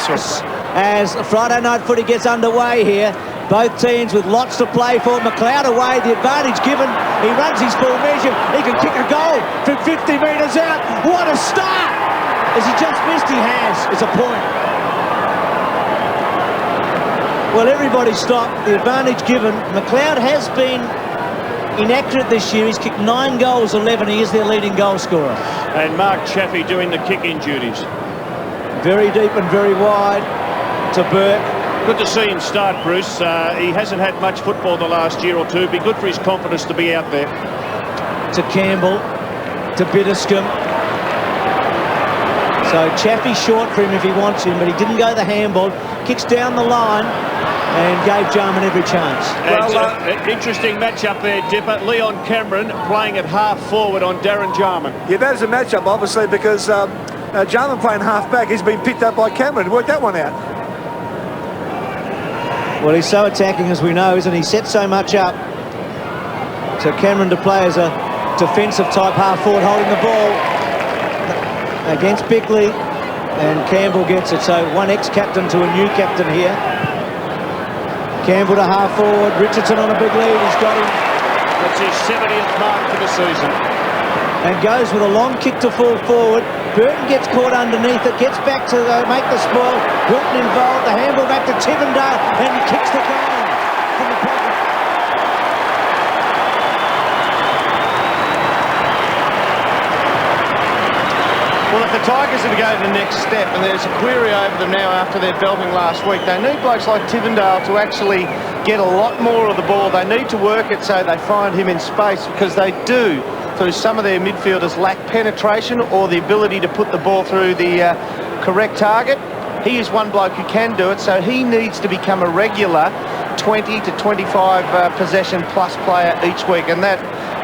this one. As Friday night footy gets underway here, both teams with lots to play for. McLeod away, the advantage given. He runs his full measure. He can kick a goal from 50 metres out. What a start! Has he just missed? He has. It's a point. Well, everybody stopped. The advantage given. McLeod has been inaccurate this year. He's kicked 9 goals, 11. He is their leading goal scorer. And Mark Chaffee doing the kicking duties. Very deep and very wide to Burke. Good to see him start, Bruce. He hasn't had much football the last year or two. Be good for his confidence to be out there. To Campbell, to Bitterscombe. So Chaffee short for him if he wants him, but he didn't go the handball. Kicks down the line and gave Jarman every chance. Well, interesting matchup there, Dipper. Leon Cameron playing at half forward on Darren Jarman. Yeah, that is a matchup, obviously, because Jarman playing half back. He's been picked up by Cameron. Worked that one out. Well, he's so attacking, as we know, isn't he? Sets so much up. So Cameron to play as a defensive type half forward, holding the ball against Bickley, and Campbell gets it. So one ex-captain to a new captain here. Campbell to half forward. Richardson on a big lead. He's got him. That's his 70th mark for the season. And goes with a long kick to full forward. Burton gets caught underneath it, gets back to make the spoil. Hilton involved, the handball back to Tivendale, and he kicks the goal from the pocket. Well, if the Tigers are to go to the next step, and there's a query over them now after their belting last week, they need blokes like Tivendale to actually get a lot more of the ball. They need to work it so they find him in space, because they do, through some of their midfielders, lack penetration or the ability to put the ball through the correct target. He is one bloke who can do it, so he needs to become a regular 20 to 25 possession plus player each week, and that,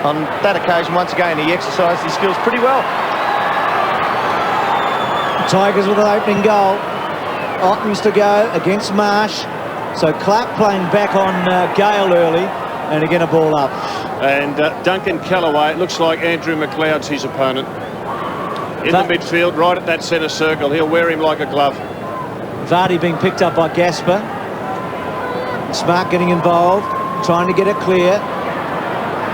on that occasion, once again, he exercised his skills pretty well. Tigers with an opening goal. Ottens to go against Marsh. So Clark playing back on Gale early, and again a ball up. And Duncan Callaway, it looks like Andrew McLeod's his opponent. In the midfield, right at that centre circle. He'll wear him like a glove. Vardy being picked up by Gasper. Smart getting involved, trying to get it clear.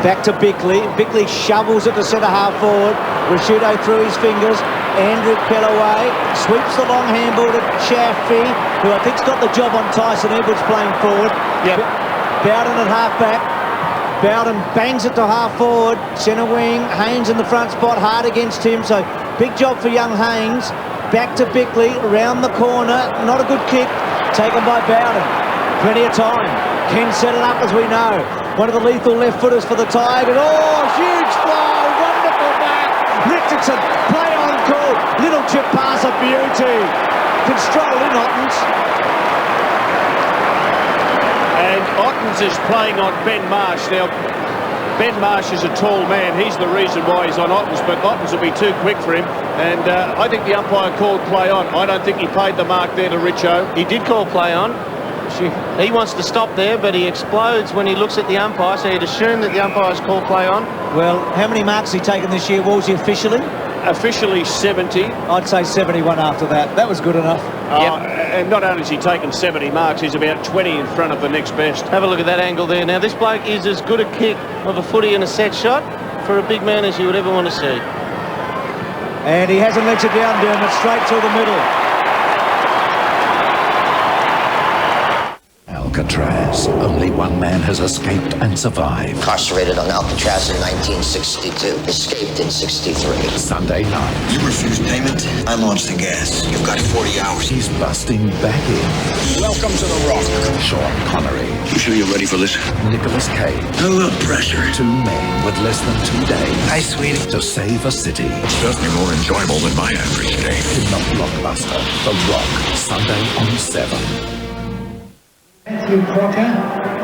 Back to Bickley. Bickley shovels it to centre half forward. Rashudo through his fingers. Andrew Callaway sweeps the long handball to Chaffee, who I think's got the job on Tyson Edwards playing forward. Yep. Bowden at half back. Bowden bangs it to half forward, centre wing. Haynes in the front spot, hard against him, so big job for young Haynes. Back to Bickley, around the corner, not a good kick, taken by Bowden. Plenty of time. Ken set it up, as we know. One of the lethal left footers for the Tigers. Oh, huge flow, wonderful back. Richardson, play on call. Little chip pass, a beauty. Control in Ottens. And Ottens is playing on Ben Marsh. Now, Ben Marsh is a tall man. He's the reason why he's on Ottens, but Ottens will be too quick for him. And I think the umpire called play on. I don't think he paid the mark there to Richo. He did call play on. He wants to stop there, but he explodes when he looks at the umpire, so he'd assume that the umpire's called play on. Well, how many marks has he taken this year, Wolsey, officially? Officially 70. I'd say 71 after that. That was good enough. And not only has he taken 70 marks, he's about 20 in front of the next best. Have a look at that angle there. Now, this bloke is as good a kick of a footy in a set shot for a big man as you would ever want to see. And he hasn't let you down, Dermot, straight through the middle. Alcatraz. Only one man has escaped and survived. Incarcerated on Alcatraz in 1962. Escaped in 63. Sunday night. You refuse payment, I launch the gas. You've got 40 hours. He's busting back in. Welcome to the Rock. Sean Connery. You sure you're ready for this? Nicolas Cage. A little pressure. Two men with less than 2 days. Hi, sweetie. To save a city. It's definitely more enjoyable than my average day. In the blockbuster, The Rock. Sunday on 7.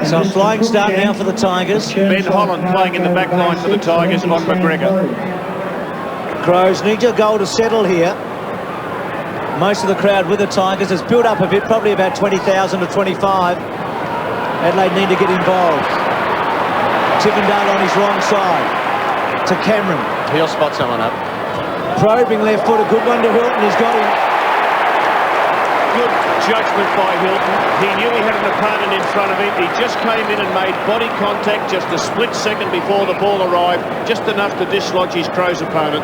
So a flying start now for the Tigers. Ben Holland playing in the back line for the Tigers on McGregor. Crows need a goal to settle here. Most of the crowd with the Tigers has built up a bit, probably about 20,000 to 25. Adelaide need to get involved. Tivendale on his wrong side. To Cameron. He'll spot someone up. Probing left foot, a good one to Hilton. He's got him. good judgment by Hilton. He knew he had an opponent in front of him. He just came in and made body contact just a split second before the ball arrived, just enough to dislodge his Crows opponent.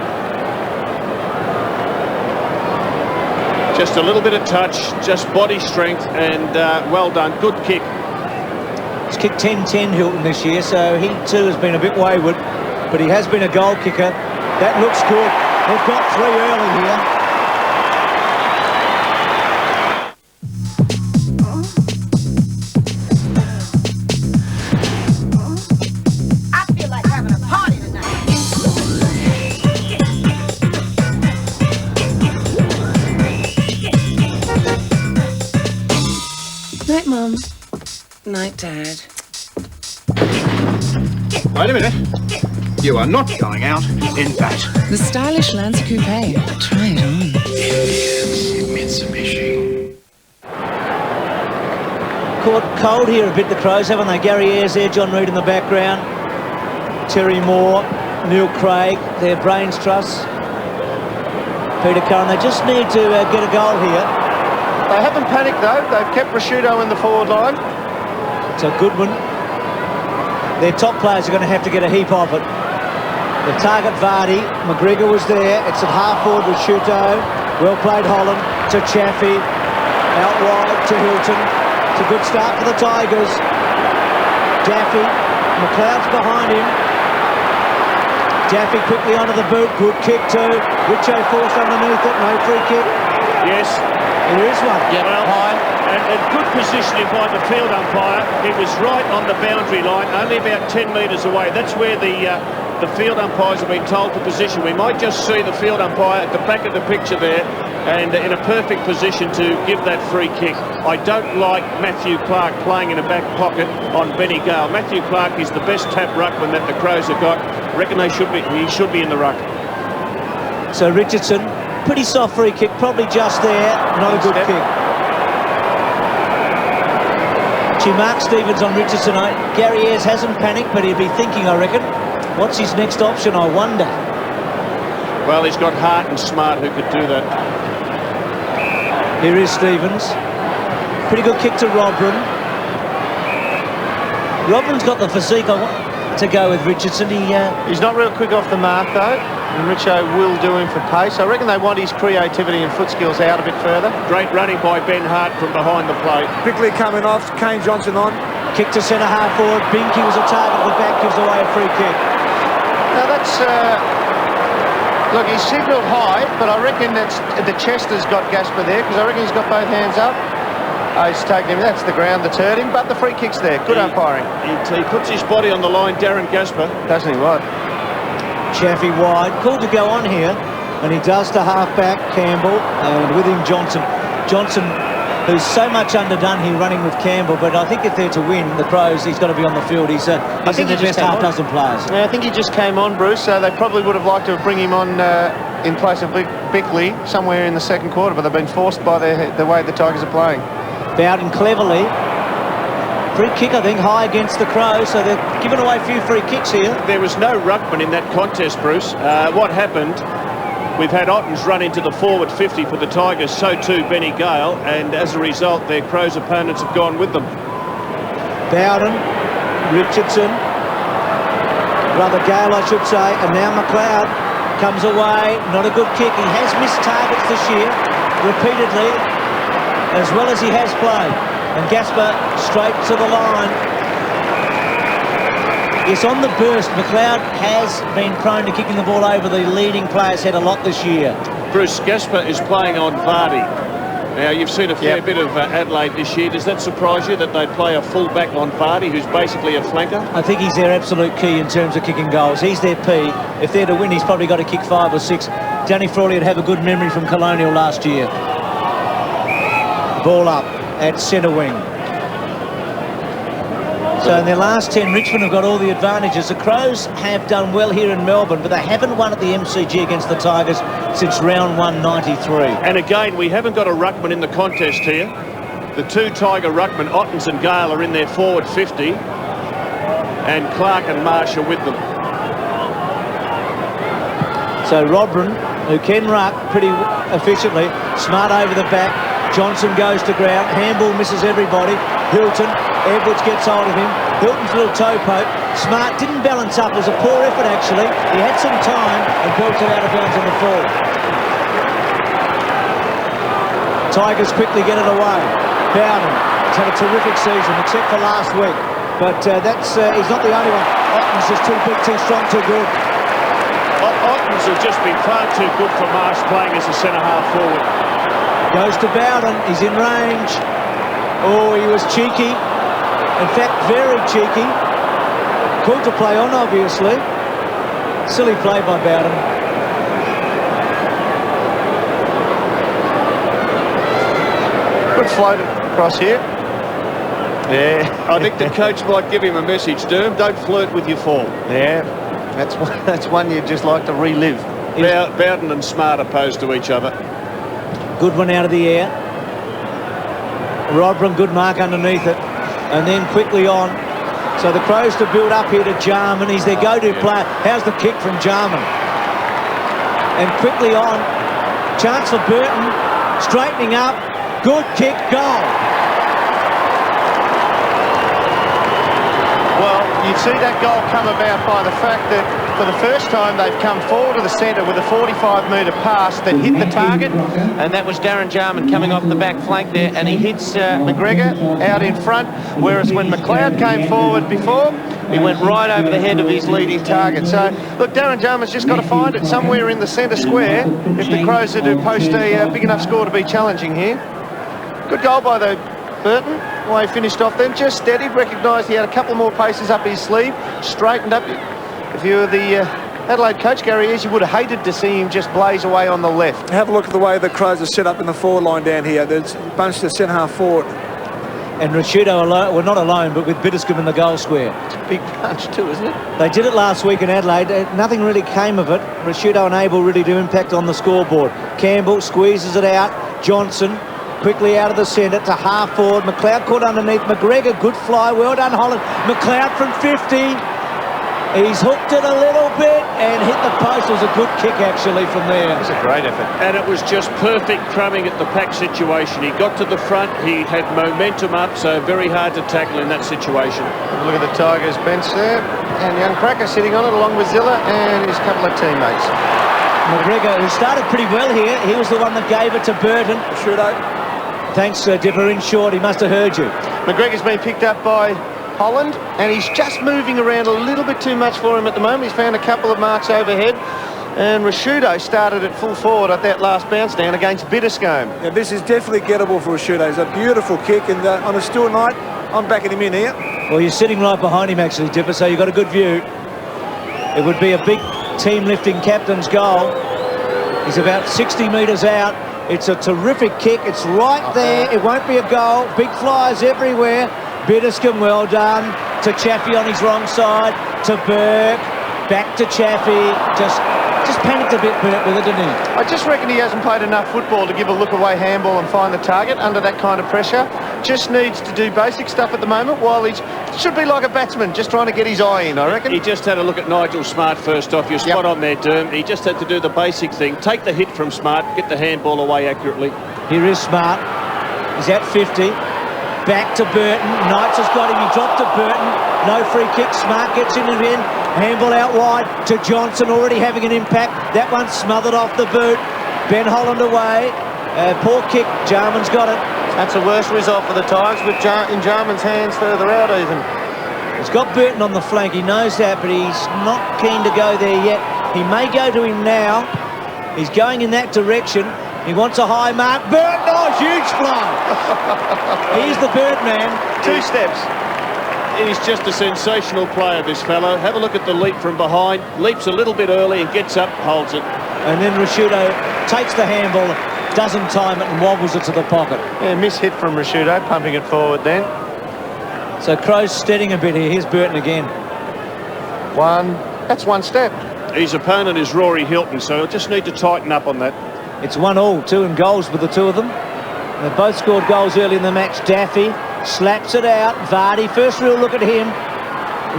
Just a little bit of touch, just body strength, and well done. Good kick. He's kicked 10-10 Hilton this year, so he too has been a bit wayward, but he has been a goal kicker. That looks good. They've got 3 early here. Night, Mum. Night, Dad. Wait a minute. You are not going out in that. The stylish Lancer Coupe. Try it on. Mitsubishi. Caught cold here a bit, the Crows, haven't they? Gary Ayres there, John Reid in the background. Terry Moore, Neil Craig, their brains trust. Peter Curran, they just need to get a goal here. They haven't panicked though. They've kept Prosciutto in the forward line. It's a good one. Their top players are going to have to get a heap of it. The target Vardy, McGregor was there. It's at half forward with Prosciutto. Well played Holland to Chaffee. Out wide to Hilton. It's a good start for the Tigers. Daffy, McLeod's behind him. Daffy quickly onto the boot. Good kick too. Richo forced underneath it. No free kick. Yes. There is one. Yeah, well, and good positioning by the field umpire. It was right on the boundary line, only about 10 metres away. That's where the field umpires have been told to position. We might just see the field umpire at the back of the picture there, and in a perfect position to give that free kick. I don't like Matthew Clark playing in a back pocket on Benny Gale. Matthew Clark is the best tap ruckman that the Crows have got. I reckon he should be in the ruck. So Richardson, pretty soft free kick, probably just there. Not a good kick. She marks Stevens on Richardson. Gary Ayres hasn't panicked, but he'll be thinking, I reckon, what's his next option, I wonder. Well, he's got Hart and Smart who could do that. Here is Stevens. Pretty good kick to Robran. Robran's got the physique to go with Richardson. He's not real quick off the mark though, and Richo will do him for pace. I reckon they want his creativity and foot skills out a bit further. Great running by Ben Hart from behind the plate. Quickly coming off, Kane Johnson on. Kick to centre half forward. Binky was a target at the back, gives away a free kick. Now that's, look, he's signalled high, but I reckon that's the chest has got Gasper there, because I reckon he's got both hands up. He's taken him, that's the ground that's hurt him, but the free kick's there. Good umpiring. He puts his body on the line, Darren Gasper. Doesn't he, what? Chaffee wide, called to go on here, and he does to half-back Campbell, and with him Johnson. Johnson, who's so much underdone here running with Campbell, but I think if they're to win, the Crows, he's got to be on the field. He's in the best half-dozen players. Yeah, I think he just came on, Bruce, so they probably would have liked to bring him on in place of Bickley somewhere in the second quarter, but they've been forced by the way the Tigers are playing. Bowden cleverly. Free kick, I think, high against the Crows, so they're giving away a few free kicks here. There was no ruckman in that contest, Bruce. What happened, we've had Ottens run into the forward 50 for the Tigers, so too Benny Gale, and as a result, their Crows opponents have gone with them. Bowden, Richardson, brother Gale, I should say, and now McLeod comes away. Not a good kick. He has missed targets this year, repeatedly, as well as he has played. And Gasper straight to the line. Yes, on the burst, McLeod has been prone to kicking the ball over the leading player's head a lot this year. Bruce, Gasper is playing on Vardy. Now, you've seen a fair bit of Adelaide this year. Does that surprise you that they play a full-back on Vardy, who's basically a flanker? I think he's their absolute key in terms of kicking goals. He's their P. If they're to win, he's probably got to kick 5 or 6. Danny Frawley would have a good memory from Colonial last year. Ball up at centre wing. So in their last 10, Richmond have got all the advantages. The Crows have done well here in Melbourne, but they haven't won at the MCG against the Tigers since round 193. And again, we haven't got a ruckman in the contest here. The two Tiger ruckmen, Ottens and Gale, are in their forward 50, and Clark and Marsh are with them. So Robran, who can ruck pretty efficiently, Smart over the back. Johnson goes to ground. Handball misses everybody. Hilton. Edwards gets hold of him. Hilton's little toe poke. Smart didn't balance up. It was a poor effort, actually. He had some time and belted out of bounds on the fall. Tigers quickly get it away. Bowden has had a terrific season, except for last week. But he's not the only one. Otten's just too big, too strong, too good. Otten's has just been far too good for Marsh playing as a centre-half forward. Goes to Bowden. He's in range. Oh, he was cheeky. In fact, very cheeky. Called to play on, obviously. Silly play by Bowden. Good float across here. Yeah. I think the coach might give him a message, Derm. Don't flirt with your form. Yeah. That's one you'd just like to relive. Bowden and Smart opposed to each other. Good one out of the air. Rodborough, good mark underneath it. And then quickly on. So the Crows to build up here to Jarman. He's their go-to player. How's the kick from Jarman? And quickly on. Chance for Burton. Straightening up. Good kick, goal. Well, you'd see that goal come about by the fact that for the first time they've come forward to the centre with a 45-metre pass that hit the target, and that was Darren Jarman coming off the back flank there, and he hits McGregor out in front, whereas when McLeod came forward before, he went right over the head of his leading target. So, look, Darren Jarman's just got to find it somewhere in the centre square if the Crows are to post a big enough score to be challenging here. Good goal by the Burton. The way he finished off then, just steadied, recognised he had a couple more paces up his sleeve, straightened up. If you were the Adelaide coach, Gary Easy, you would have hated to see him just blaze away on the left. Have a look at the way the Crows are set up in the forward line down here. There's a bunch of centre-half forward. And Rashudo alone, well, not alone, but with Bitterscombe in the goal square. It's a big punch too, isn't it? They did it last week in Adelaide. Nothing really came of it. Rashudo unable really to impact on the scoreboard. Campbell squeezes it out. Johnson quickly out of the centre to half forward. McLeod caught underneath. McGregor, good fly. Well done, Holland. McLeod from 50. He's hooked it a little bit and hit the post. It was a good kick, actually, from there. It was a great effort. And it was just perfect crumbing at the pack situation. He got to the front. He had momentum up, so very hard to tackle in that situation. Look at the Tigers bench there. And young Cracker sitting on it along with Zilla and his couple of teammates. McGregor, who started pretty well here. He was the one that gave it to Burton. Shooto. Thanks, Dipper, in short. He must have heard you. McGregor's been picked up by Holland, and he's just moving around a little bit too much for him at the moment. He's found a couple of marks overhead, and Rashudo started at full forward at that last bounce down against Bitterscombe. Yeah, this is definitely gettable for Rashudo. It's a beautiful kick, and on a still night, I'm backing him in here. Well, you're sitting right behind him, actually, Dipper, so you've got a good view. It would be a big team-lifting captain's goal. He's about 60 metres out. It's a terrific kick. It's right there. It won't be a goal. Big flyers everywhere. Bitterscombe, well done. To Chaffee on his wrong side. To Burke. Back to Chaffee. Just panicked a bit, Burke, with it, didn't he? I just reckon he hasn't played enough football to give a look-away handball and find the target under that kind of pressure. Just needs to do basic stuff at the moment while he should be like a batsman, just trying to get his eye in, I reckon. He just had a look at Nigel Smart first off. You're spot on there, Derm. He just had to do the basic thing. Take the hit from Smart, get the handball away accurately. Here is Smart. He's at 50. Back to Burton. Knights has got him. He dropped to Burton. No free kick. Smart gets in and in. Handball out wide to Johnson, already having an impact. That one smothered off the boot. Ben Holland away. Poor kick. Jarman's got it. That's a worse result for the Tigers with in Jarman's hands further out even. He's got Burton on the flank. He knows that, but he's not keen to go there yet. He may go to him now. He's going in that direction. He wants a high mark. Burton, oh, huge fly. He's the bird man. 2 steps. He's just a sensational player, this fellow. Have a look at the leap from behind. Leaps a little bit early and gets up, holds it. And then Rashudo takes the handball, doesn't time it and wobbles it to the pocket. Yeah, miss-hit from Rashudo, pumping it forward then. So Crows steadying a bit here. Here's Burton again. That's 1 step. His opponent is Rory Hilton, so he'll just need to tighten up on that. It's 1-1, 2 in goals with the two of them. They both scored goals early in the match. Daffy slaps it out. Vardy, first real look at him.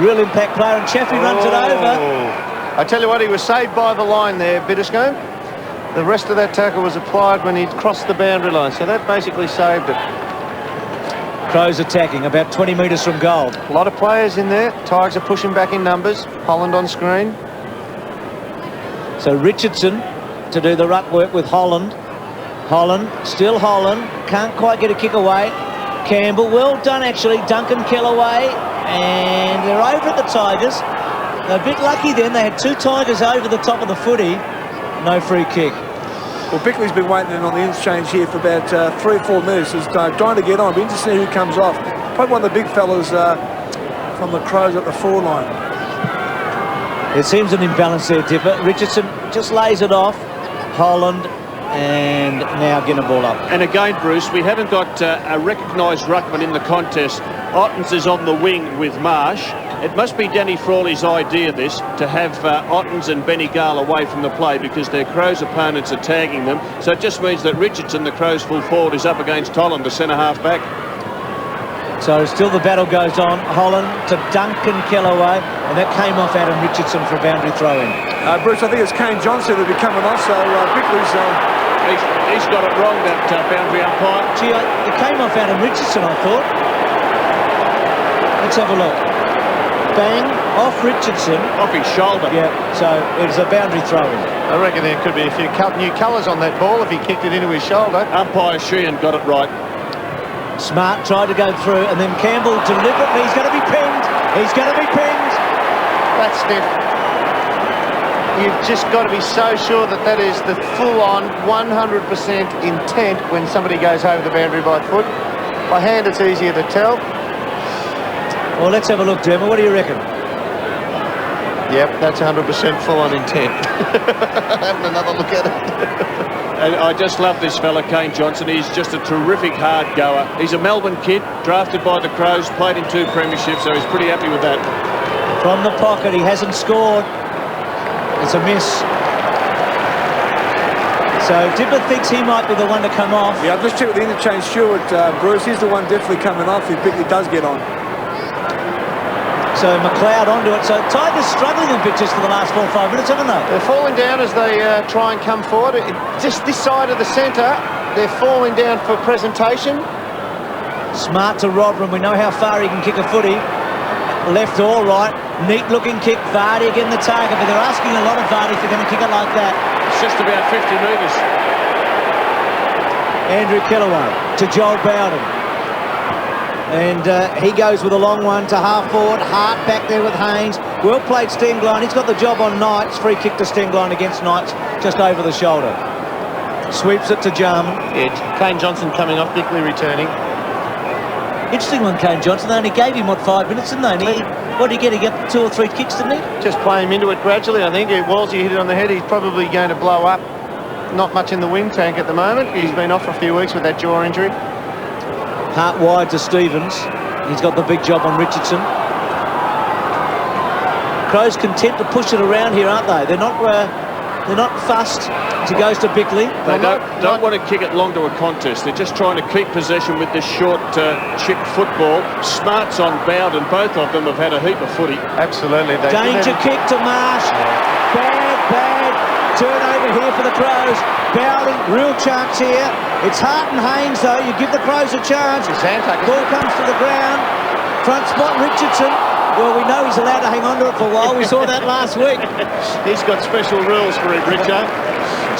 Real impact player, and Chaffee runs it over. I tell you what, he was saved by the line there, Bitterscombe. The rest of that tackle was applied when he'd crossed the boundary line, so that basically saved it. Crows attacking, about 20 metres from goal. A lot of players in there. Tigers are pushing back in numbers. Holland on screen. So Richardson to do the ruck work with Holland. Holland, still Holland, can't quite get a kick away. Campbell, well done actually, Duncan Kellaway, and they're over at the Tigers. They're a bit lucky then, they had 2 Tigers over the top of the footy. No free kick. Well, Bickley's been waiting in on the interchange here for about 3 or 4 minutes. He's trying to get on. It'll be interesting who comes off. Probably one of the big fellas from the Crows at the 4 line. It seems an imbalance there, Dipper. Richardson just lays it off. Holland, and now getting a ball up. And again, Bruce, we haven't got a recognised ruckman in the contest. Ottens is on the wing with Marsh. It must be Danny Frawley's idea, this, to have Ottens and Benny Gale away from the play because their Crows opponents are tagging them. So it just means that Richardson, the Crows full forward, is up against Holland, the centre-half back. So still the battle goes on. Holland to Duncan Kellaway, and that came off Adam Richardson for a boundary throw-in. Bruce, I think it's Kane Johnson that'll be coming off, so Bickley's... He's got it wrong, that boundary umpire. Gee, it came off Adam Richardson, I thought. Let's have a look. Bang, off Richardson. Off his shoulder. Yeah, so it's a boundary throw-in. I reckon there could be a few new colours on that ball if he kicked it into his shoulder. Umpire Sheehan got it right. Smart tried to go through, and then Campbell deliberately, he's going to be pinged. He's going to be pinged. That's stiff. You've just got to be so sure that that is the full-on 100% intent when somebody goes over the boundary by foot. By hand, it's easier to tell. Well, let's have a look, Dermot. What do you reckon? Yep, that's 100% full-on intent. Having another look at it. And I just love this fella, Kane Johnson. He's just a terrific hard goer. He's a Melbourne kid, drafted by the Crows, played in 2 premierships, so he's pretty happy with that. From the pocket, he hasn't scored. It's a miss. So Dipper thinks he might be the one to come off. Yeah, I've just checked with the interchange steward, Bruce. He's the one definitely coming off if Bickley does get on. So McLeod onto it. So Tigers struggling a bit just for the last 4 or 5 minutes, haven't they? They're falling down as they try and come forward. Just this side of the centre, they're falling down for presentation. Smart to Rodman. We know how far he can kick a footy. Left or right. Neat looking kick. Vardy again the target, but they're asking a lot of Vardy if they're going to kick it like that. It's just about 50 metres. Andrew Kellaway to Joel Bowden. And he goes with a long one to half forward. Hart back there with Haynes. Well played, Stengline. He's got the job on Knights. Free kick to Stengline against Knights, just over the shoulder. Sweeps it to Jarman. Edge. Kane Johnson coming off, Bickley returning. Interesting one, Kane Johnson. They only gave him, what, 5 minutes, didn't they? What did he get? He got 2 or 3 kicks, didn't he? Just play him into it gradually, I think. Walsey hit it on the head. He's probably going to blow up. Not much in the wind tank at the moment. He's been off for a few weeks with that jaw injury. Hart wide to Stevens. He's got the big job on Richardson. Crows content to push it around here, aren't they? They're not fussed. He goes to Bickley. They don't want to kick it long to a contest. They're just trying to keep possession with this short chip football. Smart's on Bowden. Both of them have had a heap of footy. Absolutely. Danger kick to Marsh. Bad turnover here for the Crows. Bowden, real chance here. It's Hart and Haynes, though. You give the Crows a chance. Ball comes to the ground. Front spot, Richardson. Well, we know he's allowed to hang on to it for a while. We saw that last week. He's got special rules for him, Richo.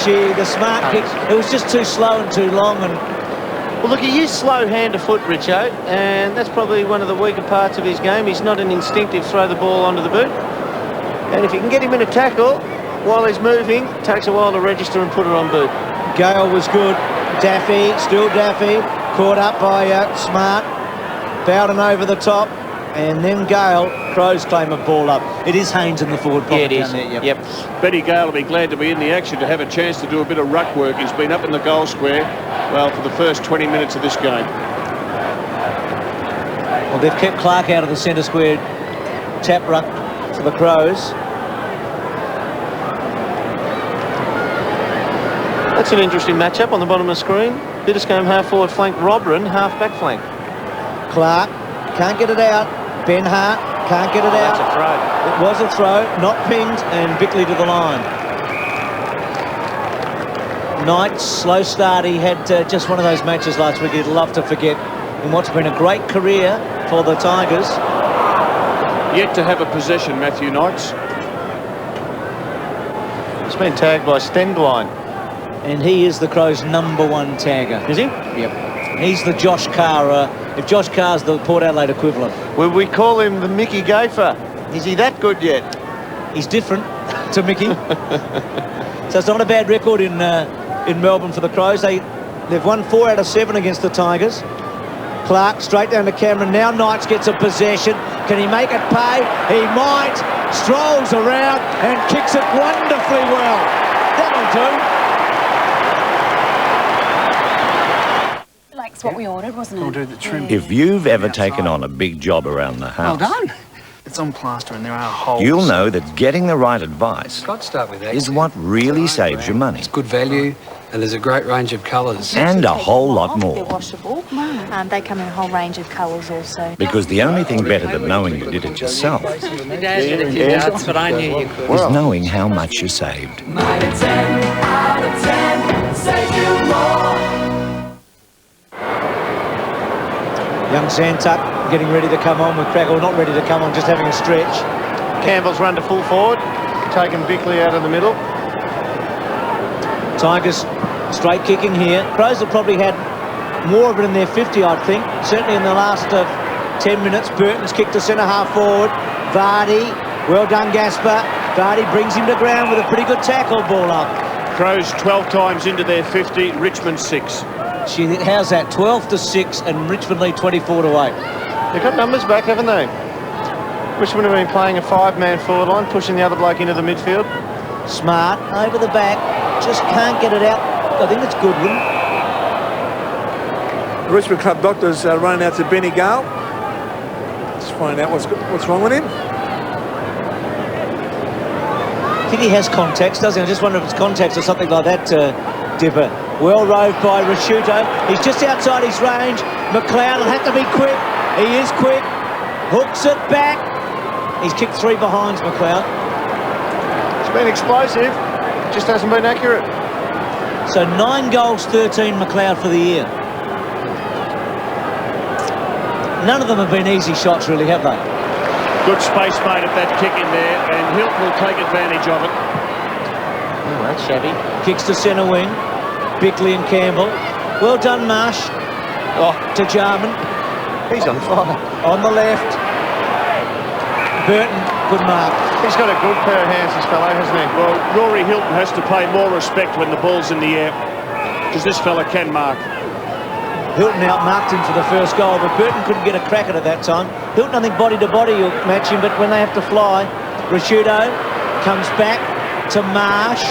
Gee, the Smart kick. It was just too slow and too long. And well, look, he is slow hand to foot, Richo, and that's probably one of the weaker parts of his game. He's not an instinctive throw the ball onto the boot. And if you can get him in a tackle while he's moving, it takes a while to register and put it on boot. Gale was good. Daffy, still Daffy, caught up by Smart. Bowden over the top, and then Gale. Crows claim a ball up. It is Haynes in the forward pocket. Yeah, it is. There, yep. Benny Gale will be glad to be in the action to have a chance to do a bit of ruck work. He's been up in the goal square, well, for the first 20 minutes of this game. Well, they've kept Clark out of the centre square tap ruck for the Crows. That's an interesting matchup on the bottom of the screen. Bitterscombe half forward flank, Robran half back flank. Clark can't get it out. Ben Hart can't get it out. That's a throw. It was a throw, not pinged, and Bickley to the line. Knight, slow start. He had just one of those matches last week he'd love to forget in what's been a great career for the Tigers. Yet to have a possession, Matthew Knights. He's been tagged by Stenglein. And he is the Crows' #1 tagger. Is he? Yep. He's the Josh Carr. If Josh Carr's the Port Adelaide equivalent. Will we call him the Mickey Gopher? Is he that good yet? He's different to Mickey. So it's not a bad record in Melbourne for the Crows. They've won 4 out of 7 against the Tigers. Clark straight down to Cameron. Now Knights gets a possession. Can he make it pay? He might. Strolls around and kicks it wonderfully well. That'll do. Like what we ordered, wasn't it? We'll do the trim. If you've ever taken on a big job around the house, Well done. It's on plaster and there are holes. you'll know that getting the right advice Got to start with that. is what really saves you money. It's good value and there's a great range of colours. And a whole lot They're more. washable. They come in a whole range of colours also. Because the only thing better than knowing you did it yourself But I knew you could. is knowing how much you saved. Young Zantuck getting ready to come on with Crackle. Not ready to come on, just having a stretch. Campbell's run to full forward, taking Bickley out of the middle. Tigers straight kicking here. Crows have probably had more of it in their 50, I think. Certainly in the last 10 minutes. Burton's kicked to centre half forward. Vardy, well done Gaspar. Vardy brings him to ground with a pretty good tackle. Ball up. Crows 12 times into their 50, Richmond 6. How's that? 12-6 and Richmond lead 24-8. They've got numbers back, haven't they? Richmond have been playing a 5-man forward line, pushing the other bloke into the midfield. Smart over the back. Just can't get it out. I think it's Goodwin. The Richmond Club doctors running out to Benny Gale. Let's find out what's wrong with him. I think he has contacts, doesn't he? I just wonder if it's contacts or something like that, Dipper. Well roved by Rashuto. He's just outside his range. McLeod will have to be quick. He is quick. Hooks it back. He's kicked 3 behinds, McLeod. It's been explosive, just hasn't been accurate. So 9 goals, 13 McLeod for the year. None of them have been easy shots, really, have they? Good space made at that kick in there, and Hilton will take advantage of it. Oh, that's shabby. Kicks to centre wing. Bickley and Campbell. Well done, Marsh. To Jarman. He's on fire. On the left. Burton, good mark. He's got a good pair of hands, this fellow, hasn't he? Well, Rory Hilton has to pay more respect when the ball's in the air, because this fella can mark. Hilton outmarked him for the first goal, but Burton couldn't get a crack at it that time. Hilton, I think, body to body will match him, but when they have to fly, Rashuto comes back to Marsh.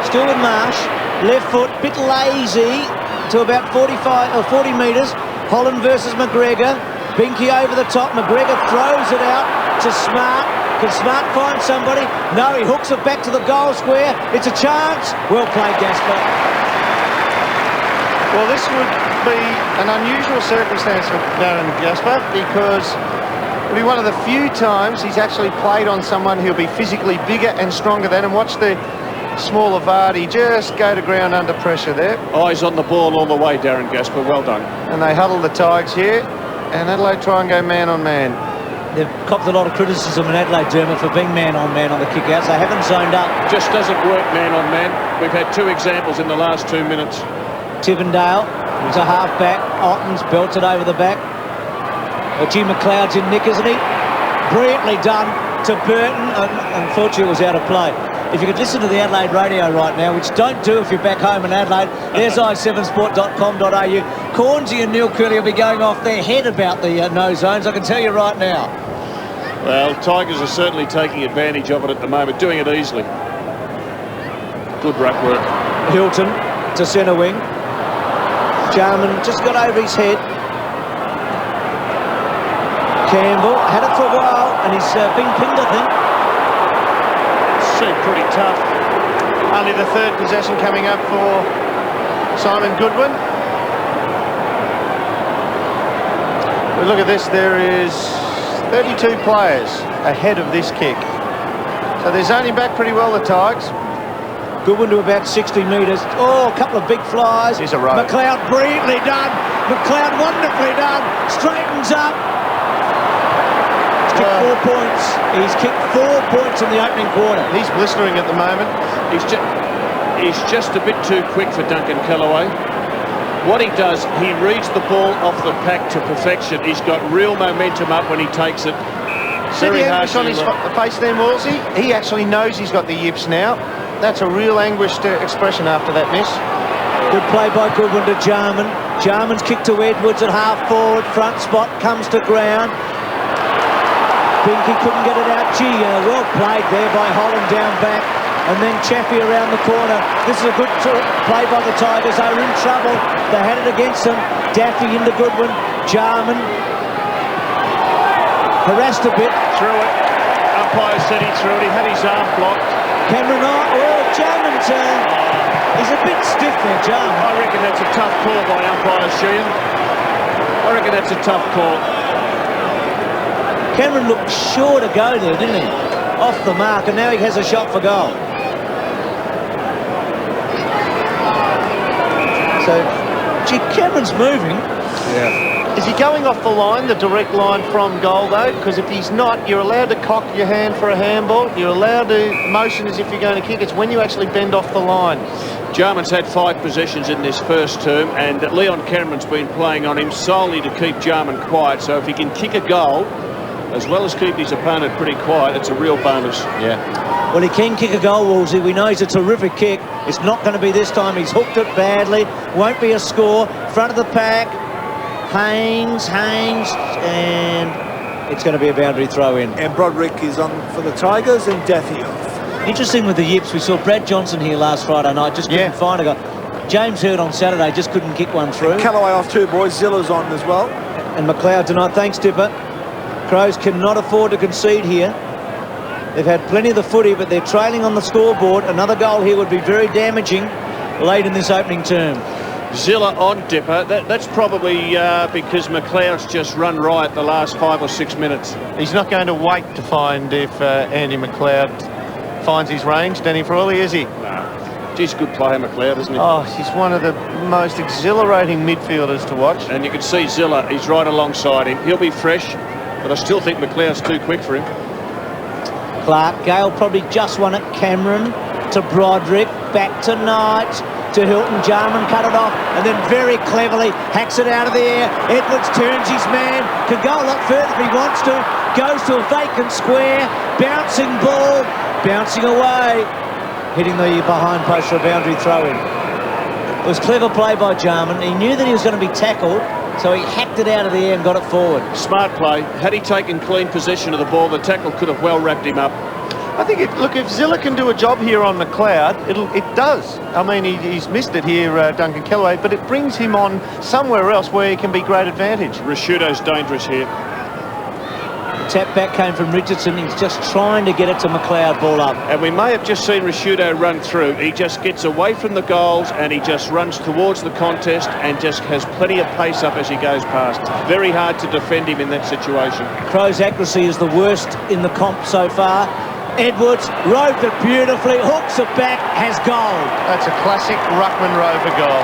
Still with Marsh. Left foot, bit lazy to about 45 or 40 metres. Holland versus McGregor. Binky over the top. McGregor throws it out to Smart. Can Smart find somebody? No, he hooks it back to the goal square. It's a chance. Well played, Gaspar. Well, this would be an unusual circumstance for Darren Gaspar, because it'll be one of the few times he's actually played on someone who'll be physically bigger and stronger than, and watch the smaller Vardy just go to ground under pressure there. Eyes on the ball all the way, Darren Gaspar. Well done. And they huddle the Tigers here, and Adelaide try and go man on man. They've copped a lot of criticism in Adelaide, Dermot, for being man on man on the kick-outs. They haven't zoned up. Just doesn't work man on man. We've had 2 examples in the last 2 minutes. Tivendale, he's a half-back. Otten's belted over the back. Well, G. McLeod's in nick, isn't he? Brilliantly done to Burton. Unfortunately, it was out of play. If you could listen to the Adelaide radio right now, which don't do if you're back home in Adelaide, there's i7sport.com.au. Cornsey and Neil Curley will be going off their head about the no zones, I can tell you right now. Well, Tigers are certainly taking advantage of it at the moment, doing it easily. Good ruck work. Hilton to centre wing. Jarman just got over his head. Campbell had it for a while, and he's been pinned, I think. Seemed pretty tough. Only the 3rd possession coming up for Simon Goodwin. We look at this, there is 32 players ahead of this kick. So they're zoning back pretty well, the Tigers. Goodwin to about 60 metres. Oh, a couple of big flies. He's a row. McLeod brilliantly done. McLeod wonderfully done. Straightens up. He's kicked 4 points. He's kicked 4 points in the opening quarter. He's blistering at the moment. He's just a bit too quick for Duncan Callaway. What he does, he reads the ball off the pack to perfection. He's got real momentum up when he takes it. See the anguish on his face there, Morsey? He actually knows he's got the yips now. That's a real anguished expression after that miss. Good play by Goodwin to Jarman. Jarman's kick to Edwards at half forward. Front spot comes to ground. Binky couldn't get it out. Gee, well played there by Holland down back. And then Chaffee around the corner. This is a good play by the Tigers. They were in trouble. They had it against them. Daffy into Goodwin. Jarman harassed a bit. Threw it. Umpire said he threw it. He had his arm blocked. Cameron, Jarman's he's a bit stiff there, Jarman. I reckon that's a tough call by umpire Sheehan. I reckon that's a tough call. Cameron looked sure to go there, didn't he? Off the mark, and now he has a shot for goal. So, gee, Cameron's moving. Yeah. Is he going off the line, the direct line from goal, though? Because if he's not, you're allowed to cock your hand for a handball. You're allowed to motion as if you're going to kick. It's when you actually bend off the line. Jarman's had 5 possessions in this first term, and Leon Cameron's been playing on him solely to keep Jarman quiet. So if he can kick a goal, as well as keep his opponent pretty quiet, it's a real bonus. Yeah. Well, he can kick a goal, Woolsey. We know it's a terrific kick. It's not going to be this time. He's hooked it badly. Won't be a score. Front of the pack. Haynes, and it's going to be a boundary throw in. And Broderick is on for the Tigers and Daffy off. Interesting with the yips. We saw Brad Johnson here last Friday night. Just couldn't find a guy. James Hurd on Saturday just couldn't kick one through. And Callaway off too, boys. Zilla's on as well. And McLeod tonight. Thanks, Dipper. Crows cannot afford to concede here. They've had plenty of the footy, but they're trailing on the scoreboard. Another goal here would be very damaging late in this opening term. Zilla on Dipper. That's probably because McLeod's just run riot the last 5 or 6 minutes. He's not going to wait to find if Andy McLeod finds his range, Danny Frawley, is he? No. He's a good player, McLeod, isn't he? Oh, he's one of the most exhilarating midfielders to watch. And you can see Zilla, he's right alongside him. He'll be fresh, but I still think McLeod's too quick for him. Clark, Gale probably just won it. Cameron to Broderick, back to Knight, to Hilton. Jarman cut it off, and then very cleverly hacks it out of the air. Edwards turns his man, can go a lot further if he wants to, goes to a vacant square, bouncing ball, bouncing away, hitting the behind post for a boundary throw-in. It was clever play by Jarman. He knew that he was going to be tackled, so he hacked it out of the air and got it forward. Smart play. Had he taken clean possession of the ball, the tackle could have well wrapped him up. I think, look, if Zilla can do a job here on McLeod, it does. I mean, he's missed it here, Duncan Callaway, but it brings him on somewhere else where he can be great advantage. Rashudo's dangerous here. The tap back came from Richardson. He's just trying to get it to McLeod, ball up. And we may have just seen Rashudo run through. He just gets away from the goals and he just runs towards the contest and just has plenty of pace up as he goes past. Very hard to defend him in that situation. Crow's accuracy is the worst in the comp so far. Edwards roved it beautifully, hooks it back, has goal. That's a classic Ruckman Rover goal.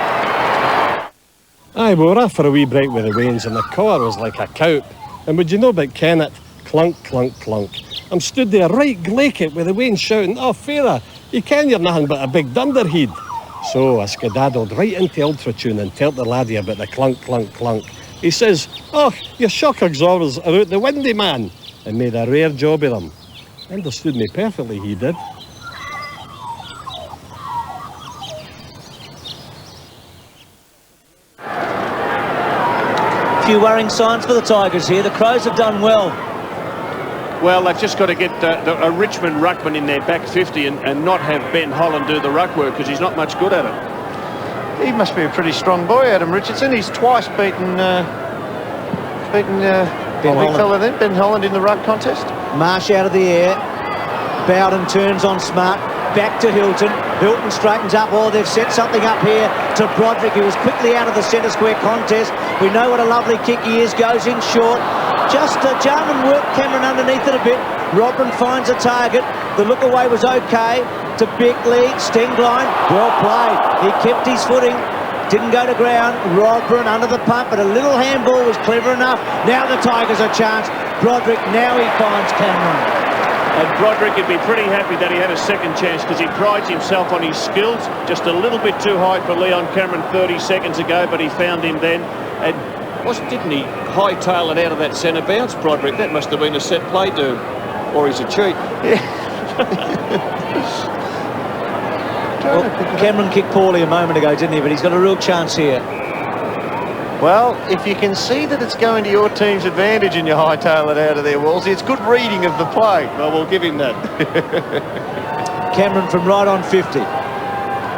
Aye, we were off for a wee break with the rains and the car was like a cow. And would you know about Kennett? Clunk, clunk, clunk. I'm stood there right glaikit with the rain shouting, "Oh, Farah, you ken you're nothing but a big dunderhead." So I skedaddled right into Ultratune and told the laddie about the clunk, clunk, clunk. He says, "Oh, your shock absorbers are out the windy, man," and made a rare job of them. Understood me perfectly, he did. A few worrying signs for the Tigers here. The Crows have done well. Well, they've just got to get a Richmond ruckman in their back 50 and not have Ben Holland do the ruck work because he's not much good at it. He must be a pretty strong boy, Adam Richardson. He's twice beaten big fella then, Ben Holland, in the ruck contest. Marsh out of the air. Bowden turns on Smart. Back to Hilton. Hilton straightens up. Oh, they've set something up here to Broderick. He was quickly out of the centre square contest. We know what a lovely kick he is. Goes in short. Just Jarman worked Cameron underneath it a bit. Rodman finds a target. The look away was okay. to Bickley. Stengline, well played. He kept his footing. Didn't go to ground. Rodburn under the pump, but a little handball was clever enough. Now the Tigers a chance. Broderick, now he finds Cameron. And Broderick would be pretty happy that he had a second chance because he prides himself on his skills. Just a little bit too high for Leon Cameron 30 seconds ago, but he found him then. And didn't he hightail it out of that centre bounce, Broderick? That must have been a set play, dude. Or he's a cheat. Yeah. Well, Cameron kicked poorly a moment ago, didn't he? But he's got a real chance here. Well, if you can see that it's going to your team's advantage and you hightail it out of there, Wolsey, it's good reading of the play. Well, we'll give him that. Cameron from right on 50.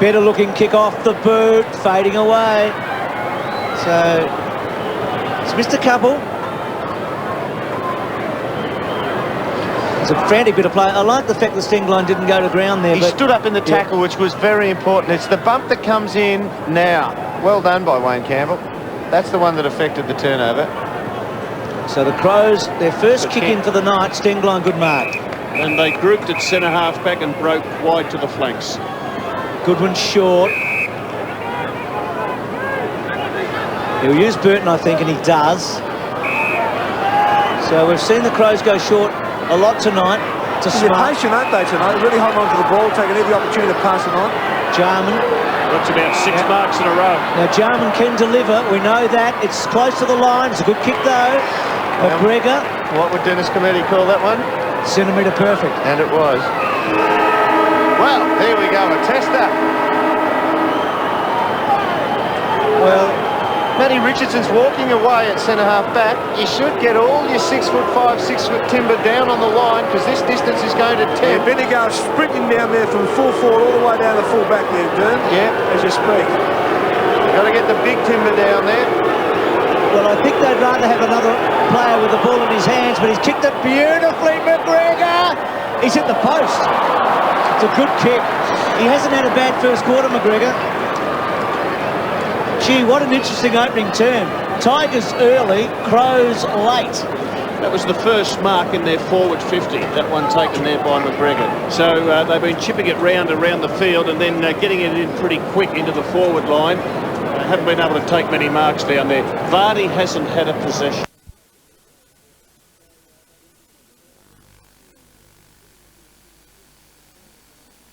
Better looking kick off the boot, fading away. So, it's missed a couple. It's a frantic bit of play. I like the fact that Stengline didn't go to ground there. He stood up in the tackle, which was very important. It's the bump that comes in now. Well done by Wayne Campbell. That's the one that affected the turnover. So the Crows, their first kick in for the night. Stengline, good mark. And they grouped at centre half back and broke wide to the flanks. Goodwin short. He'll use Burton, I think, and he does. So we've seen the Crows go short a lot tonight. They're patient, aren't they, tonight? Really holding on to the ball, taking every opportunity to pass it on. Jarman. That's about 6 marks in a row. Now, Jarman can deliver. We know that. It's close to the line. It's a good kick, though. McGregor. What would Dennis Cometti call that one? Centimetre perfect. And it was. Well, there we go. A tester. Well, Matty Richardson's walking away at centre-half back. You should get all your 6'5", 6 foot timber down on the line because this distance is going to 10. Yeah, Bendigo sprinting down there from full forward all the way down to full back there, Dern. Yeah. As you speak. Got to get the big timber down there. Well, I think they'd rather have another player with the ball in his hands, but he's kicked it beautifully, McGregor. He's hit the post. It's a good kick. He hasn't had a bad first quarter, McGregor. Gee, what an interesting opening term. Tigers early, Crows late. That was the first mark in their forward 50, that one taken there by McGregor. So they've been chipping it round around the field and then getting it in pretty quick into the forward line. Haven't been able to take many marks down there. Vardy hasn't had a possession.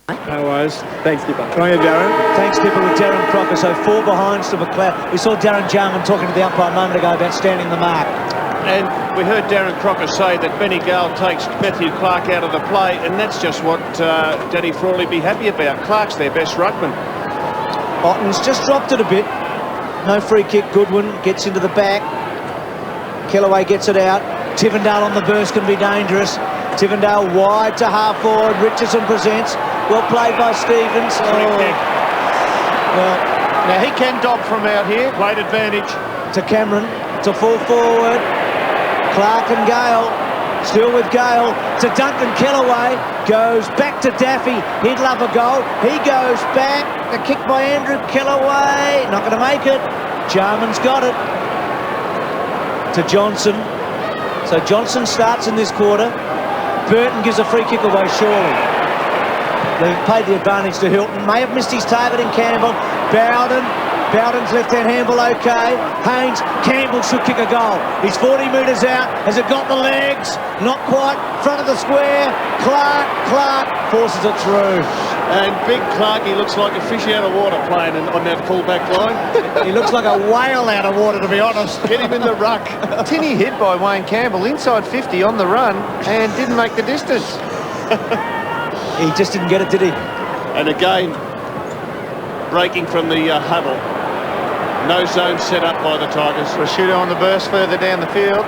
No worries. Thanks, Skipper. Come on, Darren. Thanks, Skipper, with Darren Crocker. So 4 behinds to McLeod. We saw Darren Jarman talking to the umpire a moment ago about standing the mark. And we heard Darren Crocker say that Benny Gale takes Matthew Clark out of the play, and that's just what Danny Frawley be happy about. Clark's their best ruckman. Otten's just dropped it a bit. No free kick. Goodwin gets into the back. Kellaway gets it out. Tivendale on the burst can be dangerous. Tivendale wide to half forward. Richardson presents. Well played by Stevens. Well, now he can dob from out here. Played advantage. To Cameron. To full forward. Clark and Gale. Still with Gale. To Duncan Kellaway. Goes back to Daffy. He'd love a goal. He goes back. A kick by Andrew Kellaway. Not going to make it. Jarman's got it. To Johnson. So Johnson starts in this quarter. Burton gives a free kick away, surely. They've played the advantage to Hilton. May have missed his target in Campbell. Bowden. Bowden's left-hand handball okay. Haynes. Campbell should kick a goal. He's 40 metres out. Has it got the legs? Not quite. Front of the square. Clark forces it through. And big Clark, he looks like a fish out of water playing on that full-back line. He looks like a whale out of water, to be honest. Get him in the ruck. Tinny hit by Wayne Campbell inside 50 on the run and didn't make the distance. He just didn't get it, did he? And again, breaking from the huddle. No zone set up by the Tigers. Rashudo on the burst further down the field.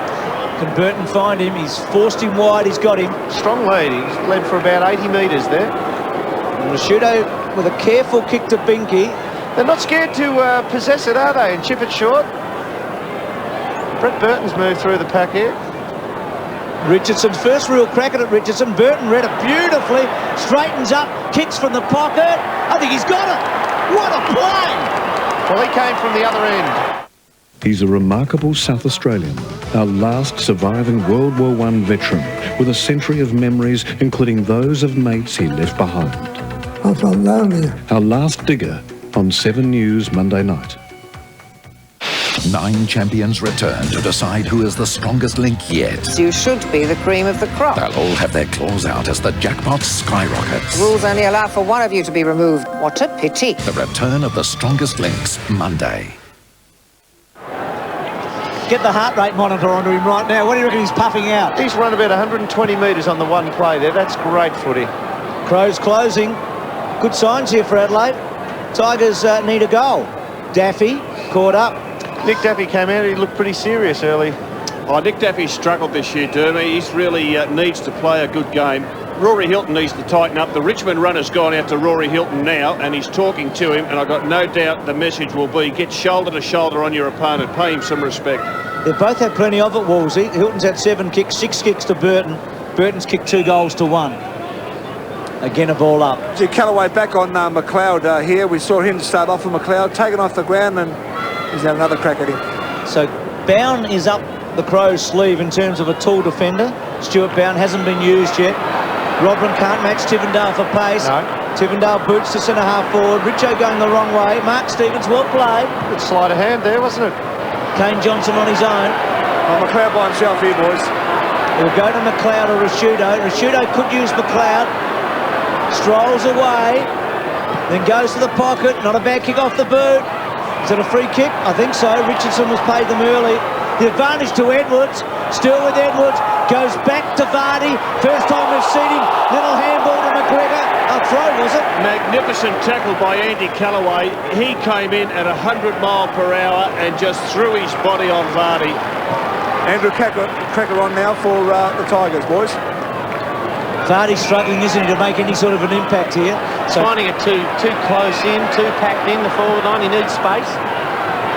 Can Burton find him? He's forced him wide. He's got him. Strong lead. He's led for about 80 metres there. And Rashudo with a careful kick to Binky. They're not scared to possess it, are they, and chip it short? Brett Burton's moved through the pack here. Richardson's first real crack at it, Richardson. Burton read it beautifully. Straightens up, kicks from the pocket. I think he's got it. What a play! Well, he came from the other end. He's a remarkable South Australian, our last surviving World War I veteran, with a century of memories, including those of mates he left behind. I felt lonely. Our last digger on 7 News Monday night. 9 champions return to decide who is the strongest link yet. You should be the cream of the crop. They'll all have their claws out as the jackpot skyrockets. Rules only allow for one of you to be removed. What a pity. The return of the strongest links, Monday. Get the heart rate monitor onto him right now. What do you reckon he's puffing out? He's run about 120 metres on the one play there. That's great footy. Crows closing. Good signs here for Adelaide. Tigers need a goal. Daffy caught up. Nick Daffy came out, he looked pretty serious early. Oh, Nick Daffy struggled this year, Dermy. He really needs to play a good game. Rory Hilton needs to tighten up. The Richmond runner's gone out to Rory Hilton now, and he's talking to him, and I've got no doubt the message will be get shoulder to shoulder on your opponent. Pay him some respect. They've both had plenty of it, Wolsey. Hilton's had 7 kicks, 6 kicks to Burton. Burton's kicked 2 goals to 1. Again, a ball up. See Callaway back on McLeod here. We saw him start off with McLeod, taken off the ground, and he's had another crack at him. So Bowen is up the Crows' sleeve in terms of a tall defender. Stuart Bowen hasn't been used yet. Robin can't match Tivendale for pace. No. Tivendale boots to centre-half forward. Richo going the wrong way. Mark Stevens, well played. Good sleight of hand there, wasn't it? Kane Johnson on his own. Oh, McLeod by himself here, boys. He'll go to McLeod or Rashudo. Rashudo could use McLeod. Strolls away. Then goes to the pocket. Not a bad kick off the boot. Is it a free kick? I think so. Richardson was paid them early. The advantage to Edwards. Still with Edwards. Goes back to Vardy. First time we've seen him. Little handball to McGregor. A throw, was it? Magnificent tackle by Andy Callaway. He came in at 100 mile per hour and just threw his body on Vardy. Andrew Cracker on now for the Tigers, boys. Vardy struggling, isn't he, to make any sort of an impact here. So finding it too close in, too packed in the forward line. He needs space.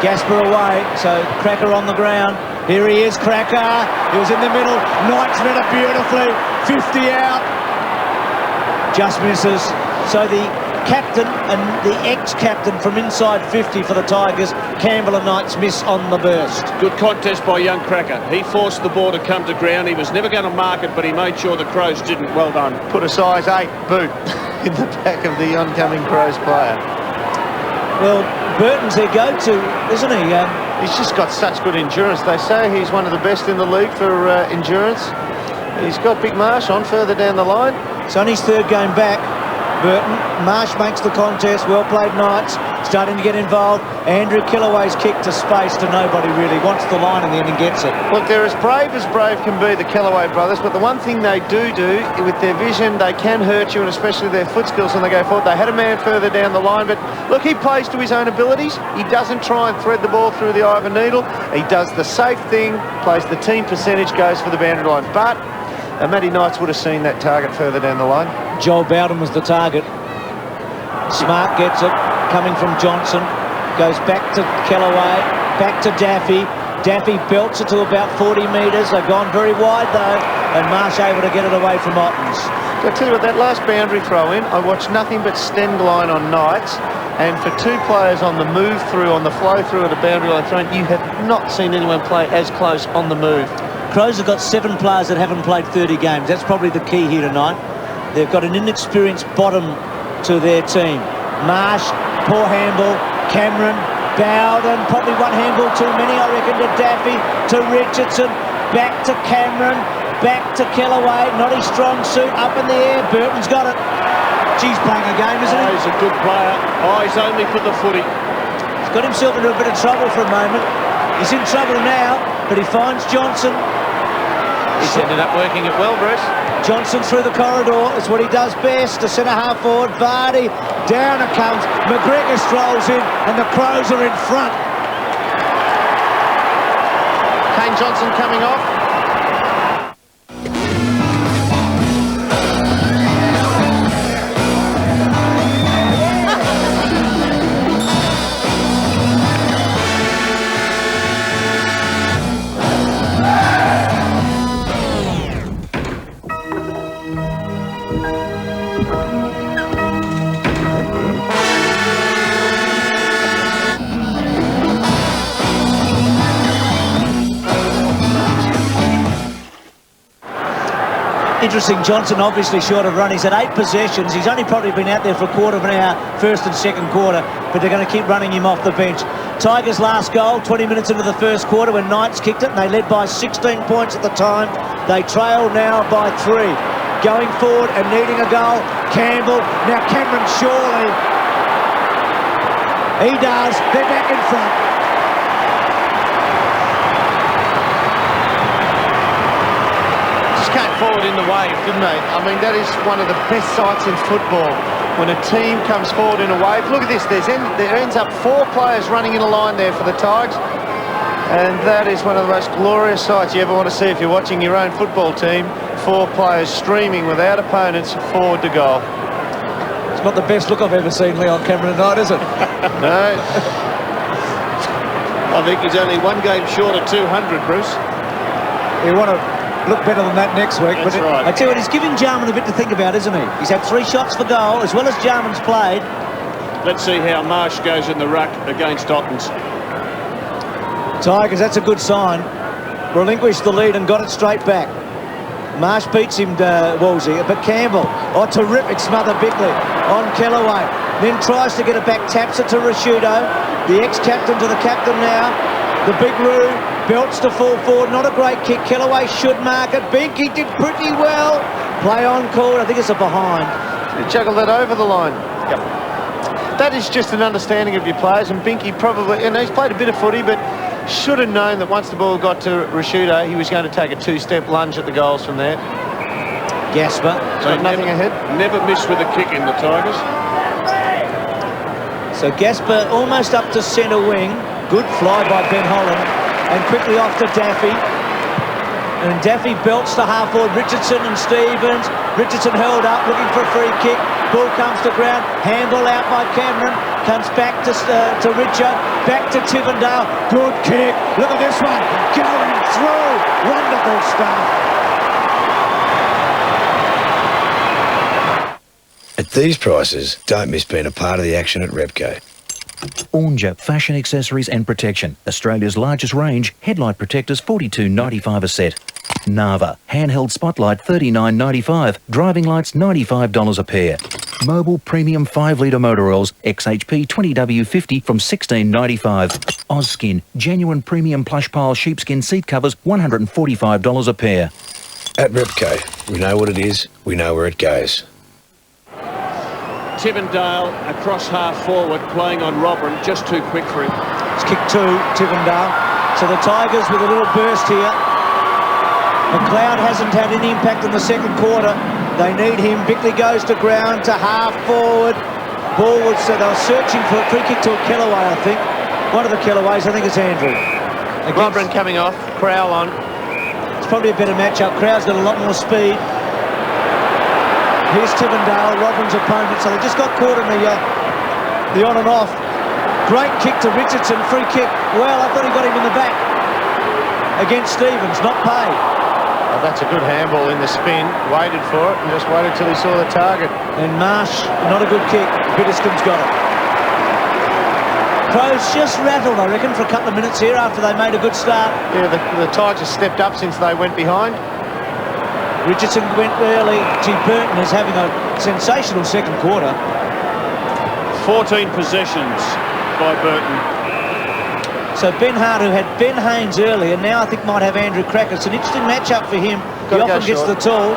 Gasper away, so Cracker on the ground. Here he is, Cracker. He was in the middle. Knight's read it beautifully. 50 out. Just misses. So the captain and the ex-captain from inside 50 for the Tigers, Campbell and Knights, miss on the burst. Good contest by young Cracker. He forced the ball to come to ground. He was never going to mark it, but he made sure the Crows didn't. Well done. Put a size 8 boot in the back of the oncoming Crows player. Well, Burton's their go-to, isn't he? He's just got such good endurance. They say he's one of the best in the league for endurance. He's got Big Marsh on further down the line. It's on his 3rd game back. Burton. Marsh makes the contest. Well played, Knights. Starting to get involved. Andrew Callaway's kick to space to nobody, really. Wants the line in the end and gets it. Look, they're as brave can be, the Callaway brothers, but the one thing they do with their vision, they can hurt you, and especially their foot skills when they go forward. They had a man further down the line, but look, he plays to his own abilities. He doesn't try and thread the ball through the eye of a needle. He does the safe thing, plays the team percentage, goes for the boundary line. But Matty Knights would have seen that target further down the line. Joel Bowden was the target. Smart gets it, coming from Johnson. Goes back to Callaway, back to Daffy. Daffy belts it to about 40 metres. They've gone very wide, though, and Marsh able to get it away from Ottens. So I tell you what, that last boundary throw in, I watched nothing but stemmed line on Knights, and for 2 players on the move through, on the flow through at a boundary line throw, you have not seen anyone play as close on the move. Crows have got 7 players that haven't played 30 games. That's probably the key here tonight. They've got an inexperienced bottom to their team. Marsh, poor handball. Cameron, Bowden, probably one handball too many, I reckon, to Daffy, to Richardson, back to Cameron, back to Callaway. Not his strong suit, up in the air. Burton's got it. He's playing a game, isn't he? He's a good player. Eyes only for the footy. He's got himself into a bit of trouble for a moment. He's in trouble now, but he finds Johnson. He's ended up working it well, Bruce. Johnson through the corridor is what he does best. To centre-half forward, Vardy. Down it comes. McGregor strolls in, and the Crows are in front. Kane Johnson coming off. Interesting, Johnson obviously short of run. He's had 8 possessions. He's only probably been out there for a quarter of an hour, first and second quarter, but they're going to keep running him off the bench. Tigers' last goal, 20 minutes into the first quarter when Knights kicked it, and they led by 16 points at the time. They trail now by 3. Going forward and needing a goal, Campbell. Now Cameron surely. He does. They're back in front. Came forward in the wave, didn't they? I mean, that is one of the best sights in football, when a team comes forward in a wave. Look at this, there ends up 4 players running in a line there for the Tigers, and that is one of the most glorious sights you ever want to see if you're watching your own football team. 4 players streaming without opponents forward to goal. It's not the best look I've ever seen Leon Cameron tonight, is it? No. I think he's only 1 game short of 200, Bruce. You want to look better than that next week. That's but right. I tell you what, he's giving Jarman a bit to think about, isn't he? He's had 3 shots for goal, as well as Jarman's played. Let's see how Marsh goes in the ruck against Ottens. Tigers, that's a good sign. Relinquished the lead and got it straight back. Marsh beats him, Wolsey, but Campbell, terrific smother Bickley on Kellaway. Then tries to get it back, taps it to Rashudo, the ex-captain to the captain now. The big Roo belts to full forward, not a great kick. Kellaway should mark it. Binky did pretty well. Play on call, I think it's a behind. He juggled that over the line. Yep. That is just an understanding of your players, and Binky probably, and he's played a bit of footy, but should have known that once the ball got to Rashudo, he was going to take a 2-step lunge at the goals from there. Gasper. So nothing ahead. Never miss with a kick in the Tigers. So Gasper almost up to centre wing. Good fly by Ben Holland, and quickly off to Daffy. And Daffy belts to half forward. Richardson and Stevens. Richardson held up, looking for a free kick. Ball comes to ground. Handball out by Cameron. Comes back to Richard. Back to Tivendale. Good kick. Look at this one. Going through. Wonderful stuff. At these prices, don't miss being a part of the action at Repco. Ornger Fashion Accessories and Protection. Australia's largest range. Headlight protectors $42.95 a set. Nava handheld spotlight $39.95. Driving lights $95 a pair. Mobile premium 5-litre motor oils XHP 20W50 from $16.95. Ozskin genuine premium plush pile sheepskin seat covers $145 a pair. At Repco, we know what it is, we know where it goes. Tivendale across half forward, playing on Robin, just too quick for him. It's kick 2, Tivendale. So the Tigers with a little burst here. McLeod hasn't had any impact in the second quarter. They need him. Bickley goes to ground to half forward. Ball was, they were searching for a free kick to a Kellaway, I think. One of the Kellaways, I think it's Andrew. Robin coming off, Crowell on. It's probably a better matchup. Crowell's got a lot more speed. Here's Tivendale, Robin's opponent, so they just got caught in the on and off. Great kick to Richardson, free kick. Well, I thought he got him in the back against Stevens, not paid. Oh, that's a good handball in the spin. Waited for it and just waited till he saw the target. And Marsh, not a good kick. Bitterston's got it. Crows just rattled, I reckon, for a couple of minutes here after they made a good start. Yeah, the Tigers stepped up since they went behind. Richardson went early. Gee, Burton is having a sensational second quarter. 14 possessions by Burton. So Ben Hart, who had Ben Haynes early, and now I think might have Andrew Cracker. It's an interesting matchup for him. He often gets the tall.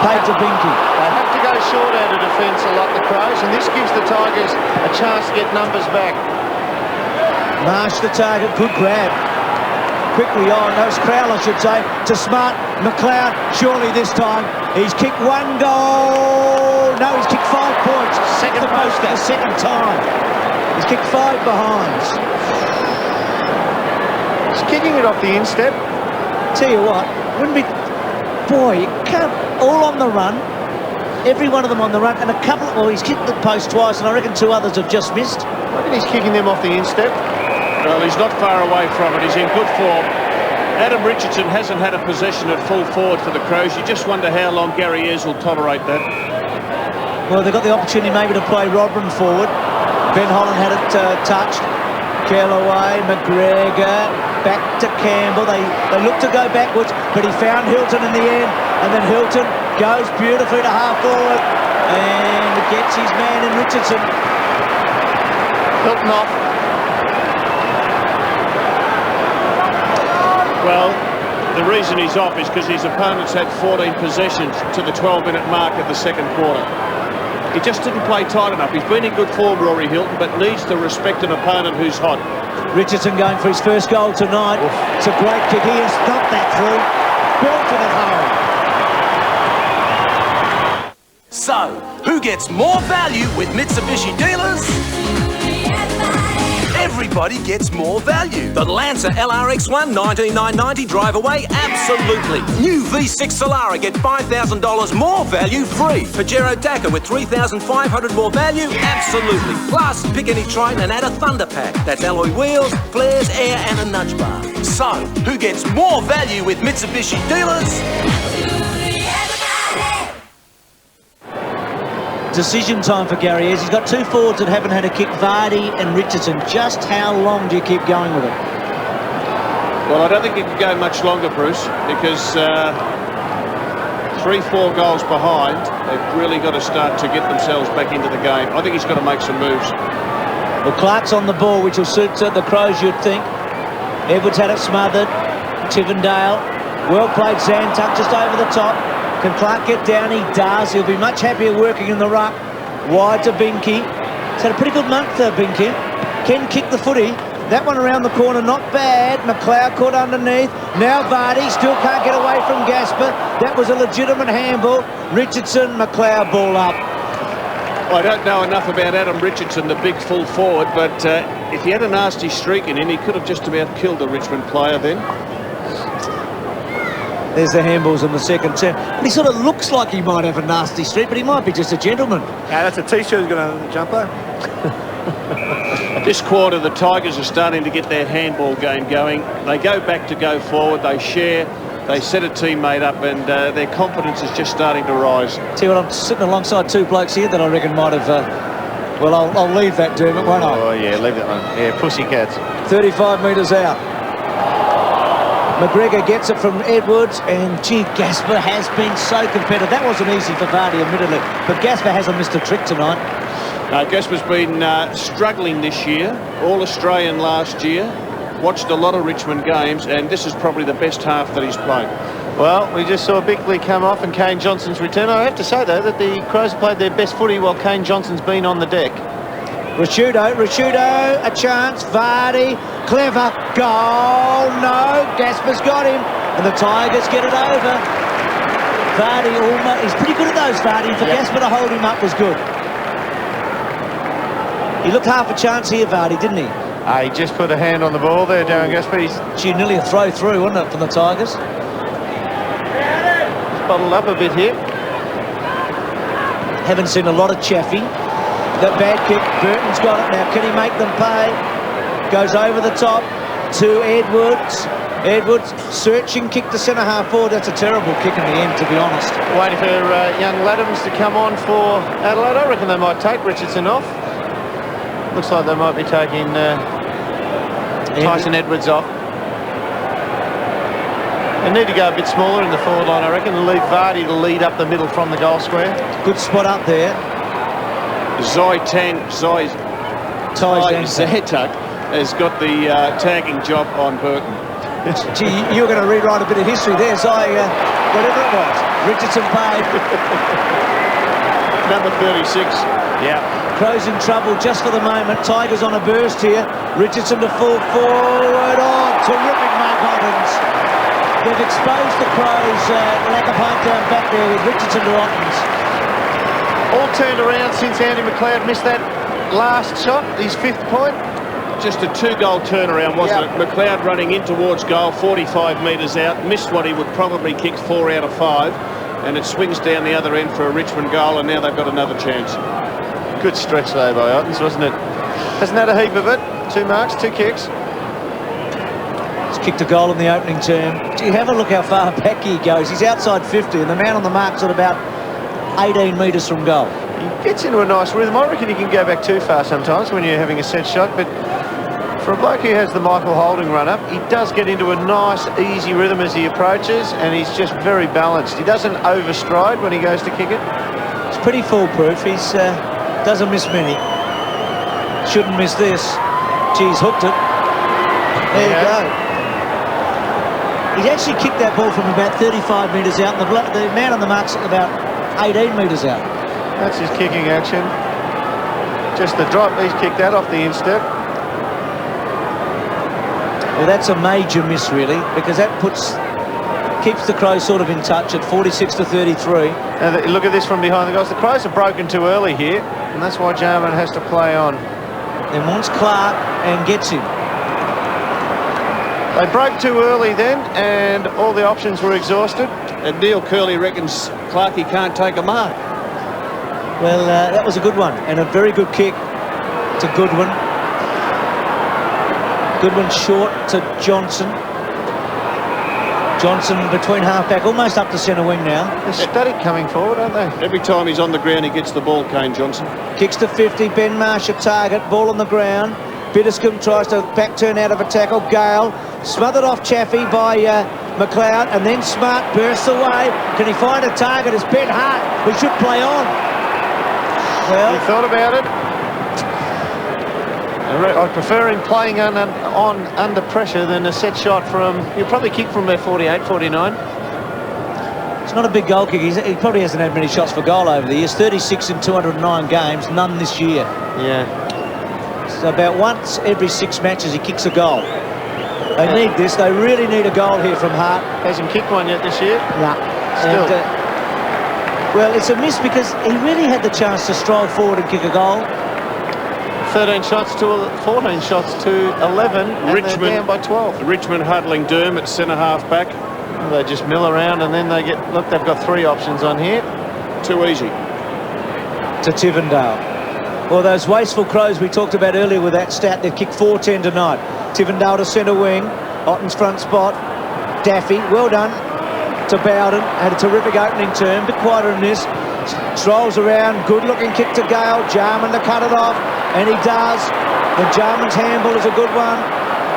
Paid to Binky. They have to go short out of defence a lot, the Crows, and this gives the Tigers a chance to get numbers back. Marsh the target. Good grab. Quickly on, that was Crowell, I should say, to Smart. McLeod, surely this time. He's kicked 1 goal. No, he's kicked 5 points. Second post for the second time. He's kicked 5 behinds. He's kicking it off the instep. Tell you what, wouldn't be... Boy, you can't... All on the run. Every one of them on the run. And a couple... Well, he's kicked the post twice, and I reckon 2 others have just missed. I reckon he's kicking them off the instep. Well, he's not far away from it. He's in good form. Adam Richardson hasn't had a possession at full forward for the Crows. You just wonder how long Gary Ayres will tolerate that. Well, they've got the opportunity maybe to play Robin forward. Ben Holland had it touched. Kellaway, McGregor, back to Campbell. They look to go backwards, but he found Hilton in the end, and then Hilton goes beautifully to half forward and gets his man in Richardson. Hilton off. Well, the reason he's off is because his opponents had 14 possessions to the 12-minute mark of the second quarter. He just didn't play tight enough. He's been in good form, Rory Hilton, but needs to respect an opponent who's hot. Richardson going for his first goal tonight. Oof. It's a great kick. He has stopped that through. Belted it home. So, who gets more value with Mitsubishi dealers? Everybody gets more value. The Lancer LRX1 $19,990 drive away, absolutely. New V6 Solara get $5,000 more value free. Pajero Dakar with $3,500 more value, absolutely. Plus, pick any Triton and add a Thunder Pack. That's alloy wheels, flares, air and a nudge bar. So, who gets more value with Mitsubishi dealers? Decision time for Gary Ayres. He's got two forwards that haven't had a kick, Vardy and Richardson. Just how long do you keep going with it? Well, I don't think he can go much longer, Bruce, because 3-4 goals behind, they've really got to start to get themselves back into the game. I think he's got to make some moves. Well, Clark's on the ball, which will suit the Crows, you'd think. Edwards had it smothered. Tivendale. Well played, Zantuck just over the top. Can Clark get down? He does. He'll be much happier working in the ruck. Wide to Binky. He's had a pretty good month, Binky. Ken kicked the footy. That one around the corner, not bad. McLeod caught underneath. Now Vardy still can't get away from Gasper. That was a legitimate handball. Richardson, McLeod ball up. I don't know enough about Adam Richardson, the big full forward, but if he had a nasty streak in him, he could have just about killed a Richmond player then. There's the handballs in the second term. But he sort of looks like he might have a nasty streak, but he might be just a gentleman. Yeah, that's a T-shirt who's going to jumper. This quarter, the Tigers are starting to get their handball game going. They go back to go forward, they share, they set a teammate up, and their confidence is just starting to rise. See what, I'm sitting alongside two blokes here that I reckon might have... well, I'll leave that, Dermot, won't I? Oh, yeah, leave that one. Yeah, pussycats. 35 metres out. McGregor gets it from Edwards, and gee, Gasper has been so competitive. That wasn't easy for Vardy, admittedly, but Gasper hasn't missed a trick tonight. Gasper's been struggling this year, All-Australian last year, watched a lot of Richmond games, and this is probably the best half that he's played. Well, we just saw Bickley come off and Kane Johnson's return. I have to say, though, that the Crows have played their best footy while Kane Johnson's been on the deck. Rashudo, a chance, Vardy, clever, goal, no, Gasper's got him, and the Tigers get it over. Vardy, almost, he's pretty good at those, Vardy, for Gasper to hold him up was good. He looked half a chance here, Vardy, didn't he? He just put a hand on the ball there, Darren Gasper. Gee, nearly a throw through, wasn't it, for the Tigers? He's bottled up a bit here. Haven't seen a lot of Chaffee. That bad kick, Burton's got it now. Can he make them pay? Goes over the top to Edwards. Edwards, searching kick to centre-half forward. That's a terrible kick in the end, to be honest. Waiting for young Laddams to come on for Adelaide. I reckon they might take Richardson off. Looks like they might be taking Tyson Edwards off. They need to go a bit smaller in the forward line, I reckon, and leave Vardy to lead up the middle from the goal square. Good spot up there. Zantuck has got the tagging job on Burton. Gee, you were going to rewrite a bit of history there, whatever it was. Richardson paid. Number 36. Yeah. Crows in trouble just for the moment. Tigers on a burst here. Richardson to full forward. Oh, terrific Mark Ottens. They've exposed the Crows' lack of height down back there with Richardson to Ottens. All turned around since Andy McLeod missed that last shot, his 5th point. Just a 2-goal turnaround, wasn't it? McLeod running in towards goal, 45 metres out, missed what he would probably kick 4 out of 5, and it swings down the other end for a Richmond goal, and now they've got another chance. Good stretch though by Ottens, wasn't it? Hasn't had a heap of it. 2 marks, 2 kicks. He's kicked a goal in the opening term. Gee, have a look how far back he goes. He's outside 50, and the man on the mark's at about 18 metres from goal. He gets into a nice rhythm. I reckon he can go back too far sometimes when you're having a set shot, but For a bloke who has the Michael Holding run-up, he does get into a nice, easy rhythm as he approaches, and he's just very balanced. He doesn't overstride when he goes to kick it. It's pretty foolproof. He's doesn't miss many. Shouldn't miss this. Geez, hooked it. There you go. He's actually kicked that ball from about 35 metres out, and the man on the mark's about 18 metres out. That's his kicking action. Just the drop. He's kicked that off the instep. Well, that's a major miss, really, because that keeps the Crows sort of in touch at 46-33. And look at this from behind the goals. The Crows are broken too early here, and that's why Jarman has to play on. Then wants Clark and gets him. They broke too early then, and all the options were exhausted. And Neil Curley reckons Clarkey can't take a mark. Well, that was a good one, and a very good kick to Goodwin. Goodwin short to Johnson. Johnson between half-back, almost up to centre wing now. They're static coming forward, aren't they? Every time he's on the ground, he gets the ball, Kane Johnson. Kicks to 50, Ben Marsh at target, ball on the ground. Biddiscombe tries to back turn out of a tackle. Gale smothered off Chaffee by McLeod, and then Smart bursts away. Can he find a target? It's Ben Hart, who should play on. Well, you thought about it. I prefer him playing on under pressure than a set shot from... He'll probably kick from about 48, 49. It's not a big goal kick. He probably hasn't had many shots for goal over the years. 36 in 209 games, none this year. Yeah. So about once every 6 matches he kicks a goal. They need this. They really need a goal here from Hart. Hasn't kicked one yet this year? No. Still. Well, it's a miss because he really had the chance to stroll forward and kick a goal. 13 shots to 14 shots to 11, and Richmond they're down by 12. Richmond huddling Durham at centre half back. They just mill around, and then they get... Look, they've got 3 options on here. Too easy. To Tivendale. Well, those wasteful Crows we talked about earlier with that stat, they've kicked 4-10 tonight. Tivendale to centre wing. Otten's front spot. Daffy, well done to Bowden. Had a terrific opening turn, bit quieter than this. Strolls around, good-looking kick to Gale. Jarman to cut it off, and he does. And Jarman's handball is a good one.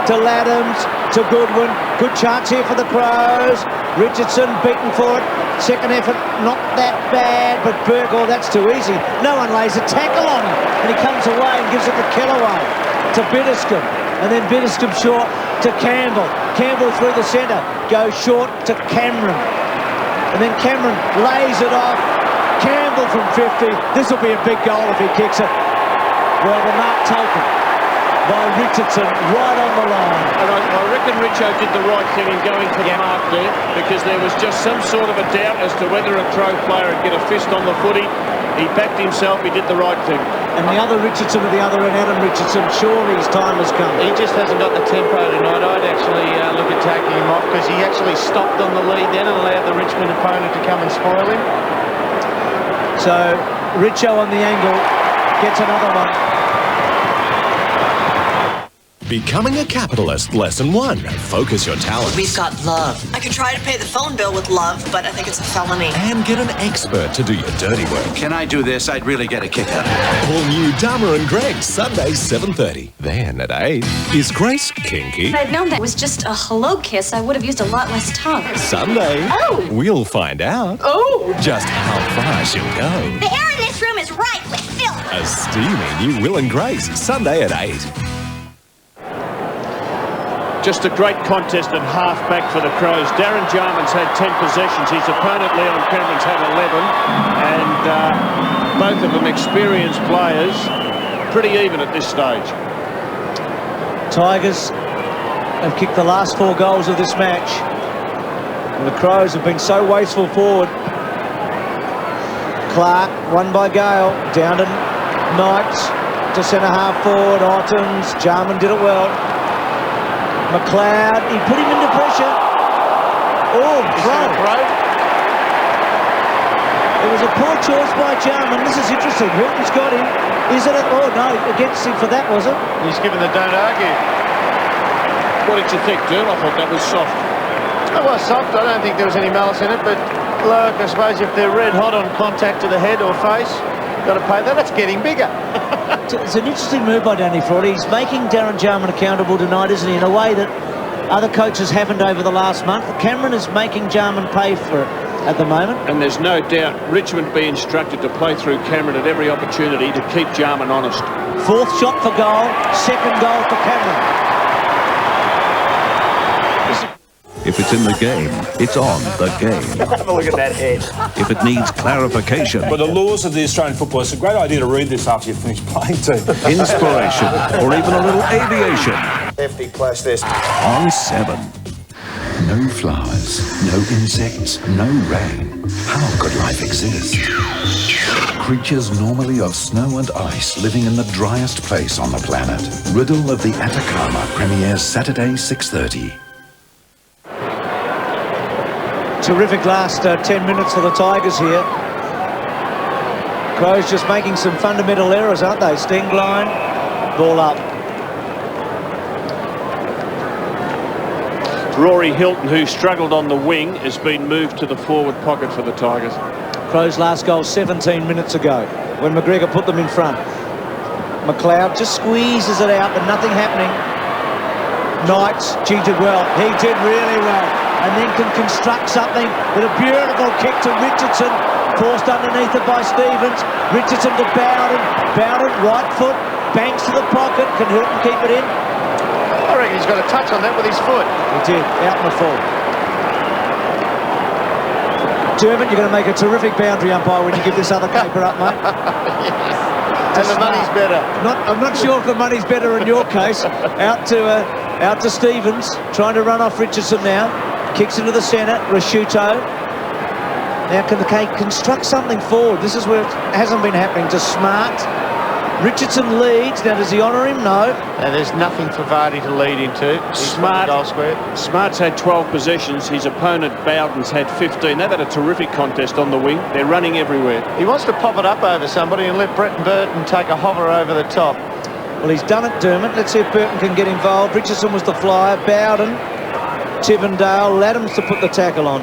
To Laddams, to Goodwin. Good chance here for the Crows. Richardson beaten for it. Second effort, not that bad, but Burke, oh, that's too easy. No one lays a tackle on him, and he comes away and gives it to Kellaway. To Biddiscombe, and then Biddiscombe short to Campbell. Campbell through the centre, goes short to Cameron. And then Cameron lays it off. Campbell from 50. This will be a big goal if he kicks it. Well, the mark taken by Richardson right on the line. And I reckon Richo did the right thing in going for the mark there, because there was just some sort of a doubt as to whether a Crow player would get a fist on the footy. He backed himself, he did the right thing. And the other Richardson at the other end, Adam Richardson, surely his time has come. He just hasn't got the tempo tonight. I'd actually look at taking him off, because he actually stopped on the lead then and allowed the Richmond opponent to come and spoil him. So Richo on the angle gets another one. Becoming a capitalist, lesson 1. Focus your talents. We've got love. I could try to pay the phone bill with love, but I think it's a felony. And get an expert to do your dirty work. Can I do this? I'd really get a kick out of it. All new Dharma and Greg, Sunday 7:30. Then at 8, is Grace kinky? If I'd known that was just a hello kiss, I would have used a lot less tongue. Sunday. Oh! We'll find out. Oh! Just how far she'll go. The air in this room is ripe with filth. A steamy new Will and Grace, Sunday at 8. Just a great contest at half-back for the Crows. Darren Jarman's had 10 possessions. His opponent, Leon Cameron's had 11. And both of them experienced players. Pretty even at this stage. Tigers have kicked the last 4 goals of this match. And the Crows have been so wasteful forward. Clark, won by Gale. Down to Knights, to centre-half forward. Ottens, Jarman did it well. McLeod, he put him into pressure. Oh, throw. It was a poor choice by Jarman. This is interesting. Hilton's got him. Is it? Oh, no, against him for that, was it? He's given the don't argue. What did you think, Derm? I thought that was soft. It was soft. I don't think there was any malice in it, but look, I suppose if they're red hot on contact to the head or face, got to pay that. That's getting bigger. It's an interesting move by Danny Frawley. He's making Darren Jarman accountable tonight, isn't he, in a way that other coaches haven't over the last month. Cameron is making Jarman pay for it at the moment. And there's no doubt Richmond be instructed to play through Cameron at every opportunity to keep Jarman honest. Fourth shot for goal, second goal for Cameron. If it's in the game, it's on the game. Have a look at that head. If it needs clarification, But the laws of the Australian football, it's a great idea to read this after you finish playing too. inspiration, or even a little aviation, Hefty plus this. on 7. No flowers, no insects, no rain. How could life exist? Creatures normally of snow and ice living in the driest place on the planet. Riddle of the Atacama premieres Saturday, 6:30. Terrific last 10 minutes for the Tigers here. Crows just making some fundamental errors, aren't they? Sting line, ball up. Rory Hilton, who struggled on the wing, has been moved to the forward pocket for the Tigers. Crows' last goal 17 minutes ago when McGregor put them in front. McLeod just squeezes it out, but nothing happening. Knights, G did well. He did really well. And then can construct something with a beautiful kick to Richardson. Forced underneath it by Stevens. Richardson to Bowden. Bowden, right foot, banks to the pocket. Can Hilton keep it in? I reckon he's got a touch on that with his foot. He did, out in the full. Dermot, you're going to make a terrific boundary umpire when you give this other caper up, mate. And the money's better. I'm not sure if the money's better in your case. Out to Stevens, trying to run off Richardson now. Kicks into the centre, Rasciuto. Now can the K construct something forward? This is where it hasn't been happening. To Smart. Richardson leads. Now does he honour him? No. And there's nothing for Vardy to lead into. Smart, goal square. Smart's had 12 possessions. His opponent Bowden's had 15. They've had a terrific contest on the wing. They're running everywhere. He wants to pop it up over somebody and let Bretton Burton take a hover over the top. Well, he's done it, Dermot. Let's see if Burton can get involved. Richardson was the flyer. Bowden, Tivendale, Adams to put the tackle on.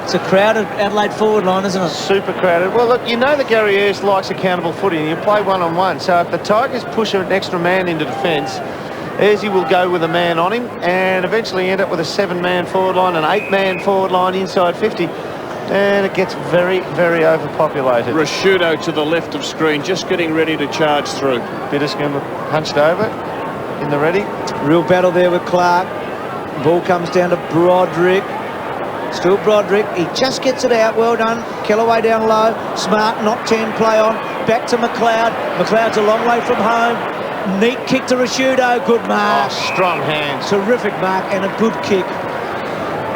It's a crowded Adelaide forward line, isn't it? Super crowded. Well, look, you know that Gary Ayres likes accountable footy, and you play one-on-one. So if the Tigers push an extra man into defence, Ayresy will go with a man on him and eventually end up with a 7-man forward line, an 8-man forward line inside 50. And it gets very, very overpopulated. Rasciuto to the left of screen, just getting ready to charge through. Bitterscombe punched over in the ready. Real battle there with Clark. Ball comes down to Broderick. Still Broderick. He just gets it out. Well done. Kellaway down low. Smart, not 10, play on. Back to McLeod. McLeod's a long way from home. Neat kick to Rasciuto. Good mark. Oh, strong hands. Terrific mark and a good kick.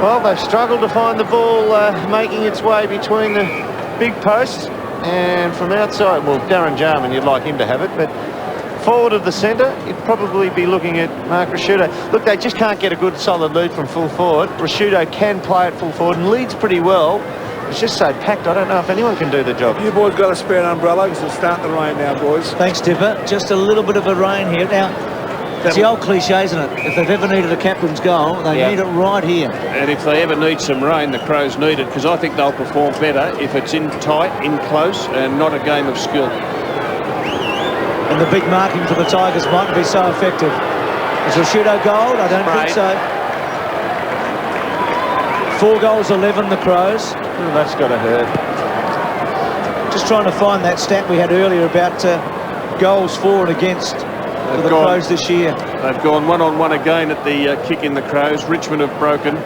Well, they've struggled to find the ball making its way between the big posts. And from outside, well, Darren Jarman, you'd like him to have it, but forward of the centre, you'd probably be looking at Mark Rasciuto. Look, they just can't get a good solid lead from full forward. Rasciuto can play at full forward and leads pretty well. It's just so packed, I don't know if anyone can do the job. You boys got a spare umbrella because it's starting to rain now, boys. Thanks, Tipper. Just a little bit of a rain here. Now, it's the old cliche, isn't it? If they've ever needed a captain's goal, they need it right here. And if they ever need some rain, the Crows need it, because I think they'll perform better if it's in tight, in close, and not a game of skill. And the big marking for the Tigers mightn't be so effective. Is Rasciuto gold? I don't think so. 4 goals, 11, the Crows. Ooh, that's got to hurt. Just trying to find that stat we had earlier about goals for and against for the Crows this year. They've gone one-on-one again at the kick in the Crows. Richmond have broken.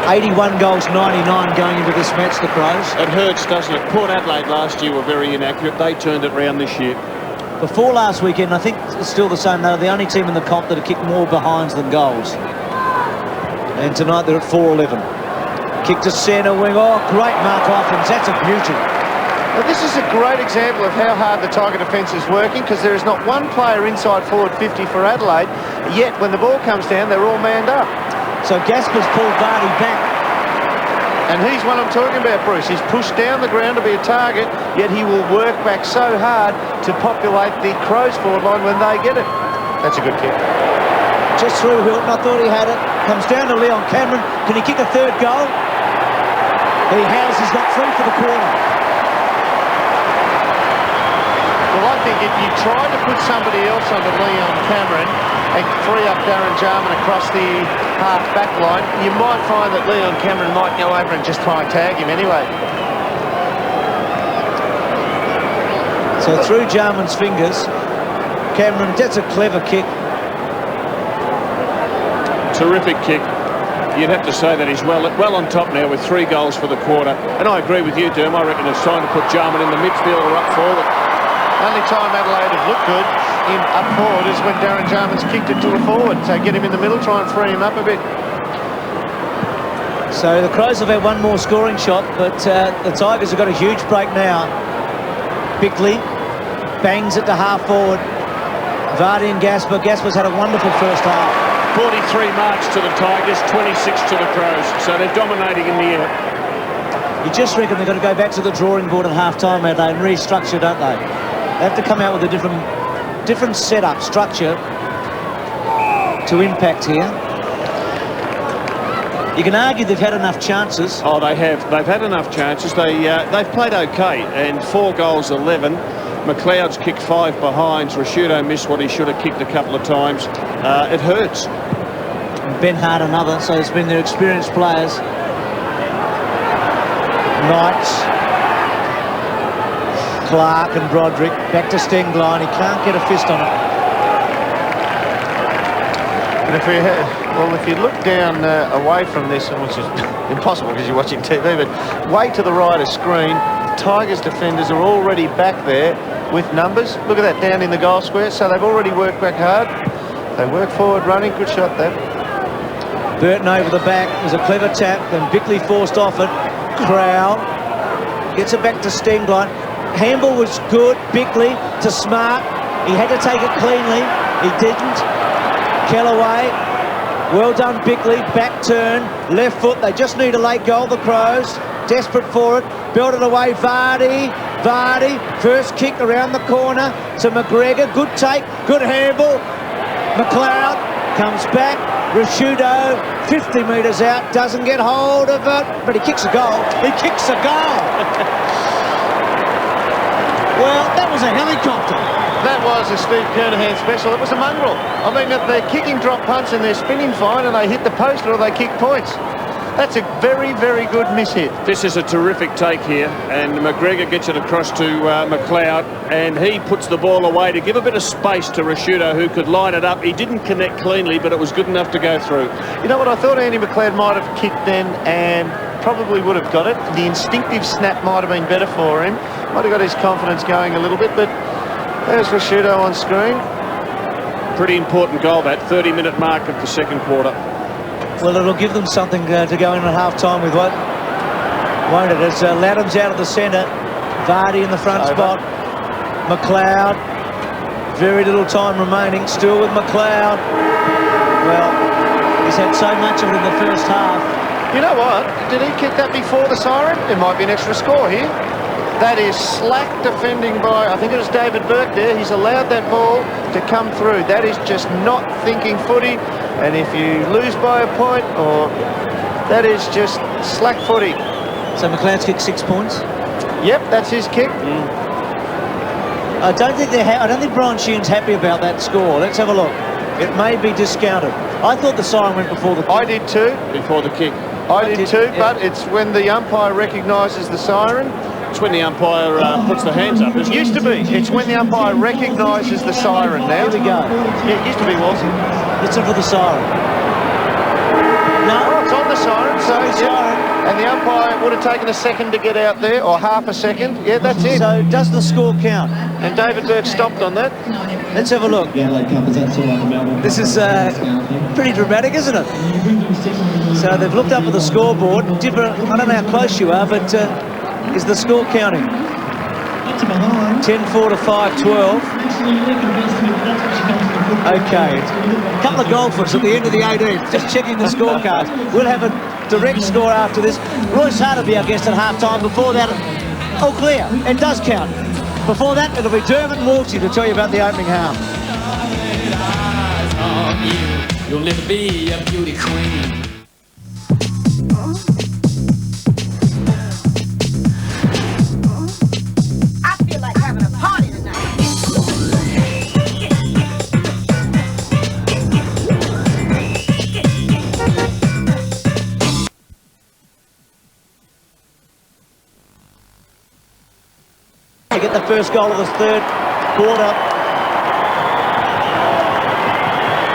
$81 goals, 99 going into this match, the Crows. It hurts, doesn't it? Port Adelaide last year were very inaccurate. They turned it round this year. Before last weekend, I think it's still the same. They're the only team in the comp that have kicked more behinds than goals. And tonight they're at 4-11. Kick to centre wing. Oh, great mark off him. That's a beauty. Well, this is a great example of how hard the Tiger defence is working, because there is not one player inside forward 50 for Adelaide, yet when the ball comes down, they're all manned up. So Gasper's pulled Vardy back. And he's what I'm talking about, Bruce. He's pushed down the ground to be a target, yet he will work back so hard to populate the Crows forward line when they get it. That's a good kick. Just through Hilton, I thought he had it. Comes down to Leon Cameron. Can he kick a third goal? He has. He's got 3 for the corner. think if you tried to put somebody else under Leon Cameron and free up Darren Jarman across the half-back line, you might find that Leon Cameron might go over and just try and tag him anyway. So through Jarman's fingers, Cameron, that's a clever kick. Terrific kick. You'd have to say that he's well on top now with 3 goals for the quarter. And I agree with you, Derm. I reckon it's time to put Jarman in the midfield or up forward. Only time Adelaide have looked good in up forward is when Darren Jarman's kicked it to a forward. So get him in the middle, try and free him up a bit. So the Crows have had one more scoring shot, but the Tigers have got a huge break now. Bickley bangs it to half forward. Vardy and Gasper. Gasper's had a wonderful first half. 43 marks to the Tigers, 26 to the Crows. So they're dominating in the air. You just reckon they've got to go back to the drawing board at half-time, and restructure, don't they? They have to come out with a different setup, structure to impact here. You can argue they've had enough chances. Oh, they have. They've had enough chances. They've played okay, and 4 goals, 11. McLeod's kicked 5 behinds. Rashudo missed what he should have kicked a couple of times. It hurts. Ben Hart another, so it's been their experienced players. Knights, Clark and Broderick. Back to Stengline. He can't get a fist on it. And if you look down away from this, which is impossible because you're watching TV, but way to the right of screen, Tigers defenders are already back there with numbers. Look at that down in the goal square. So they've already worked back hard. They work forward running. Good shot there. Burton over the back. There's a clever tap. Then Bickley forced off it. Crowell gets it back to Stengline. Handball was good. Bickley to Smart. He had to take it cleanly. He didn't. Kellaway. Well done, Bickley. Back turn. Left foot. They just need a late goal, the Crows. Desperate for it. Belted away. Vardy. First kick around the corner to McGregor. Good take. Good handball. McLeod comes back. Rashudo, 50 metres out, doesn't get hold of it, but he kicks a goal. He kicks a goal. Well, that was a helicopter. That was a Steve Kernahan special. It was a mongrel. I mean, if they're kicking drop punts and they're spinning fine and they hit the post or they kick points. That's a very, very good miss hit. This is a terrific take here, and McGregor gets it across to McLeod, and he puts the ball away to give a bit of space to Rashudo, who could line it up. He didn't connect cleanly, but it was good enough to go through. You know what? I thought Andy McLeod might have kicked then and probably would have got it. The instinctive snap might have been better for him. Might have got his confidence going a little bit, but there's Rashudo on screen. Pretty important goal, that 30-minute mark of the second quarter. Well, it'll give them something to go in at half-time with, won't it? As Ladham's out of the centre, Vardy in the front spot, McLeod, very little time remaining, still with McLeod. Well, he's had so much of it in the first half. You know what? Did he kick that before the siren? There might be an extra score here. That is slack defending by, I think it was David Burke there. He's allowed that ball to come through. That is just not thinking footy. And if you lose by a point, or that is just slack footy. So McLeod's kicked 6 points? Yep, that's his kick. I don't think Brian Sheehan's happy about that score. Let's have a look. It may be discounted. I thought the siren went before the kick. I did too. Before the kick. I did too, yeah. But it's when the umpire recognises the siren. It's when the umpire puts the hands up, isn't it? Used to be. It's when the umpire recognises the siren now. Here we go. Yeah, it used to be, wasn't it? Listen for the siren. No. Oh, it's on the siren. So, yeah. And the umpire would have taken a second to get out there, or half a second. Yeah, that's it. So does the score count? And David Burke stopped on that. Let's have a look. This is pretty dramatic, isn't it? So they've looked up at the scoreboard. I don't know how close you are, but is the score counting? 10-4 to 5-12. Okay. A couple of golfers at the end of the 18th, just checking the scorecard. We'll have a direct score after this. Royce Hart will be our guest at half-time. Before that, all clear. It does count. Before that, it'll be Dermot and Wolsey to tell you about the opening half. You'll never be a beauty queen. get the first goal of the third quarter.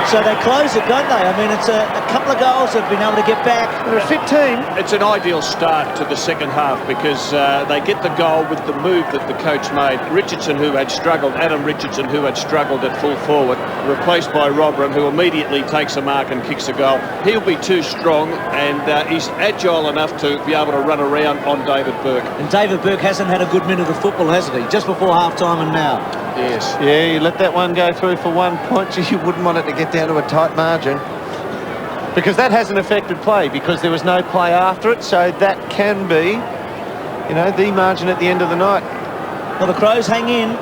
So they close it, don't they? I mean, it's a couple of goals they've been able to get back. They're a fit team. It's an ideal start to the second half because they get the goal with the move that the coach made. Richardson, who had struggled, Adam Richardson, who had struggled at full forward, replaced by Robram, who immediately takes a mark and kicks a goal. He'll be too strong, and he's agile enough to be able to run around on David Burke. And David Burke hasn't had a good minute of football, hasn't he? Just before half-time and now. Yes. Yeah, you let that one go through for 1 point. You wouldn't want it to get down to a tight margin. Because that hasn't affected play, because there was no play after it, so that can be, you know, the margin at the end of the night. Well, the Crows hang in.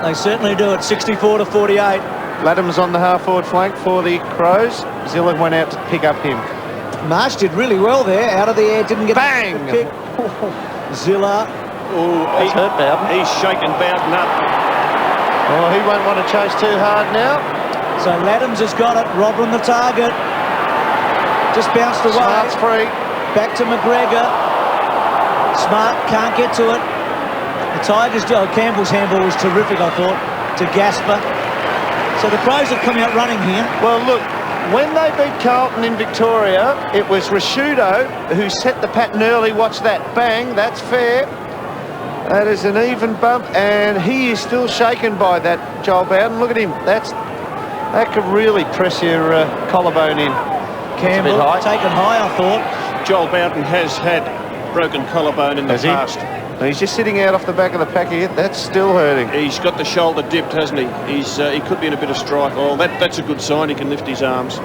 They certainly do it, 64-48. Laddam's on the half-forward flank for the Crows. Zilla went out to pick up him. Marsh did really well there. Out of the air, didn't get bang! A kick. Zilla. Oh, he's hurt Bowden. He's shaking Bowden up. Oh, he won't want to chase too hard now. So Laddams has got it. Robram the target. Just bounced away. Smart's free. Back to McGregor. Smart can't get to it. The Tigers, Campbell's handball was terrific, I thought, to Gasper. So the Crows have come out running here. Well, look, when they beat Carlton in Victoria, it was Rashudo who set the pattern early. Watch that. Bang, that's fair. That is an even bump, and he is still shaken by that, Joel Bowden. Look at him. That could really press your collarbone in. Campbell taken high, I thought. Joel Bowden has had broken collarbone in the past. He's just sitting out off the back of the pack here. That's still hurting. He's got the shoulder dipped, hasn't he? He could be in a bit of strife. Oh, that's a good sign. He can lift his arms.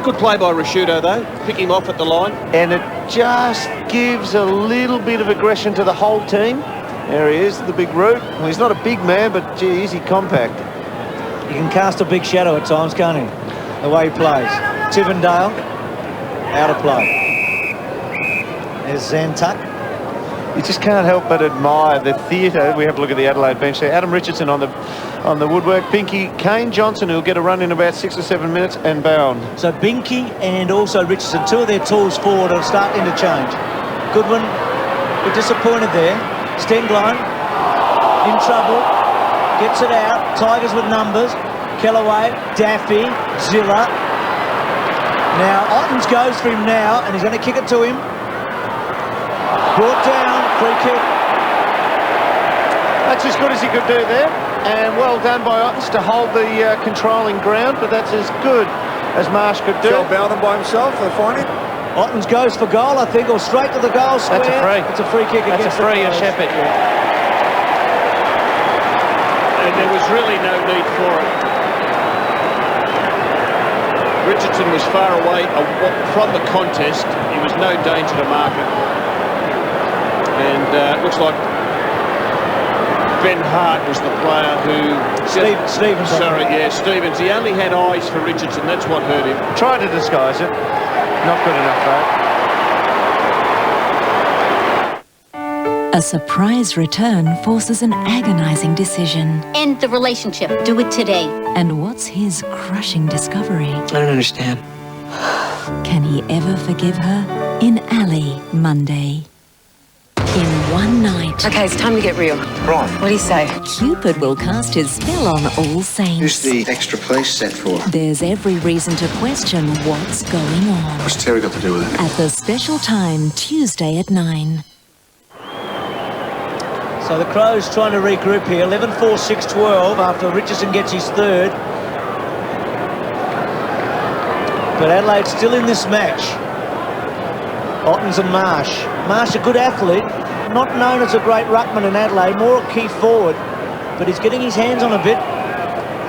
Good play by Rashudo, though. Pick him off at the line. And it just gives a little bit of aggression to the whole team. There he is, the big root. Well, he's not a big man, but, gee, is he compact. He can cast a big shadow at times, can't he? The way he plays. Tivendale, out of play. There's Zantuck. You just can't help but admire the theatre. We have a look at the Adelaide bench there. Adam Richardson on the woodwork. Binky, Kane Johnson, who'll get a run in about 6 or 7 minutes, and Bowen. So Binky and also Richardson, two of their tools forward will start interchange. Goodwin, a bit disappointed there. Stengline, in trouble, gets it out. Tigers with numbers. Kellaway, Daffy, Zilla. Now Ottens goes for him now, and he's going to kick it to him. Brought down, free kick. That's as good as he could do there, and well done by Ottens to hold the controlling ground, but that's as good as Marsh could do. Joel Bowden by himself, they find him. Ottens goes for goal, I think, or straight to the goal square. That's a free. It's a free kick against That's a free, a Shepherd. And there was really no need for it. Richardson was far away from the contest. He was no danger to mark it. And it looks like Ben Hart was the player who... Stevens. Sorry, yeah, Stevens. He only had eyes for Richardson. That's what hurt him. Tried to disguise it. Not good enough, though. A surprise return forces an agonizing decision. End the relationship. Do it today. And what's his crushing discovery? I don't understand. Can he ever forgive her? In Alley, Monday. In one night. Okay, it's time to get real. Right. What do you say? Cupid will cast his spell on All Saints. Who's the extra police set for? There's every reason to question what's going on. What's Terry got to do with it? At the special time, Tuesday at 9. So the Crows trying to regroup here. 11-4-6-12 after Richardson gets his third. But Adelaide still in this match. Ottens and Marsh. Marsh, a good athlete, not known as a great ruckman in Adelaide, more a key forward, but he's getting his hands on a bit.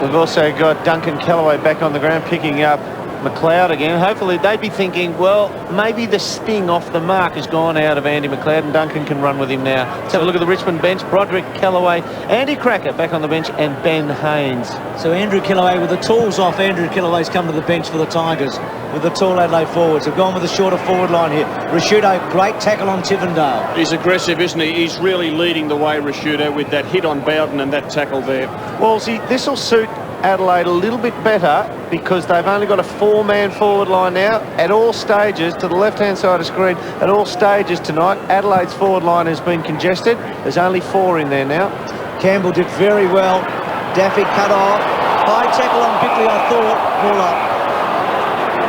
We've also got Duncan Kellaway back on the ground picking up McLeod again. Hopefully they'd be thinking, well, maybe the sting off the mark has gone out of Andy McLeod and Duncan can run with him now. Let's have a look at the Richmond bench. Broderick, Kellaway, Andy Cracker back on the bench, and Ben Haynes. So Andrew Kellaway with the tools off. Andrew Kellaway's come to the bench for the Tigers with the tall Adelaide forwards. They've gone with a shorter forward line here. Rashudo, great tackle on Tivendale. He's aggressive, isn't he? He's really leading the way, Rashudo, with that hit on Bowden and that tackle there. Well, see, this will suit Adelaide a little bit better because they've only got a 4-man forward line now. At all stages, to the left-hand side of the screen, at all stages tonight, Adelaide's forward line has been congested. There's only 4 in there now. Campbell did very well. Daffy cut off. High tackle on Bickley, I thought. Ball up.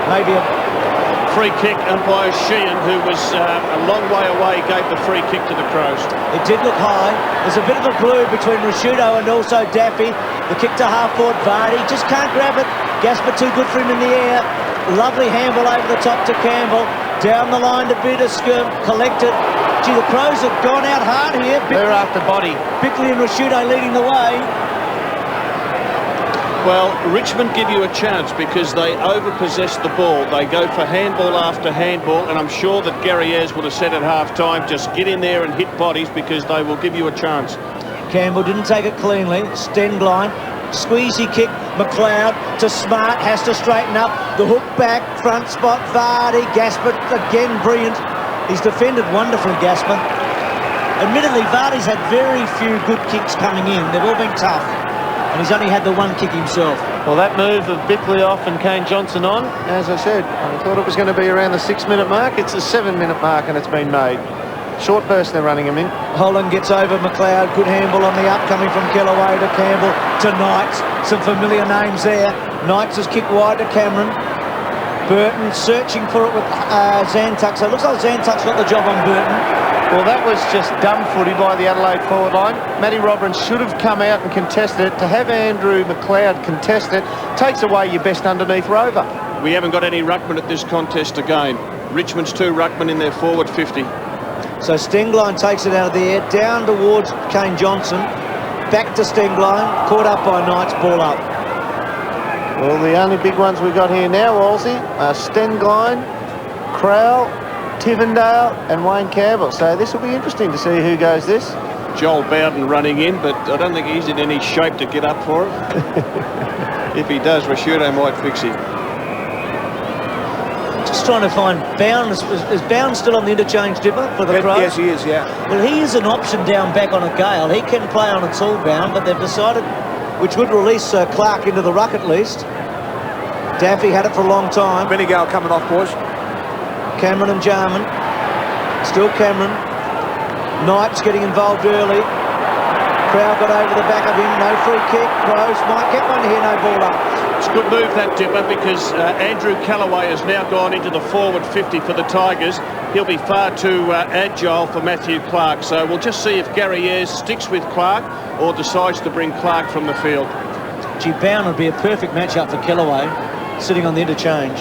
Maybe a free kick. Umpire Sheehan, who was a long way away, gave the free kick to the Crows. It did look high. There's a bit of a blue between Rashudo and also Daffy. The kick to half-forward, Vardy just can't grab it. Gasper too good for him in the air. Lovely handball over the top to Campbell. Down the line to Bitterscombe. Collected. Gee, the Crows have gone out hard here. They're after body. Bickley and Rashudo leading the way. Well, Richmond give you a chance because they overpossess the ball. They go for handball after handball, and I'm sure that Gary Ayres would have said at half-time, just get in there and hit bodies because they will give you a chance. Campbell didn't take it cleanly. Stengline, squeezy kick. McLeod to Smart, has to straighten up. The hook back, front spot, Vardy. Gasper again brilliant. He's defended wonderfully, Gasper. Admittedly, Vardy's had very few good kicks coming in. They've all been tough. And he's only had the one kick himself. Well, that move of Bickley off and Kane Johnson on, as I said, I thought it was going to be around the 6-minute mark. It's a 7-minute mark and it's been made. Short burst, they're running him in. Holland gets over McLeod. Good handball on the up, coming from Kellaway to Campbell to Knights. Some familiar names there. Knights has kicked wide to Cameron. Burton searching for it with Zantuck. So it looks like Zantuck's got the job on Burton. Well, that was just dumb footy by the Adelaide forward line. Matty Roberts should have come out and contested it. To have Andrew McLeod contest it takes away your best underneath rover. We haven't got any ruckman at this contest again. Richmond's 2 ruckmen in their forward 50. So Stengline takes it out of the air, down towards Kane Johnson, back to Stengline, caught up by Knights, ball up. Well, the only big ones we got here now, Wolsey, are Stengline, Crowell, Tivendale and Wayne Campbell. So this will be interesting to see who goes this. Joel Bowden running in, but I don't think he's in any shape to get up for it. If he does, Rashudo might fix him. Just trying to find Bound. Is Bound still on the interchange, Dipper, for the Crows? Yes, he is, yeah. Well, he is an option down back on a Gale. He can play on a tall Bound, but they've decided, which would release Clark into the ruck at least. Daffy had it for a long time. Benny Gale coming off, boys. Cameron and Jarman. Still Cameron. Knights getting involved early. Crowd got over the back of him. No free kick. Crows might get one here. No ball up. It's a good move, that, Dipper, because Andrew Callaway has now gone into the forward 50 for the Tigers. He'll be far too agile for Matthew Clark. So we'll just see if Gary Ayres sticks with Clark or decides to bring Clark from the field. Gee, Bound would be a perfect matchup for Callaway, sitting on the interchange.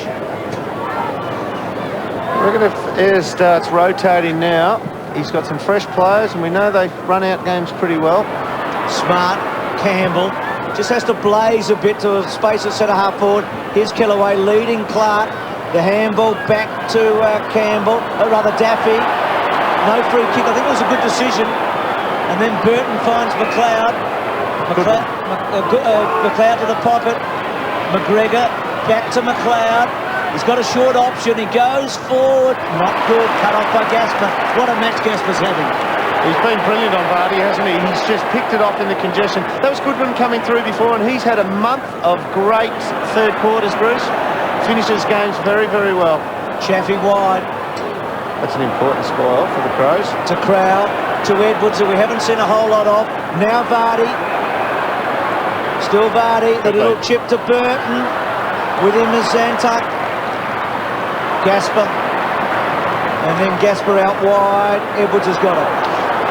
I reckon if Ayres starts rotating now, he's got some fresh players, and we know they run out games pretty well. Smart, Campbell, just has to blaze a bit to a space at centre half forward. Here's Kellaway leading Clark. The handball back to Campbell, or rather Daffy. No free kick. I think it was a good decision. And then Burton finds McLeod. McLeod to the pocket. McGregor back to McLeod. He's got a short option. He goes forward. Not good. Cut off by Gasper. What a match Gasper's having. He's been brilliant on Vardy, hasn't he? He's just picked it off in the congestion. That was Goodwin coming through before, and he's had a month of great third quarters, Bruce. Finishes games very, very well. Chaffee wide. That's an important spoil for the Crows. To Crowell, to Edwards, who we haven't seen a whole lot of. Now Vardy. Still Vardy. The little chip to Burton. With him is Zantuck. Gasper. And then Gasper out wide. Edwards has got it.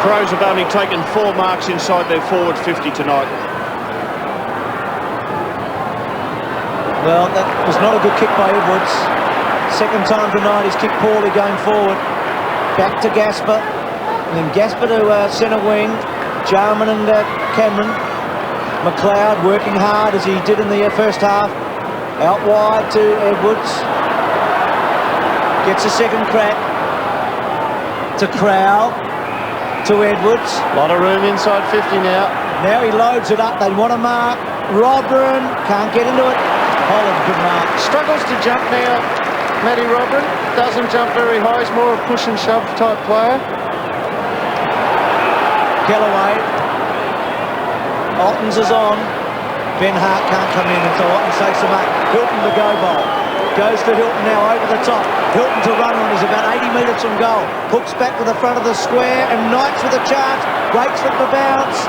Crows have only taken 4 marks inside their forward 50 tonight. Well, that was not a good kick by Edwards. Second time tonight he's kicked poorly going forward. Back to Gasper. And then Gasper to centre wing. Jarman and Cameron. McLeod working hard as he did in the first half. Out wide to Edwards. Gets a second crack. To Crowell. To Edwards. A lot of room inside 50 now. Now he loads it up. They want to mark. Robin can't get into it. Holland, good mark. Struggles to jump now. Matty Robin doesn't jump very high. He's more a push and shove type player. Kellaway. Ottens is on. Ben Hart can't come in, and so Ottens takes him up. Hilton the go bowl. Goes to Hilton now over the top. Hilton to run on. He's about 80 metres from goal. Hooks back to the front of the square, and Knights with a chance. Waits for the bounce.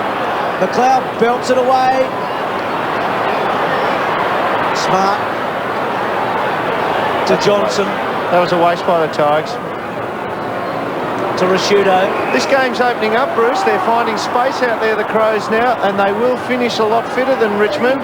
McLeod belts it away. Smart to Johnson. That was a waste by the Tigers. To Rashudo. This game's opening up, Bruce. They're finding space out there, the Crows now, and they will finish a lot fitter than Richmond.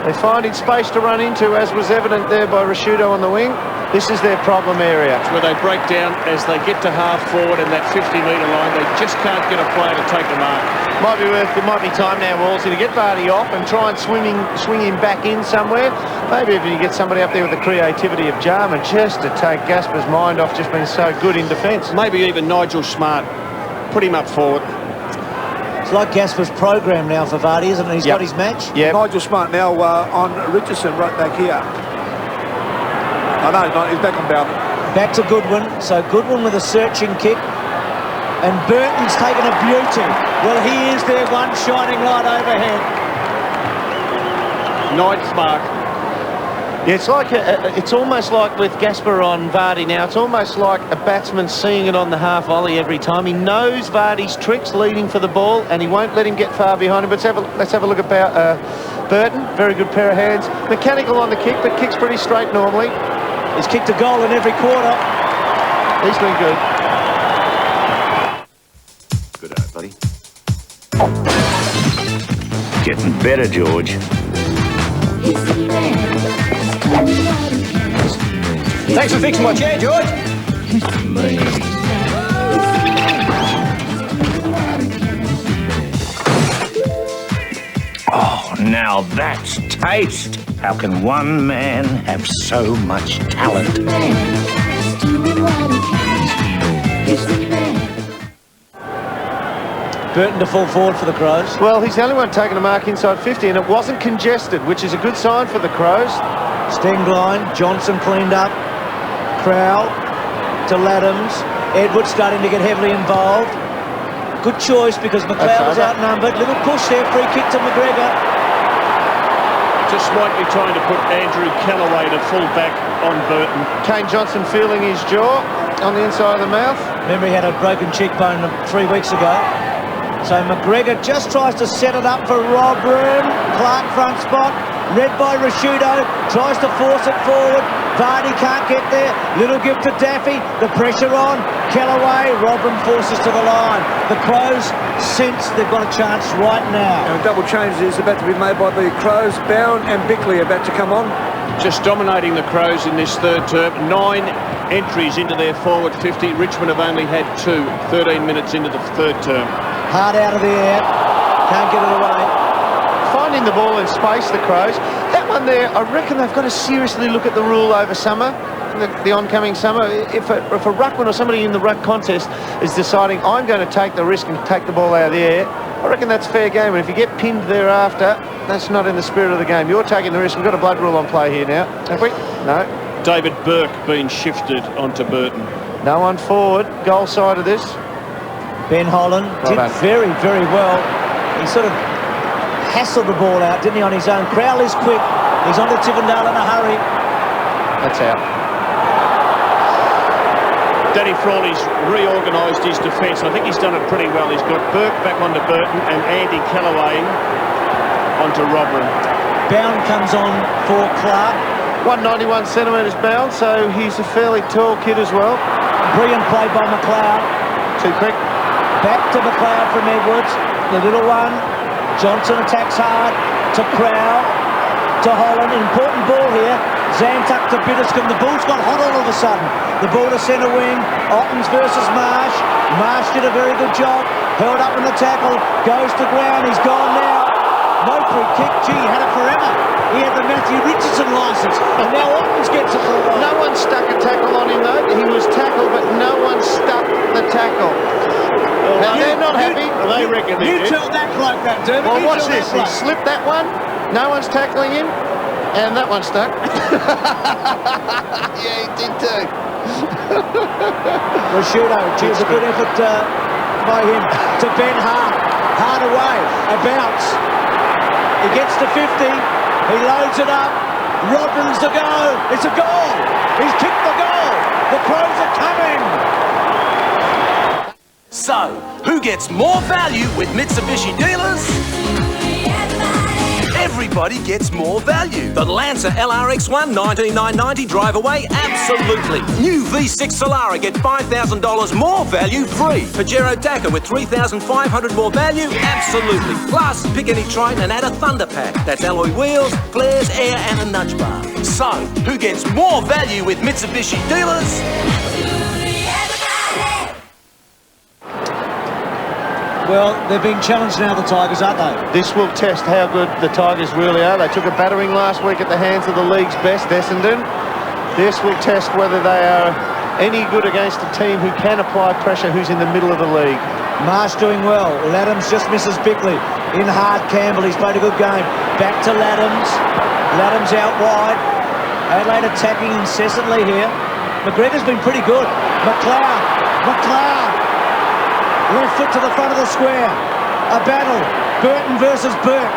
They're finding space to run into, as was evident there by Rashudo on the wing. This is their problem area. It's where they break down as they get to half forward and that 50-metre line. They just can't get a player to take the mark. It might be time now, Wolsey, to get Vardy off and try and swing him back in somewhere. Maybe if you get somebody up there with the creativity of Jarman just to take Gasper's mind off just being so good in defence. Maybe even Nigel Smart. Put him up forward. It's like Gasper's program now for Vardy, isn't it? He's got his match. Yeah. Nigel Smart now on Richardson right back here. I know, he's back on Bowden. Back to Goodwin. So Goodwin with a searching kick. And Burton's taken a beauty. Well, he is their one shining light overhead. Knight's mark. Yeah, it's almost like with Gasper on Vardy now, it's almost like a batsman seeing it on the half volley every time. He knows Vardy's tricks leading for the ball, and he won't let him get far behind him. But let's have a look at Burton. Very good pair of hands. Mechanical on the kick, but kicks pretty straight normally. He's kicked a goal in every quarter. He's been good. Good out, buddy. Getting better, George. Thanks for fixing my chair, George. Oh, now that's taste. How can one man have so much talent? Burton to full forward for the Crows. Well, he's the only one taking a mark inside 50, and it wasn't congested, which is a good sign for the Crows. Stengline, Johnson cleaned up. Crowell to Laddams. Edwards starting to get heavily involved. Good choice because McLeod was outnumbered. Little push there, free kick to McGregor. Just might be trying to put Andrew Callaway to full back on Burton. Kane Johnson feeling his jaw on the inside of the mouth. Remember he had a broken cheekbone 3 weeks ago. So McGregor just tries to set it up for Robin. Clark front spot. Read by Rashudo. Tries to force it forward. Vardy can't get there. Little give to Daffy. The pressure on. Callaway. Robin forces to the line. The Crows sense they've got a chance right now. And a double change is about to be made by the Crows. Bowen and Bickley about to come on. Just dominating the Crows in this third term. 9 entries into their forward 50. Richmond have only had 2. 13 minutes into the third term. Hard out of the air. Can't get it away. Finding the ball in space, the Crows. That one there, I reckon they've got to seriously look at the rule over summer, the oncoming summer. If a ruckman or somebody in the ruck contest is deciding, I'm going to take the risk and take the ball out of the air, I reckon that's fair game. And if you get pinned thereafter, that's not in the spirit of the game. You're taking the risk. We've got a blood rule on play here now. Have we? No. David Burke being shifted onto Burton. No one forward. Goal side of this. Ben Holland did very, very well. He sort of hassled the ball out, didn't he, on his own. Crowell is quick. He's on to Tivendale in a hurry. That's out. Danny Frawley's reorganised his defence. I think he's done it pretty well. He's got Burke back onto Burton and Andy Callaway onto Robin. Bound comes on for Clark. 191 centimetres bound, so he's a fairly tall kid as well. Brilliant play by McLeod. Too quick. Back to McLeod from Edwards. The little one. Johnson attacks hard to Crowell, to Holland. Important ball here. Zantuck to Bitterscombe. The ball's got hot all of a sudden. The ball to centre wing. Ottens versus Marsh. Marsh did a very good job. Held up in the tackle. Goes to ground. He's gone now. No free kick. Gee, he had it forever. He had the Matthew Richardson licence. And now Ottens gets it for a while. No one stuck a tackle on him though. He was tackled, but no one stuck the tackle. Now they're not happy. They reckon they did. You tell that bloke that, Dermot. Well, watch this. He slipped that one. No one's tackling him. And that one stuck. Yeah, he did too. Rashudo, geez, a good effort by him. To Ben Hart. Hard away. A bounce. He gets to 50. He loads it up. Rodman's the goal. It's a goal. He's kicked the goal. The Crows are coming. So, who gets more value with Mitsubishi dealers? Everybody gets more value. The Lancer LRX1 $19,990 drive away, absolutely. New V6 Solara get $5,000 more value free. Pajero Dakar with 3,500 more value, absolutely. Plus, pick any Triton and add a Thunder Pack. That's alloy wheels, flares, air and a nudge bar. So, who gets more value with Mitsubishi dealers? Well, they're being challenged now, the Tigers, aren't they? This will test how good the Tigers really are. They took a battering last week at the hands of the league's best, Essendon. This will test whether they are any good against a team who can apply pressure, who's in the middle of the league. Marsh doing well. Laddams just misses Bickley. In hard Campbell. He's played a good game. Back to Laddams. Laddams out wide. Adelaide attacking incessantly here. McGregor's been pretty good. McLeod. Left foot to the front of the square. A battle. Burton versus Burke.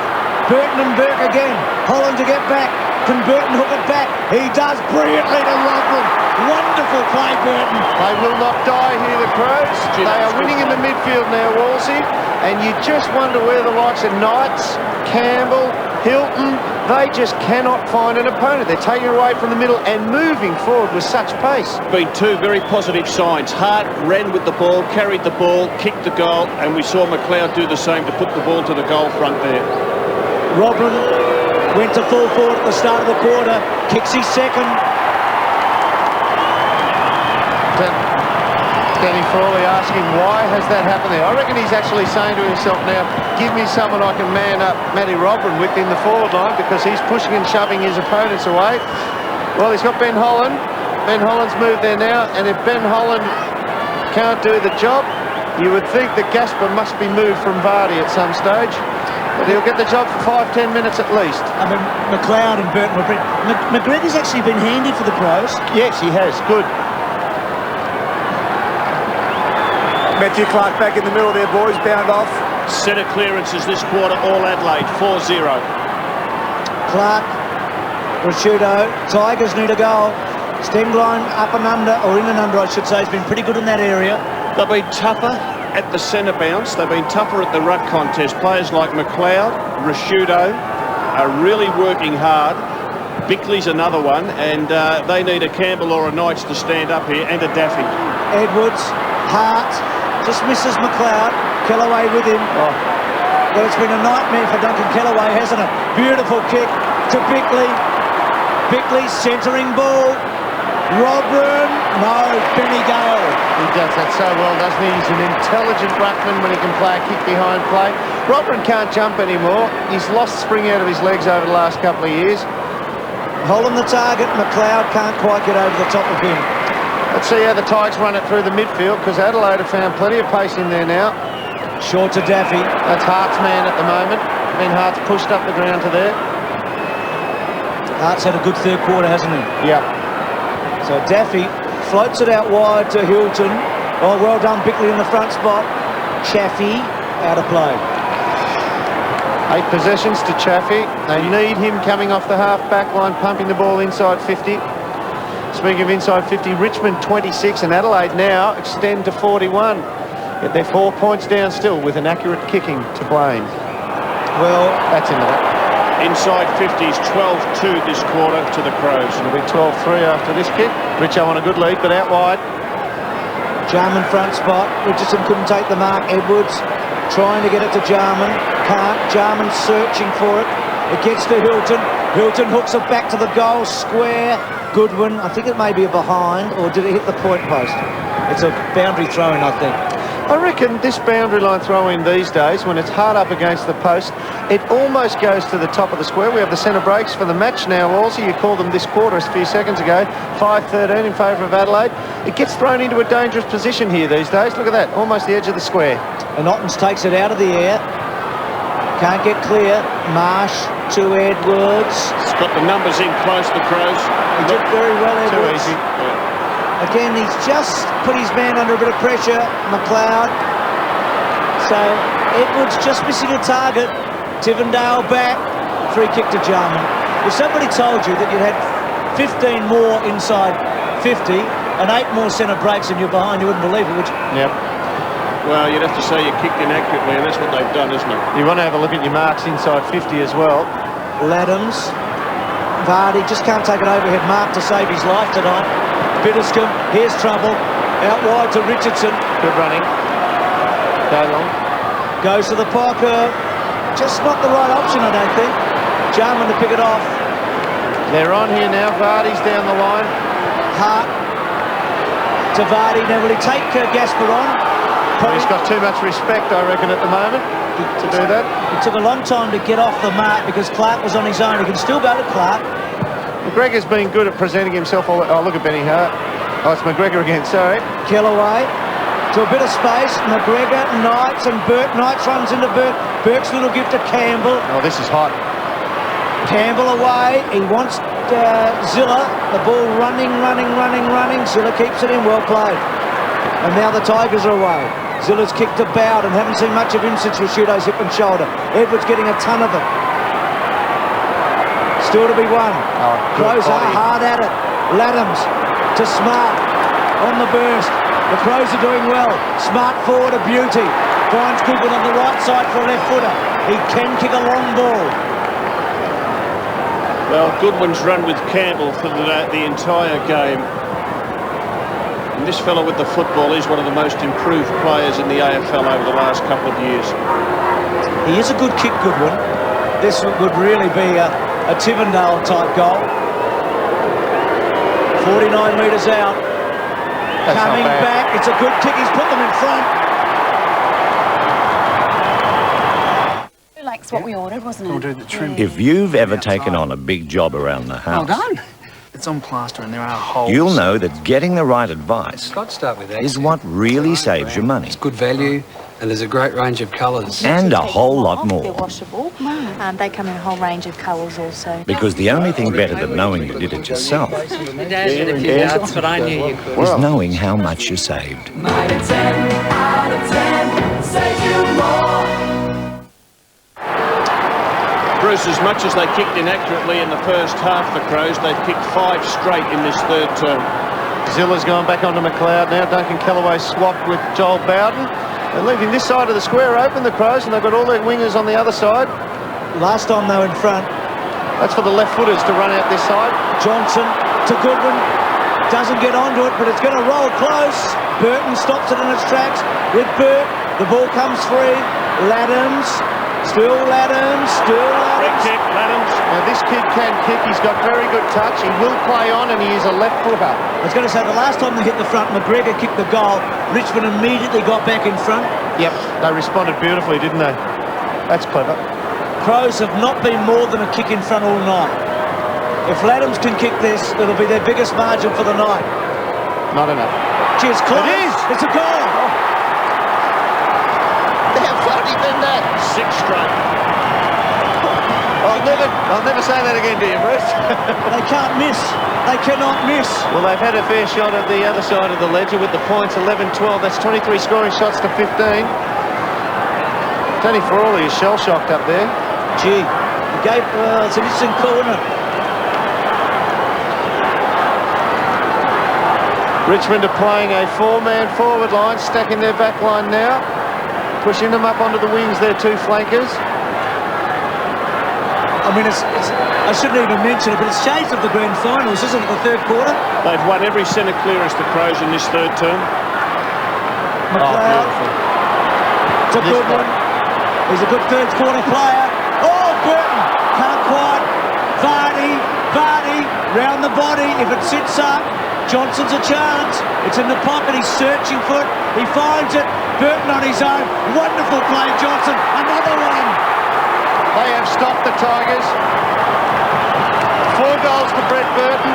Burton and Burke again. Holland to get back. Can Burton hook it back? He does brilliantly to Rodman. Wonderful play, Burton. They will not die here, the Crows. They are winning in the midfield now, Wolsey. And you just wonder where the likes of Knights, Campbell, Hilton, they just cannot find an opponent. They're taking it away from the middle and moving forward with such pace. Been two very positive signs. Hart ran with the ball, carried the ball, kicked the goal, and we saw McLeod do the same to put the ball to the goal front there. Robin went to full forward at the start of the quarter, kicks his second. Danny Frawley asking why has that happened there. I reckon he's actually saying to himself now, give me someone I can man up Matty Robin with in the forward line, because he's pushing and shoving his opponents away. Well, he's got Ben Holland. Ben Holland's moved there now, and if Ben Holland can't do the job, you would think that Gasper must be moved from Vardy at some stage. But he'll get the job for 5-10 minutes at least. I mean, McLeod and Burton were McGregor's actually been handy for the Crows. Yes, he has. Good. Matthew Clark back in the middle there, boys. Bound off. Set of clearances this quarter, all Adelaide, 4-0. Clark, Rashudo, Tigers need a goal. Stengline up and under, or in and under, I should say, has been pretty good in that area. They've been tougher at the centre bounce. They've been tougher at the ruck contest. Players like McLeod, Rashudo are really working hard. Bickley's another one, and they need a Campbell or a Knights to stand up here, and a Daffy. Edwards, Hart, just misses McLeod. Kellaway with him. Oh. Well, it's been a nightmare for Duncan Kellaway, hasn't it? Beautiful kick to Bickley. Bickley centering ball. Robin, no, Benny Gale. He does that so well, doesn't he? He's an intelligent ruckman when he can play a kick behind play. Robin can't jump anymore. He's lost spring out of his legs over the last couple of years. Holding the target, McLeod can't quite get over the top of him. Let's see how the Tigers run it through the midfield, because Adelaide have found plenty of pace in there now. Short to Daffy. That's Hart's man at the moment. Ben Hart's pushed up the ground to there. Hart's had a good third quarter, hasn't he? Yep. So Daffy floats it out wide to Hilton. Oh, well done, Bickley in the front spot. Chaffee out of play. 8 possessions to Chaffee. They need him coming off the half-back line, pumping the ball inside 50. Speaking of inside 50, Richmond 26 and Adelaide now extend to 41. Yet they're 4 points down still with an accurate kicking to blame. Well, that's in the back. Inside 50s, 12-2 this quarter to the Crows. It'll be 12-3 after this kick. Richo on a good lead, but out wide. Jarman front spot. Richardson couldn't take the mark. Edwards trying to get it to Jarman. Can't. Jarman searching for it. It gets to Hilton. Hilton hooks it back to the goal square. Goodwin, I think it may be a behind, or did it hit the point post? It's a boundary throw-in, I think. I reckon this boundary line throw-in these days, when it's hard up against the post, it almost goes to the top of the square. We have the centre breaks for the match now also. You called them this quarter a few seconds ago. 5-13 in favour of Adelaide. It gets thrown into a dangerous position here these days. Look at that, almost the edge of the square. And Ottens takes it out of the air. Can't get clear. Marsh to Edwards. He's got the numbers in close, the Crows. He did very well, Edwards. Too easy. Yeah. Again, he's just put his man under a bit of pressure, McLeod. So Edwards just missing a target. Tivendale back. free kick to Jarman. If somebody told you that you'd had 15 more inside 50 and 8 more centre breaks and you're behind, you wouldn't believe it, would you? Yep. Well, you'd have to say you kicked inaccurately, and that's what they've done, isn't it? You want to have a look at your marks inside 50 as well. Laddams. Vardy just can't take an overhead mark to save his life tonight. Bittlescombe, here's trouble. Out wide to Richardson. Good running. Go long. Goes to the pocket. Just not the right option, I don't think. Jarman to pick it off. They're on here now. Vardy's down the line. Hart to Vardy. Now, will he take Gasper on? He's got too much respect, I reckon, at the moment to do that. It took a long time to get off the mark because Clark was on his own. He can still go to Clark. McGregor's been good at presenting himself. Oh, look at Benny Hart. Oh, it's McGregor again, sorry. Kellaway to a bit of space. McGregor, Knights, and Burke. Knights runs into Burke. Burke's little gift to Campbell. Oh, this is hot. Campbell away. He wants Zilla. The ball running. Zilla keeps it in. Well played. And now the Tigers are away. Zilla's kicked to Bowden. Haven't seen much of him since Rashido's hip and shoulder. Edwards getting a ton of it. Still to be won. Oh, Crows are hard at it. Laddams to Smart on the burst. The Crows are doing well. Smart forward, a beauty. Finds Goodwin on the right side for a left footer. He can kick a long ball. Well, Goodwin's run with Campbell for the entire game. And this fellow with the football is one of the most improved players in the AFL over the last couple of years. He is a good kick, Goodwin. This would really be a Tivendale-type goal. 49 metres out. That's coming back. It's a good kick. He's put them in front. Likes what we ordered, wasn't it? Ordered the trim. If you've ever taken on a big job around the house, Well done. It's on plaster and there are holes. you'll know that getting the right advice Got to start with that. is what really saves you money. It's good value and there's a great range of colours. And a whole lot They're more. washable. They come in a whole range of colours also. Because the only thing better than knowing you did it yourself That's what I knew you could. is knowing how much you saved. 9 and 10 out of 10 save you more. Bruce, as much as they kicked inaccurately in the first half, the Crows, they've kicked 5 straight in this third term. Zilla's gone back onto McLeod now. Duncan Kellaway swapped with Joel Bowden. They're leaving this side of the square open, the Crows, and they've got all their wingers on the other side. Last time they were in front. That's for the left footers to run out this side. Johnson to Goodwin. Doesn't get onto it, but it's going to roll close. Burton stops it in its tracks with Burke. The ball comes free. Laddams. Still Laddams. Big kick, Laddams. Now this kid can kick. He's got very good touch. He will play on, and he is a left footer. I was going to say, the last time they hit the front, McGregor kicked the goal. Richmond immediately got back in front. Yep, they responded beautifully, didn't they? That's clever. Crows have not been more than a kick in front all night. If Laddams can kick this, it'll be their biggest margin for the night. Not enough. Cheers, close. It is. It's a goal. How bloody been that? 6 straight. I'll never say that again to you, Bruce. They can't miss. They cannot miss. Well, they've had a fair shot at the other side of the ledger with the points 11-12. That's 23 scoring shots to 15. Tony Frawley is shell-shocked up there. Gee, he gave, it's an interesting call, isn't it? Richmond are playing a 4-man forward line, stacking their back line now. Pushing them up onto the wings, their 2 flankers. I mean, I shouldn't even mention it, but it's shades of the grand finals, isn't it, the third quarter? They've won every centre clearance, the Crows, in this third term. McLeod. It's a good one. He's a good third quarter player. Oh, Burton. Can't quite. Vardy. Round the body. If it sits up, Johnson's a chance. It's in the pocket. He's searching for it. He finds it. Burton on his own. Wonderful play, Johnson. Another one. They have stopped the Tigers. 4 goals to Brett Burton.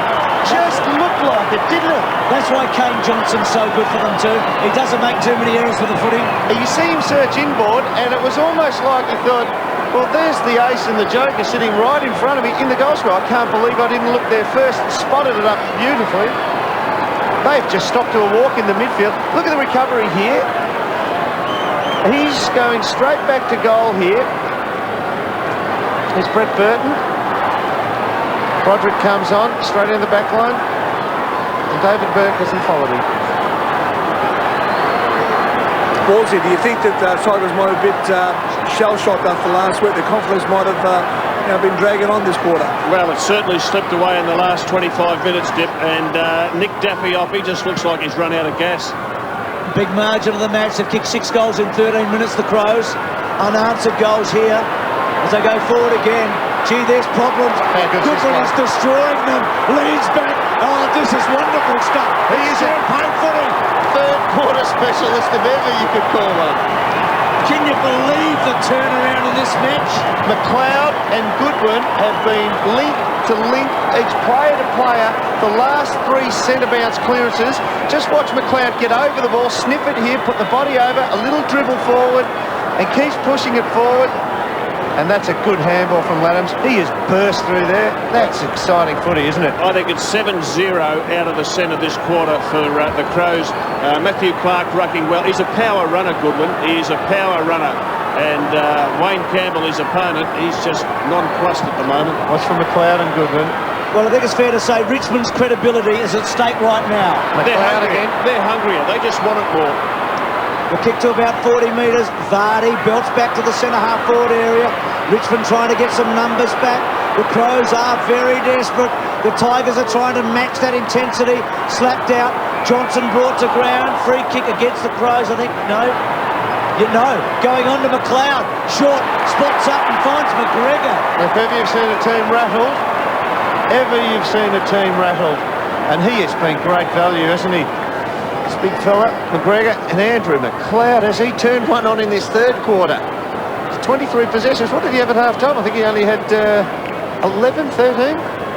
Just looked like it, didn't it? That's why Kane Johnson's so good for them too. He doesn't make too many errors with the footy. You see him search inboard, and it was almost like he thought, well, there's the ace and the joker sitting right in front of me in the goal square. I can't believe I didn't look there first. Spotted it up beautifully. They've just stopped to a walk in the midfield. Look at the recovery here. He's going straight back to goal here. Here's Brett Burton. Broderick comes on, straight in the back line. And David Burke hasn't followed him. Ballsy, do you think that Tigers might have been a bit shell-shocked after last week? The confidence might have been dragging on this quarter. Well, it certainly slipped away in the last 25 minutes, Dip, and Nick Daffy-Oppy just looks like he's run out of gas. Big margin of the match. They've kicked 6 goals in 13 minutes, the Crows. Unanswered goals here as they go forward again. Gee, there's problems. Goodwin is destroying them. Leads back. Oh, this is wonderful stuff. He is a third quarter specialist, if ever you could call one. Can you believe the turnaround in this match? McLeod and Goodwin have been link to link, each player to player. The last 3 centre bounce clearances. Just watch McLeod get over the ball, sniff it here, put the body over, a little dribble forward, and keeps pushing it forward. And that's a good handball from Laddams. He has burst through there. That's exciting footy, isn't it? I think it's 7-0 out of the centre this quarter for the Crows. Matthew Clark rucking well. He's a power runner, Goodwin. He's a power runner. And Wayne Campbell, his opponent, he's just nonplussed at the moment. What's from McLeod and Goodwin? Well, I think it's fair to say Richmond's credibility is at stake right now. McLeod again. They're hungrier. They just want it more. The kick to about 40 metres. Vardy belts back to the centre-half forward area. Richmond trying to get some numbers back. The Crows are very desperate. The Tigers are trying to match that intensity. Slapped out. Johnson brought to ground. Free kick against the Crows. I think, no. Going on to McLeod. Short. Spots up and finds McGregor. If ever you've seen a team rattled, and he has been great value, hasn't he? This big fella, McGregor, and Andrew McLeod, has he turned one on in this third quarter? 23 possessions. What did he have at half-time? I think he only had 11, 13.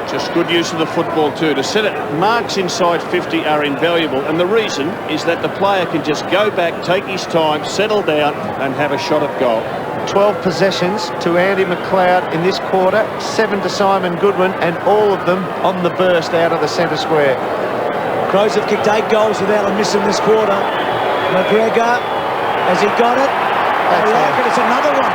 Just good use of the football too. To set it, marks inside 50 are invaluable, and the reason is that the player can just go back, take his time, settle down, and have a shot at goal. 12 possessions to Andy McLeod in this quarter, 7 to Simon Goodwin, and all of them on the burst out of the centre square. Crows have kicked 8 goals without a miss in this quarter. McGregor, has he got it? I like it, it's another one.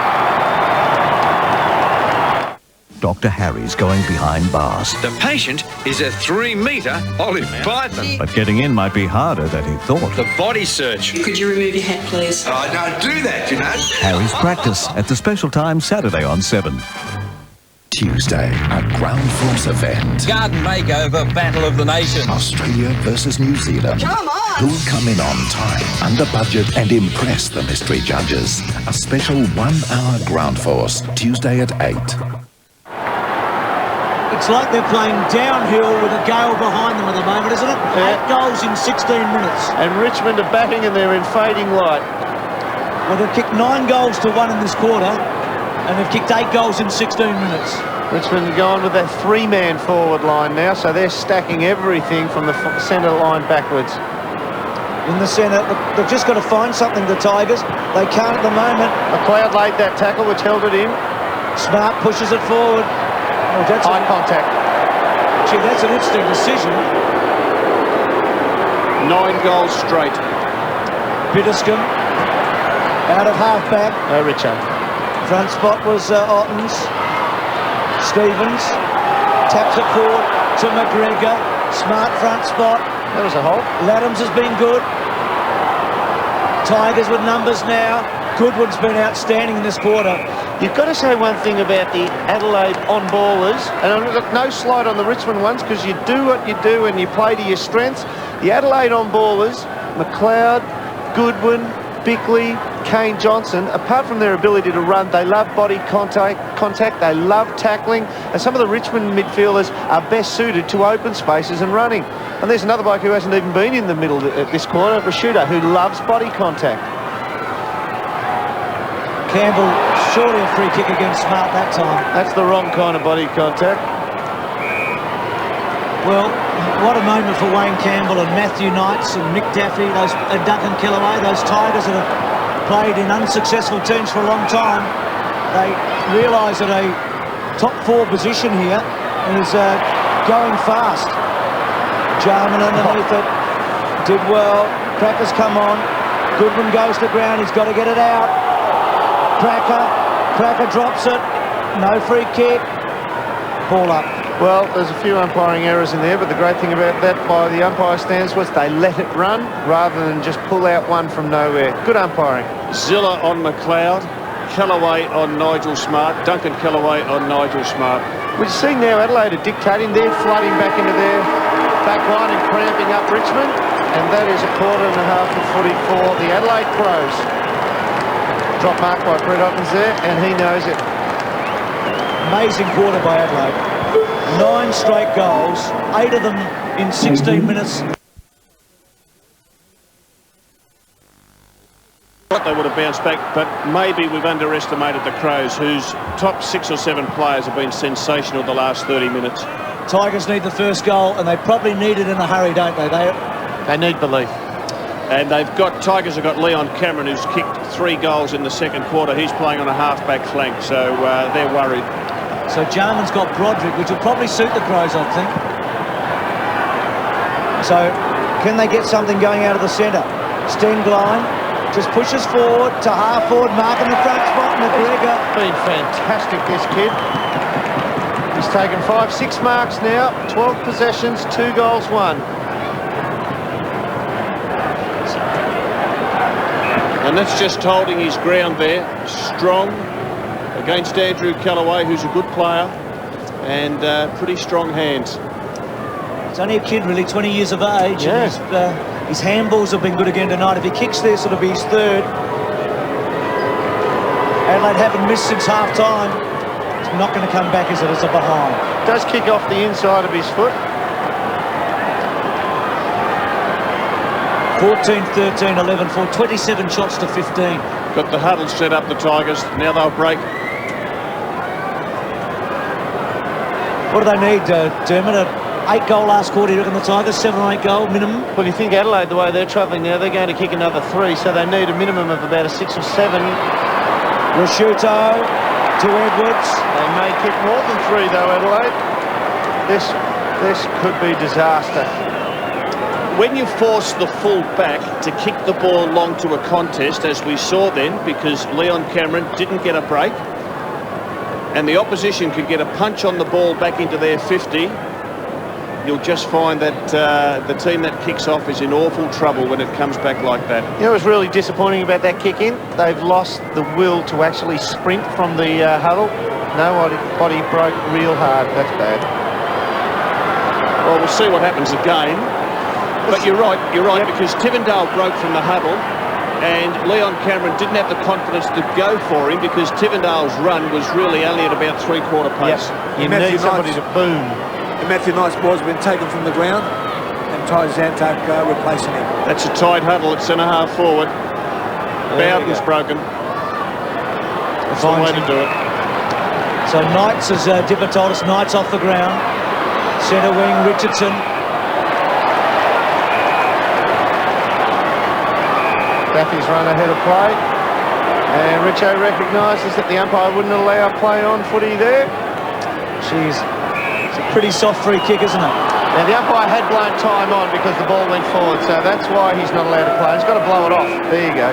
Dr. Harry's going behind bars. The patient is a 3-metre olive python. But getting in might be harder than he thought. The body search. Could you remove your hat, please? I don't do that, you know. Harry's practice at the special time Saturday on 7. Tuesday, a ground force event. Garden makeover, battle of the nation. Australia versus New Zealand. Come on! Who'll come in on time, under budget, and impress the mystery judges? A special 1-hour ground force, Tuesday at 8. It's like they're playing downhill with a gale behind them at the moment, isn't it? Yeah. 8 goals in 16 minutes. And Richmond are batting and they're in fading light. Well, they've kicked 9 goals to 1 in this quarter, and they've kicked 8 goals in 16 minutes. Richmond going with that 3-man forward line now, so they're stacking everything from the centre line backwards. In the centre, they've just got to find something, the Tigers. They can't at the moment. McLeod laid that tackle, which held it in. Smart pushes it forward. Oh, that's Eye contact. Gee, that's an interesting decision. 9 goals straight. Bitterscombe out of half-back. No, Richard. Front spot was Ottens. Stevens taps it forward to McGregor. Smart front spot. That was a hole. Laddams has been good. Tigers with numbers now. Goodwin's been outstanding in this quarter. You've got to say one thing about the Adelaide on-ballers, and look, no slight on the Richmond ones, because you do what you do and you play to your strengths. The Adelaide on-ballers, McLeod, Goodwin, Bickley, Kane Johnson, apart from their ability to run, they love body contact, they love tackling, and some of the Richmond midfielders are best suited to open spaces and running. And there's another bloke who hasn't even been in the middle this quarter, Rashuda, who loves body contact. Campbell, surely a free kick against Smart that time. That's the wrong kind of body contact. Well, what a moment for Wayne Campbell and Matthew Knights and Nick Daffy, and Duncan Kellaway, those Tigers that have played in unsuccessful teams for a long time. They realise that a top 4 position here is going fast. Jarman underneath it, did well. Cracker's come on. Goodwin goes to ground, he's got to get it out. Cracker drops it. no free kick. Ball up. Well, there's a few umpiring errors in there, but the great thing about that by the umpire stands was they let it run rather than just pull out one from nowhere. Good umpiring. Zilla on McLeod, Callaway on Nigel Smart, Duncan Callaway on Nigel Smart. We see now Adelaide are dictating. They're flooding back into their back line and cramping up Richmond, and that is a quarter and a half of footy for the Adelaide Crows. Drop mark by Brett Ottens there, and he knows it. Amazing quarter by Adelaide. 9 straight goals, 8 of them in 16 minutes. They would have bounced back, but maybe we've underestimated the Crows, whose top 6 or 7 players have been sensational the last 30 minutes. Tigers need the first goal, and they probably need it in a hurry, don't they? They need belief. And Tigers have got Leon Cameron, who's kicked 3 goals in the second quarter. He's playing on a half-back flank, so they're worried. So Jarman's got Broderick, which will probably suit the Crows, I think. So can they get something going out of the centre? Stenglein just pushes forward to half forward, marking the front spot. McGregor. Been fantastic, this kid. He's taken 5-6 marks now, 12 possessions, 2 goals, 1. And that's just holding his ground there, strong against Andrew Callaway, who's a good player, and pretty strong hands. It's only a kid, really, 20 years of age. Yeah. And his handballs have been good again tonight. If he kicks this, it'll be his 3rd. Adelaide haven't missed since half-time. It's not going to come back, is it? It's a behind. Does kick off the inside of his foot. 14, 13, 11, 4, 27 shots to 15. Got the huddle set up, the Tigers. Now they'll break. What do they need, Dermot? An 8-goal last quarter, you reckon the Tigers? 7 or 8 goal minimum? Well, you think Adelaide, the way they're travelling now, they're going to kick another 3, so they need a minimum of about a 6 or 7. Rashuto to Edwards. They may kick more than 3, though, Adelaide. This could be disaster. When you force the full back to kick the ball long to a contest, as we saw then, because Leon Cameron didn't get a break, and the opposition could get a punch on the ball back into their 50, you'll just find that the team that kicks off is in awful trouble when it comes back like that. You know what's really disappointing about that kick in? They've lost the will to actually sprint from the huddle. Nobody broke real hard. That's bad. Well, we'll see what happens again. But you're right, because Tivendale broke from the huddle, and Leon Cameron didn't have the confidence to go for him because Tivendale's run was really only at about 3/4 pace. You need somebody to boom. And Matthew Knight's ball's been taken from the ground, and Ty Zantak replacing him. That's a tight huddle at centre-half forward. Bowden's broken. That's the way to do it. So Knights, as Dipper told us, Knights off the ground. Centre wing, Richardson. Daffy's run ahead of play, and Richo recognises that the umpire wouldn't allow play on footy there. Jeez, it's a pretty soft free kick, isn't it? Now the umpire had blown time on because the ball went forward, so that's why he's not allowed to play. He's got to blow it off. There you go.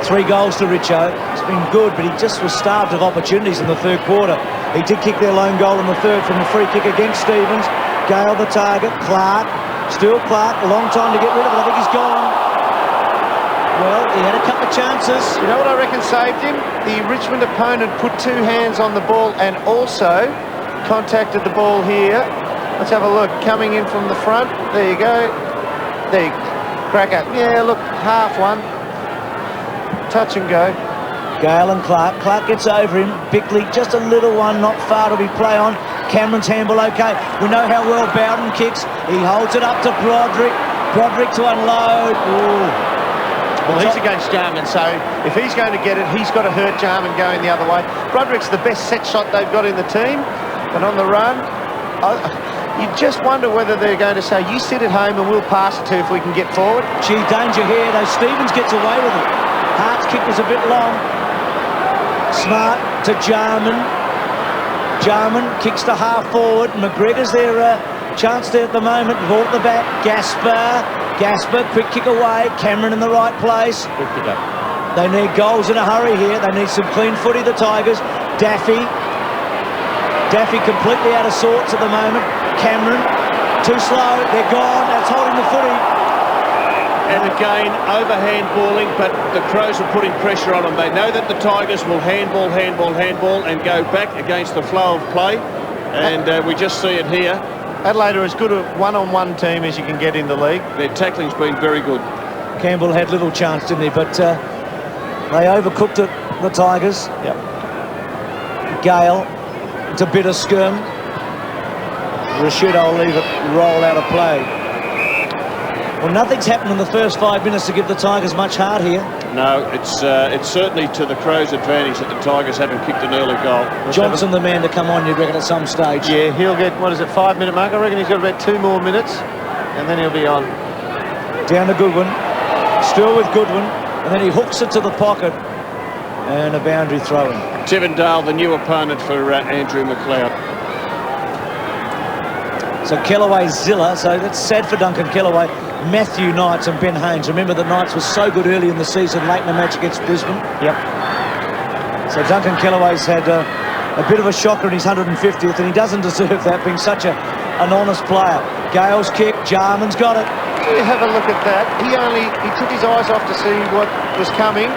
3 goals to Richo. It's been good, but he just was starved of opportunities in the 3rd quarter. He did kick their lone goal in the 3rd from a free kick against Stevens. Gale the target. Clark, still Clark. A long time to get rid of it. I think he's gone. Well, he had a couple of chances. You know what I reckon saved him? The Richmond opponent put 2 hands on the ball and also contacted the ball here. Let's have a look. Coming in from the front. There you go. There you go. Cracker. Yeah, look, half one. Touch and go. Gale and Clark. Clark gets over him. Bickley, just a little one, not far to be play on. Cameron's handball okay. We know how well Bowden kicks. He holds it up to Broderick. Broderick to unload. Ooh. Well, he's against Jarman, so if he's going to get it, he's got to hurt Jarman going the other way. Broderick's the best set shot they've got in the team, but on the run, you just wonder whether they're going to say, you sit at home and we'll pass it to if we can get forward. Gee, danger here, though. Stevens gets away with it. Hart's kick was a bit long. Smart to Jarman. Jarman kicks to half forward. McGregor's their chance there at the moment. Ball at the back. Gasper, quick kick away. Cameron in the right place. Good pick up. They need goals in a hurry here. They need some clean footy, the Tigers. Daffy completely out of sorts at the moment. Cameron, too slow, they're gone, that's holding the footy. And again, overhand balling, but the Crows are putting pressure on them. They know that the Tigers will handball, and go back against the flow of play. And we just see it here. Adelaide are as good a one-on-one team as you can get in the league. Their tackling's been very good. Campbell had little chance, didn't he? But they overcooked it, the Tigers. Yep. Gale to bit of scum. Rashido will leave it roll out of play. Well, nothing's happened in the first 5 minutes to give the Tigers much heart here. No, it's certainly to the Crows' advantage that the Tigers haven't kicked an early goal. Johnson, the man to come on, you'd reckon, at some stage. Yeah, he'll get, 5-minute mark? I reckon he's got about 2 more minutes, and then he'll be on. Down to Goodwin. Still with Goodwin, and then he hooks it to the pocket, and a boundary throw-in. Tivendale, the new opponent for Andrew McLeod. So Kellaway, Zilla, so that's sad for Duncan Kellaway. Matthew Knights and Ben Haynes. Remember that Knights was so good early in the season, late in the match against Brisbane. Yep. So Duncan Kellaway's had a bit of a shocker in his 150th, and he doesn't deserve that, being such an honest player. Gale's kick, Jarman's got it. Do have a look at that. He took his eyes off to see what was coming.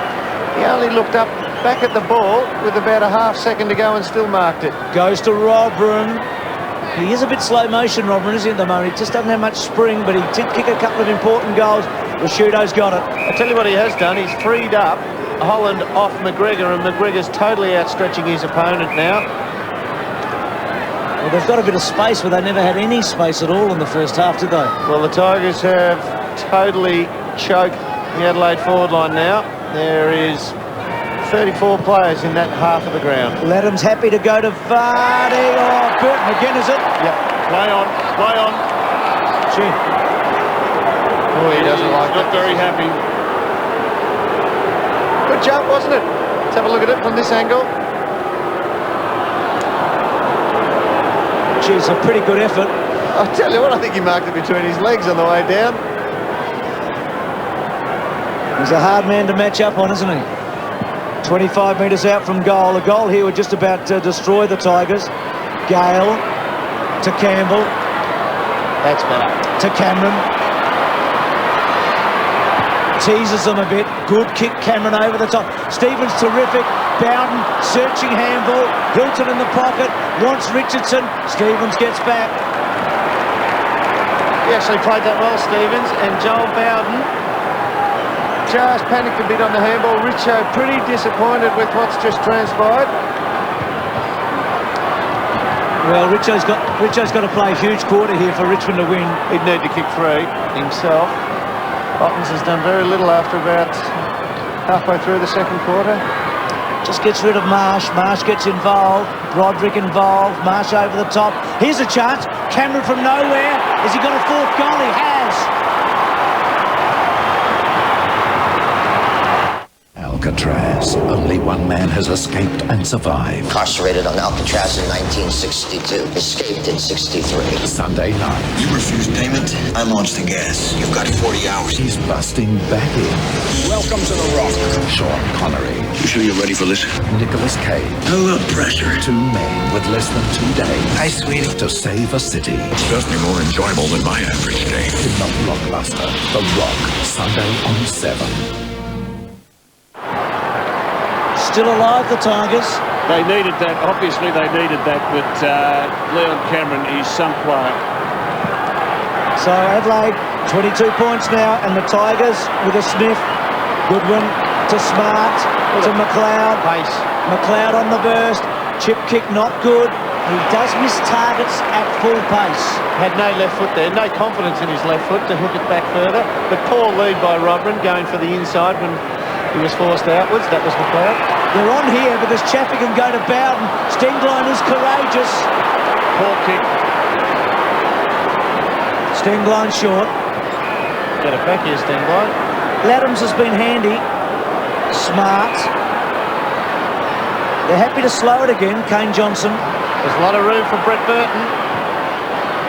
He only looked up back at the ball with about a half second to go and still marked it. Goes to Robran. He is a bit slow motion, Robran, isn't he, at the moment? He just doesn't have much spring, but he did kick a couple of important goals. Rashido's got it. I tell you what he has done. He's freed up Holland off McGregor, and McGregor's totally outstretching his opponent now. Well, they've got a bit of space where they never had any space at all in the first half, did they? Well, the Tigers have totally choked the Adelaide forward line now. There is 34 players in that half of the ground. Ladham's happy to go to Vardy. Oh, Burton again, is it? Yep. Play on. Gee. Oh, he doesn't like it. Not very happy. Good jump, wasn't it? Let's have a look at it from this angle. Gee, it's a pretty good effort. I'll tell you what, I think he marked it between his legs on the way down. He's a hard man to match up on, isn't he? 25 metres out from goal. A goal here would just about destroy the Tigers. Gale to Campbell. That's better. To Cameron. Teases them a bit. Good kick, Cameron over the top. Stevens terrific. Bowden searching handball. Hilton in the pocket. Wants Richardson. Stevens gets back. He actually played that well, Stevens, and Joel Bowden just panicked a bit on the handball. Richo pretty disappointed with what's just transpired. Well, Richo's got to play a huge quarter here for Richmond to win. He'd need to kick free himself. Ottens has done very little after about halfway through the second quarter. Just gets rid of Marsh. Marsh gets involved. Broderick involved. Marsh over the top. Here's a chance. Cameron from nowhere. Has he got a fourth goal? He has. Alcatraz. Only one man has escaped and survived. Incarcerated on Alcatraz in 1962. Escaped in 63. Sunday night. You refuse payment, I launch the gas. You've got 40 hours. He's busting back in. Welcome to the Rock. Sean Connery. You sure you're ready for this? Nicolas Cage. I love pressure. Two men with less than 2 days. Hi, sweetie. To save a city. It's definitely more enjoyable than my average day. In the blockbuster, The Rock. Sunday on 7. Still alive, the Tigers. They needed that. Obviously, they needed that. But Leon Cameron is some player. So Adelaide, 22 points now, and the Tigers with a sniff. Goodwin to Smart to McLeod. Pace. McLeod on the burst. Chip kick not good. He does miss targets at full pace. Had no left foot there, no confidence in his left foot to hook it back further. But poor lead by Robran going for the inside when he was forced outwards. That was McLeod. They're on here because Chaffey can go to Bowden. Stenglein is courageous. Poor kick. Stenglein short. Get it back here, Stenglein. Ladhams has been handy. Smart. They're happy to slow it again. Kane Johnson. There's a lot of room for Brett Burton.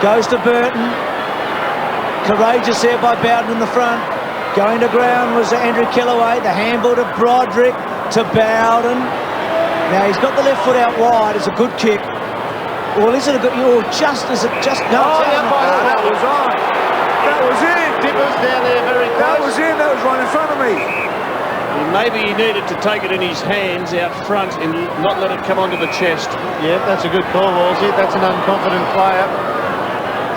Goes to Burton. Courageous there by Bowden in the front. Going to ground was Andrew Kellaway. The handball to Broderick. To Bowden. Now, he's got the left foot out wide. It's a good kick. Well, is it a good... Or just... Is it just... No, that was on. That was in. Dippers down there very close. That was in. That was right in front of me. Well, maybe he needed to take it in his hands out front and not let it come onto the chest. Yeah, that's a good call, Wolsey. That's an unconfident player.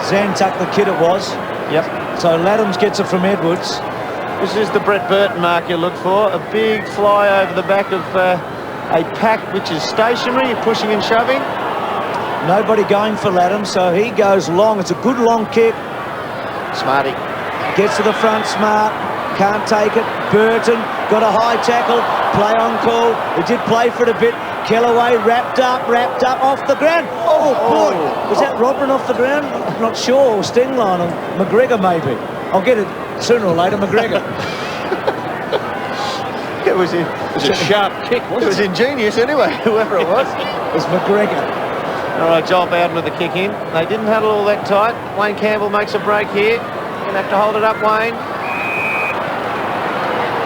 Zantuck, the kid it was. Yep. So Laddams gets it from Edwards. This is the Brett Burton mark you look for. A big fly over the back of a pack which is stationary, pushing and shoving. Nobody going for Laddams, so he goes long. It's a good long kick. Smarty. Gets to the front, Smart. Can't take it. Burton got a high tackle. Play on call. He did play for it a bit. Kellaway wrapped up, off the ground. Oh, boy. Was that Rodman off the ground? I'm not sure. Or Stengline or McGregor, maybe. I'll get it sooner or later, McGregor. It was a sharp kick, wasn't it? It was ingenious anyway, whoever it was. It was McGregor. All right, Joel Bowden with the kick in. They didn't huddle all that tight. Wayne Campbell makes a break here. Gonna have to hold it up, Wayne.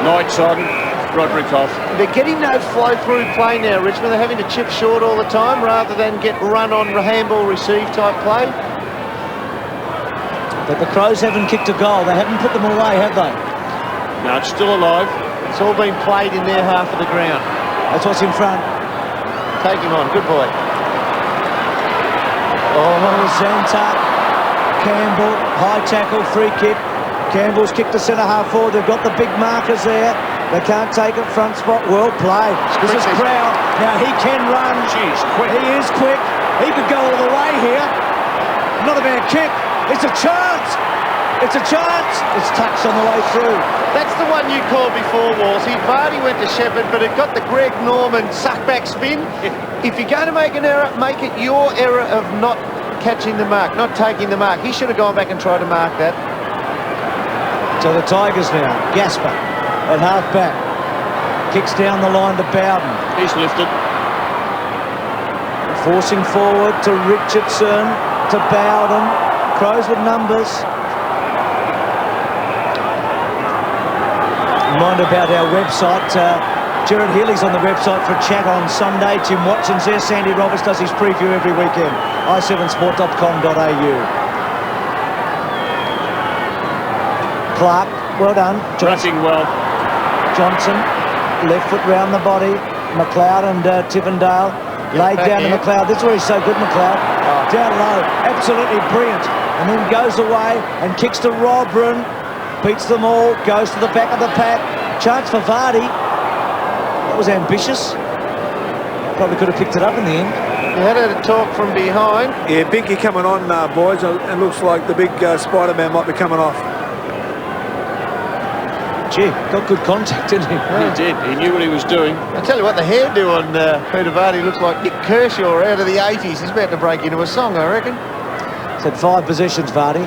Knight's on. Rodrikoff. They're getting no flow-through play now, Richmond. They're having to chip short all the time rather than get run on handball receive type play. But the Crows haven't kicked a goal. They haven't put them away, have they? No, it's still alive. It's all been played in their half of the ground. That's what's in front. Take him on. Good boy. Oh, Zantuck. Campbell. High tackle. Free kick. Campbell's kicked the centre-half forward. They've got the big markers there. They can't take it. Front spot. Well played. This is Crown. Now he can run. Jeez, quick. He is quick. He could go all the way here. Not a bad kick. It's a chance. It's a chance. It's touched on the way through. That's the one you called before, Wolsey. Vardy went to Shepherd, but it got the Greg Norman suckback spin. If you're going to make an error, make it your error of not catching the mark, not taking the mark. He should have gone back and tried to mark that. So the Tigers now. Gasper at half-back. Kicks down the line to Bowden. He's lifted. Forcing forward to Richardson, to Bowden. Crows with numbers. Reminder about our website. Gerard Healy's on the website for a chat on Sunday. Tim Watson's there. Sandy Roberts does his preview every weekend. i7sport.com.au. Clark, well done. Dressing well. Johnson, left foot round the body. McLeod and Tivendale laid down to McLeod. This is where he's so good, McLeod. Down low, absolutely brilliant. And then goes away and kicks to Robran. Beats them all, goes to the back of the pack. Chance for Vardy. That was ambitious. Probably could have picked it up in the end. He had a talk from behind. Yeah, Binky coming on, boys. It looks like the big Spider-Man might be coming off. Gee, got good contact, didn't he? He did. He knew what he was doing. I tell you what, the hairdo on Peter Vardy looks like Nick Kershaw out of the 80s. He's about to break into a song, I reckon. He's had 5 possessions, Vardy.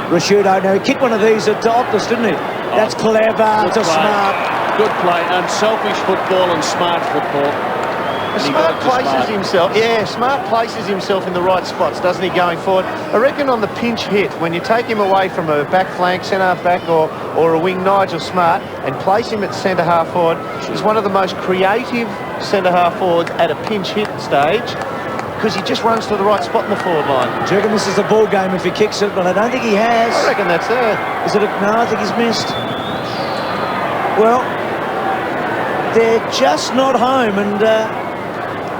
Rashudo, now he kicked one of these at Optus, didn't he? That's clever. It's a smart. Good play. Unselfish football and smart football. Smart places himself. Yeah, Smart places himself in the right spots, doesn't he, going forward? I reckon on the pinch hit, when you take him away from a back flank, centre-half back or a wing, Nigel Smart, and place him at centre-half forward, he's one of the most creative centre-half forwards at a pinch hit stage, because he just runs to the right spot in the forward line. Do you reckon this is a ball game if he kicks it? But I don't think he has. I reckon that's it. Is it? No, I think he's missed. Well, they're just not home, and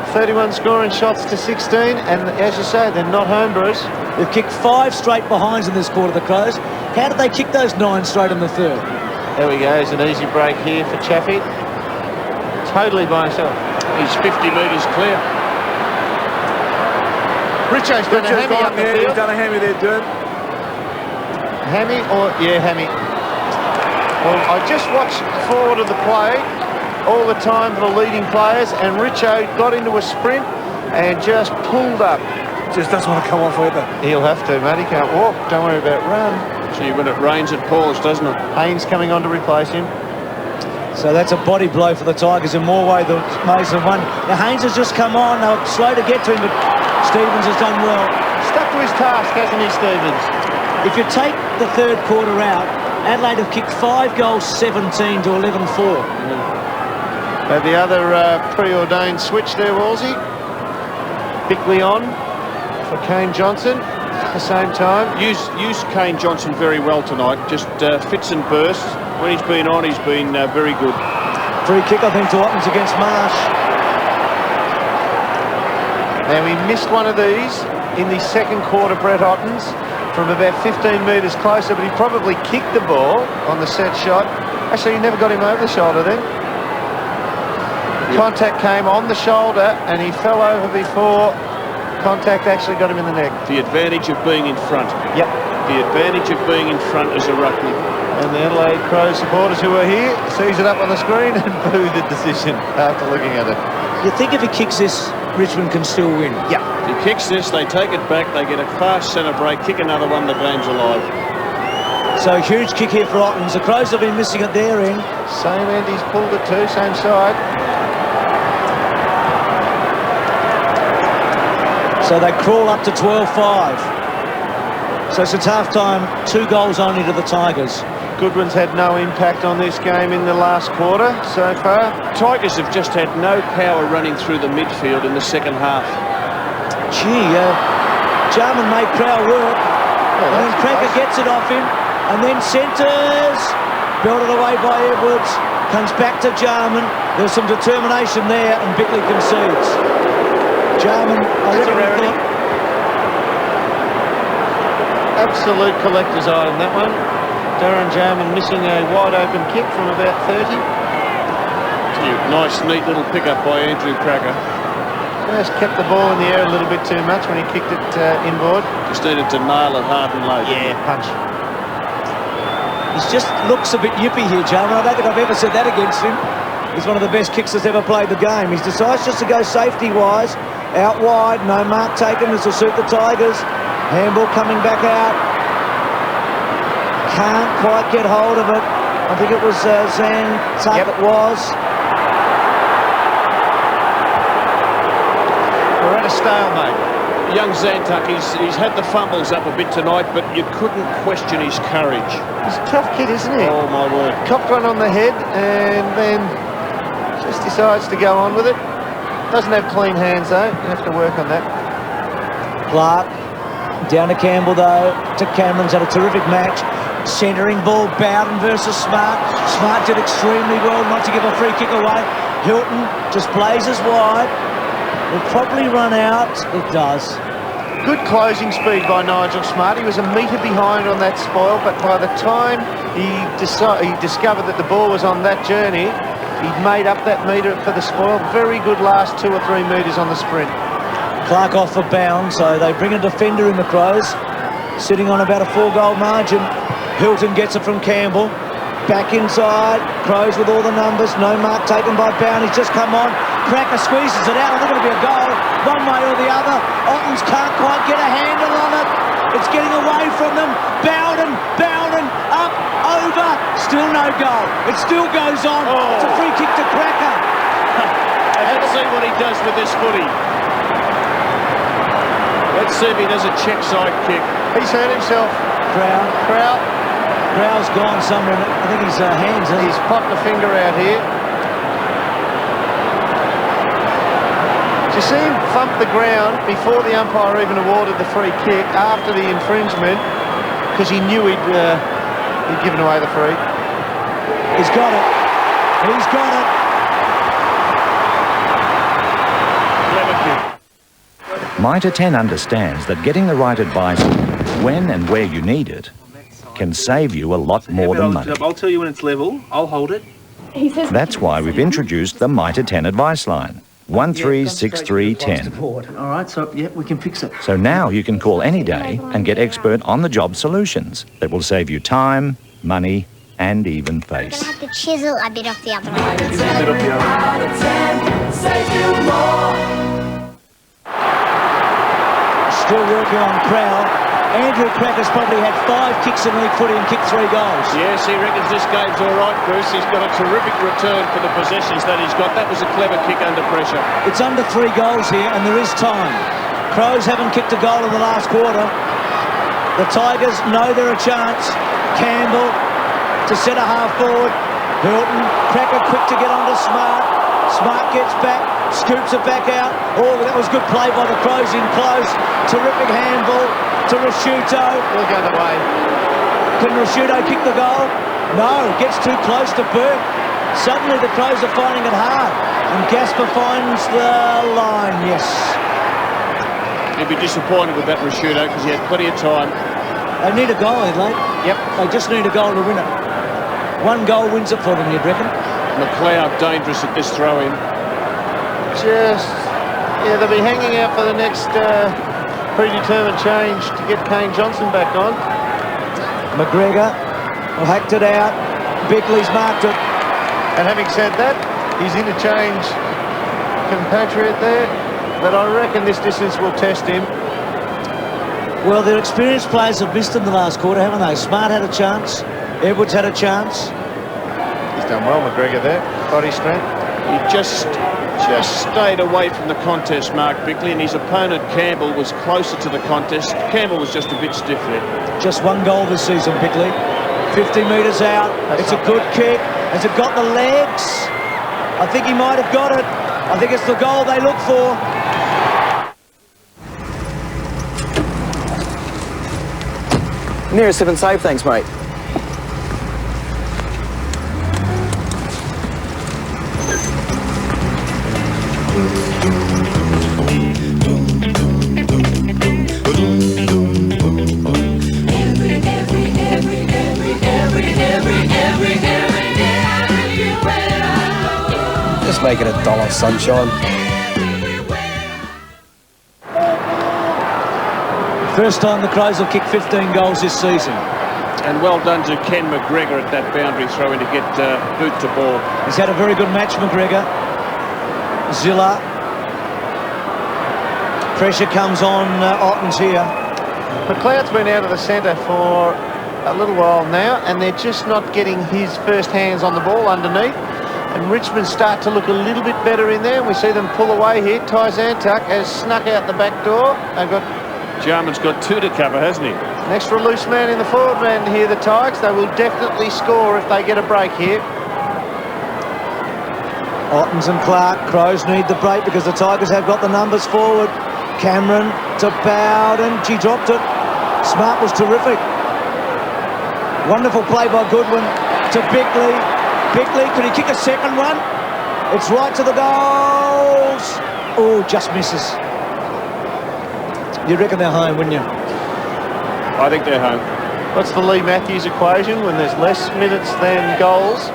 31 scoring shots to 16, and as you say, they're not home, Bruce. They've kicked 5 straight behinds in this quarter, the Crows. How did they kick those 9 straight in the third? There we go. It's an easy break here for Chaffee. Totally by himself. He's 50 metres clear. Richo's done a hammy up the field. He's done a hammy there, Dern. Hammy or... Yeah, hammy. Well, I just watched forward of the play all the time for the leading players, and Richo got into a sprint and just pulled up. Just doesn't want to come off either. He'll have to, mate. He can't walk. Don't worry about run. Gee, when it rains, it pours, doesn't it? Haynes coming on to replace him. So that's a body blow for the Tigers in more way than Mason won. Now, Haynes has just come on. They were slow to get to him, but Stevens has done well. Stuck to his task, hasn't he, Stevens? If you take the third quarter out, Adelaide have kicked 5 goals, 17 to 11-4. The other preordained switch there, Wolsey. Bickley on for Kane Johnson at the same time. Use Kane Johnson very well tonight. Just fits and bursts. When he's been on, he's been very good. Free kick, I think, to Ottens against Marsh. Now, he missed one of these in the second quarter, Brett Ottens, from about 15 metres closer, but he probably kicked the ball on the set shot. Actually, he never got him over the shoulder then. Contact came on the shoulder and he fell over before contact actually got him in the neck. The advantage of being in front. Yep. The advantage of being in front as a ruckman. And the Adelaide Crows supporters who are here sees it up on the screen and boo the decision after looking at it. You think if he kicks this, Richmond can still win? Yeah. If he kicks this, they take it back, they get a fast centre break, kick another one, the game's alive. So huge kick here for Ottens. The Crows have been missing at their end. Same end he's pulled it to, same side. So they crawl up to 12-5. So since half-time, 2 goals only to the Tigers. Goodwin's had no impact on this game in the last quarter so far. Tigers have just had no power running through the midfield in the second half. Gee, Jarman made Crow work. And then Cracker gets it off him. And then centres. Belted away by Edwards. Comes back to Jarman. There's some determination there, and Bickley concedes. Jarman, That's a rarity. Absolute collector's item, that one. Darren Jarman missing a wide-open kick from about 30. Nice, neat little pickup by Andrew Cracker. Just kept the ball in the air a little bit too much when he kicked it inboard. Just needed to nail it hard and low. Yeah, punch. He just looks a bit yippy here, Jarman. I don't think I've ever said that against him. He's one of the best kickers that's ever played the game. He decides just to go safety-wise, out wide, no mark taken. This will suit the Tigers. Handball coming back out. Can't quite get hold of it. I think it was Zhang Tuck. Yep. It was. We're at a stalemate. Young Zantuck, he's had the fumbles up a bit tonight, but you couldn't question his courage. He's a tough kid, isn't he? Oh, my word. Copped one on the head and then just decides to go on with it. Doesn't have clean hands, though. You have to work on that. Clark down to Campbell, though. To Cameron's had a terrific match. Centering ball, Bowden versus Smart. Smart did extremely well not to give a free kick away. Hilton just blazes wide. Will probably run out. It does. Good closing speed by Nigel Smart. He was a metre behind on that spoil, but by the time he discovered that the ball was on that journey, he'd made up that metre for the spoil. Very good last 2 or 3 metres on the sprint. Clark off for bound, so they bring a defender in the Crows, sitting on about a 4-goal margin. Hilton gets it from Campbell. Back inside, Crows with all the numbers. No mark taken by Bound. He's just come on. Cracker squeezes it out. I think it'll be a goal, one way or the other. Ottens can't quite get a handle on it. It's getting away from them. Bowden, up, over. Still no goal. It still goes on. Oh. It's a free kick to Cracker. Let's see what he does with this footy. Let's see if he does a check side kick. He's hurt himself. Crow's gone somewhere. I think his hands. He's popped the finger out here. Did you see him thump the ground before the umpire even awarded the free kick after the infringement? Because he knew he'd given away the free. He's got it. He's got it. Mitre 10 understands that getting the right advice when and where you need it can save you a lot more than money. I'll tell you when it's level. I'll hold it. That's why we've introduced the Mitre 10 advice line. 136310. All right, so yeah, we can fix it. So now you can call any day and get expert on-the-job solutions that will save you time, money, and even face. I have to chisel a bit off the other one. Still working on Crow. Andrew Cracker's probably had 5 kicks in league footy and kicked 3 goals. Yes, he reckons this game's all right, Bruce. He's got a terrific return for the possessions that he's got. That was a clever kick under pressure. It's under 3 goals here, and there is time. Crows haven't kicked a goal in the last quarter. The Tigers know they're a chance. Campbell to centre half forward. Hilton, Cracker quick to get onto Smart. Smart gets back, scoops it back out. Oh, that was good play by the Crows in close. Terrific handball to Rashuto. We'll go the way. Can Rashuto kick the goal? No, gets too close to Burke. Suddenly the Crows are finding it hard. And Gasper finds the line, yes. He'd be disappointed with that Rashuto because he had plenty of time. They need a goal, Adelaide. Yep. They just need a goal to win it. One goal wins it for them, you'd reckon? McLeod dangerous at this throw-in. Yeah, they'll be hanging out for the next predetermined change to get Kane Johnson back on. McGregor hacked it out. Bickley's marked it. And having said that, his interchange compatriot there, but I reckon this distance will test him. Well, their experienced players have missed in the last quarter, haven't they? Smart had a chance. Edwards had a chance. He's done well, McGregor there. Body strength. He just stayed away from the contest, Mark Bickley, and his opponent Campbell was closer to the contest. Campbell was just a bit stiff there. Just one goal this season, Bickley. 50 metres out. It's a good kick. Has it got the legs? I think he might have got it. I think it's the goal they look for. Nearest 7 save, thanks, mate. Just make it $1, sunshine. First time the Crows will kick 15 goals this season. And well done to Ken McGregor at that boundary throw-in to get boot to ball. He's had a very good match, McGregor. Zilla. Pressure comes on Ottens here. McLeod's been out of the centre for a little while now, and they're just not getting his first hands on the ball underneath. And Richmond start to look a little bit better in there. We see them pull away here. Ty Zantuck has snuck out the back door. They've got... Jarman's got 2 to cover, hasn't he? An extra loose man in the forward man here, the Tigers. They will definitely score if they get a break here. Ottens and Clark. Crows need the break because the Tigers have got the numbers forward. Cameron to Bowden. She dropped it. Smart was terrific. Wonderful play by Goodwin to Bickley. Bickley, could he kick a second one? It's right to the goals. Oh, just misses. You reckon they're home, wouldn't you? I think they're home. What's the Lee Matthews equation? When there's less minutes than goals,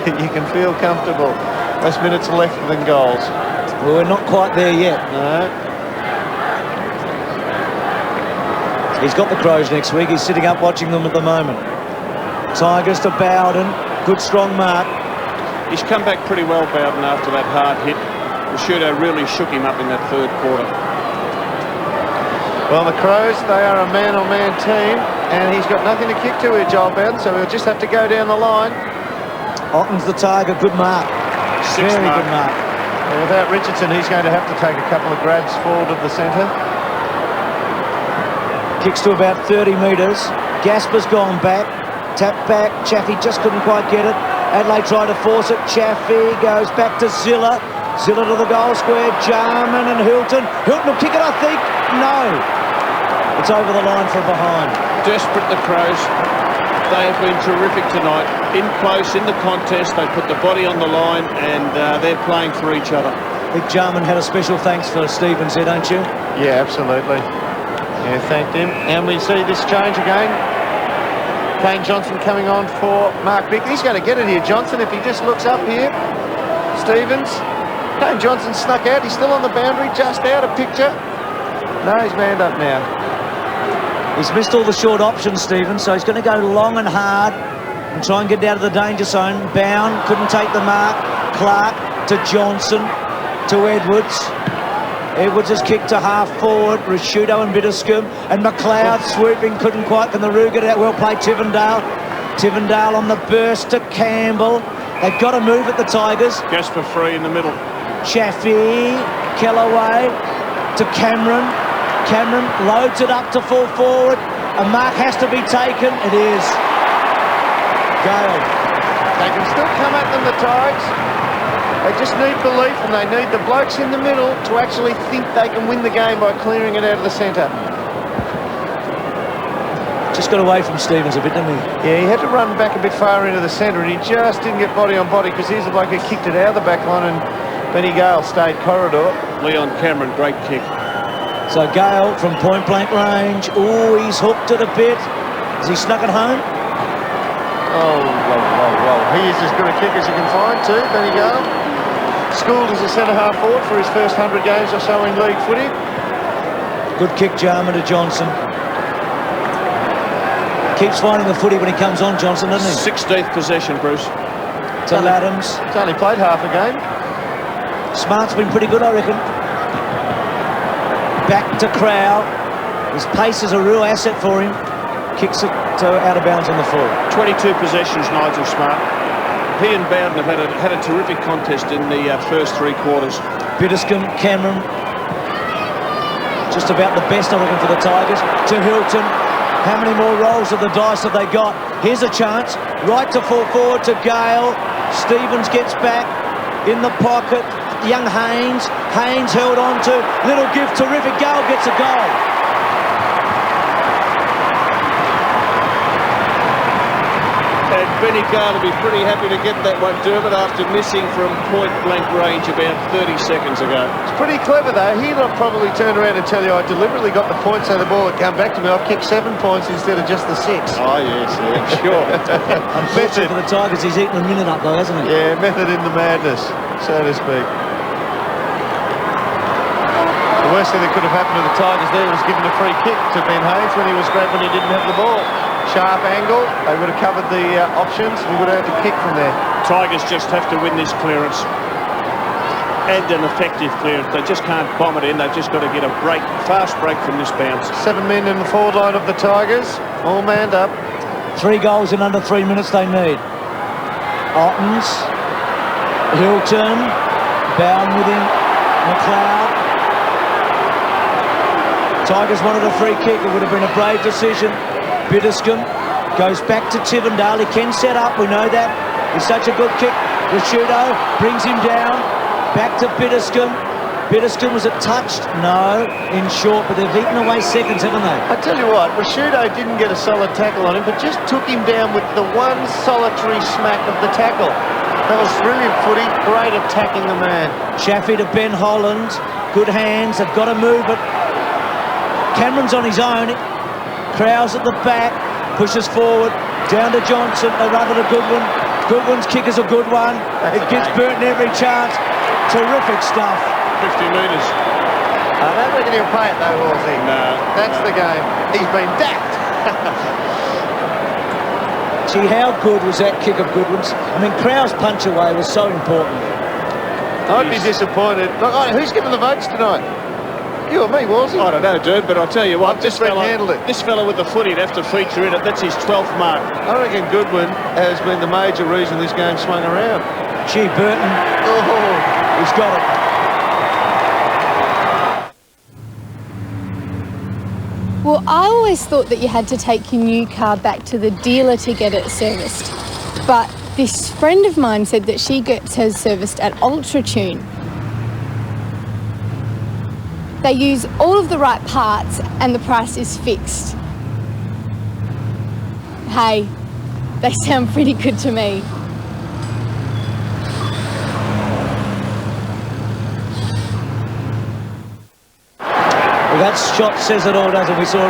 you can feel comfortable. Less minutes left than goals. Well, we're not quite there yet. No. He's got the Crows next week. He's sitting up watching them at the moment. Tigers to Bowden. Good strong mark. He's come back pretty well, Bowden, after that hard hit. Rashuto really shook him up in that third quarter. Well, the Crows, they are a man-on-man team, and he's got nothing to kick to here, Joel Bowden, so he'll just have to go down the line. Ottens the Tiger, good mark. Very good mark. And without Richardson, he's going to have to take a couple of grabs forward of the centre. Kicks to about 30 metres. Gasper's gone back. Tap back. Chaffee just couldn't quite get it. Adelaide tried to force it. Chaffee goes back to Zilla. Zilla to the goal square. Jarman and Hilton. Hilton will kick it, I think. No. It's over the line from behind. Desperate, the Crows. They have been terrific tonight. In close, in the contest, they put the body on the line, and they're playing for each other. I think Jarman had a special thanks for Stevens there, don't you? Yeah, absolutely. Yeah, thanked him. And we see this change again. Kane Johnson coming on for Mark Bickley. He's going to get it here, Johnson, if he just looks up here. Stevens. Kane Johnson snuck out. He's still on the boundary, just out of picture. No, he's manned up now. He's missed all the short options, Stevens, so he's going to go long and hard and try and get out of the danger zone. Bound, couldn't take the mark. Clark to Johnson, to Edwards. Edwards has kicked to half forward. Rashuto and Bitterscombe. And McLeod swooping, couldn't quite. Can the Roo get it out? Well played, Tivendale. Tivendale on the burst to Campbell. They've got to move at the Tigers. Gasper free in the middle. Chaffee, Kellaway to Cameron. Cameron loads it up to full forward. A mark has to be taken. It is. Gale. They can still come at them, the Tigers. They just need belief, and they need the blokes in the middle to actually think they can win the game by clearing it out of the centre. Just got away from Stevens a bit, didn't he? Yeah, he had to run back a bit far into the centre, and he just didn't get body on body, because here's the bloke who kicked it out of the back line, and Benny Gale stayed corridor. Leon Cameron, great kick. So Gale from point-blank range. Oh, he's hooked it a bit. Has he snuck it home? Oh, well. He is as good a kick as you can find, too, Benny Gale. Schooled as a centre-half forward for his first 100 games or so in league footy. Good kick, Jarman to Johnson. Keeps finding the footy when he comes on, Johnson, doesn't he? 16th possession, Bruce. To Laddams. He's only played half a game. Smart's been pretty good, I reckon. Back to Crow. His pace is a real asset for him. Kicks it to out of bounds on the full. 22 possessions, Nigel Smart. He and Bowden have had a terrific contest in the first 3 quarters. Biddiscombe, Cameron. Just about the best, I reckon, for the Tigers. To Hilton. How many more rolls of the dice have they got? Here's a chance. Right to full forward to Gale. Stevens gets back in the pocket. Young Haynes. Haynes held on to. Little gift, terrific. Gale gets a goal. And Benny Gale will be pretty happy to get that one, Dermot, after missing from point-blank range about 30 seconds ago. It's pretty clever, though. He'd have probably turned around and tell you, I deliberately got the points so the ball would come back to me. I've kicked 7 points instead of just the 6. Oh, yes, yeah, sure. Unfortunately for the Tigers, he's eaten a minute up, though, hasn't he? Yeah, method in the madness, so to speak. The worst thing that could have happened to the Tigers there was giving a free kick to Ben Haynes when he was grabbed when he didn't have the ball. Sharp angle, they would have covered the options, we would have had to kick from there. Tigers just have to win this clearance, and an effective clearance. They just can't bomb it in, they've just got to get a break, fast break from this bounce. 7 men in the forward line of the Tigers, all manned up. 3 goals in under 3 minutes they need. Ottens, Hilton, Bowden with him, McLeod. Tigers wanted a free kick, it would have been a brave decision. Biddiscombe goes back to Tivendale. He can set up, we know that. He's such a good kick. Rashudo brings him down. Back to Biddiscombe. Biddiscombe, was it touched? No, in short, but they've eaten away seconds, haven't they? I tell you what, Rashudo didn't get a solid tackle on him, but just took him down with the one solitary smack of the tackle. That was brilliant footy, great attacking the man. Chaffee to Ben Holland. Good hands, they've got to move, but Cameron's on his own. Krause at the back, pushes forward, down to Johnson, rather to Goodwin. Goodwin's kick is a good one. It gives Burton every chance. Terrific stuff. 50 metres. I don't reckon he'll play it though, Horsey. No. That's the game. He's been dacked. Gee, how good was that kick of Goodwin's? I mean, Krause punch away was so important. I'd be disappointed. Look, who's giving the votes tonight? You or me, Horsey? I don't know, dude, but I'll tell you what, this fella with the footy would have to feature in it. That's his 12th mark. I reckon Goodwin has been the major reason this game swung around. Gee, Burton. Oh, he's got it. Well, I always thought that you had to take your new car back to the dealer to get it serviced. But this friend of mine said that she gets hers serviced at UltraTune. They use all of the right parts and the price is fixed. Hey, they sound pretty good to me. Well, that shot says it all, doesn't it? We saw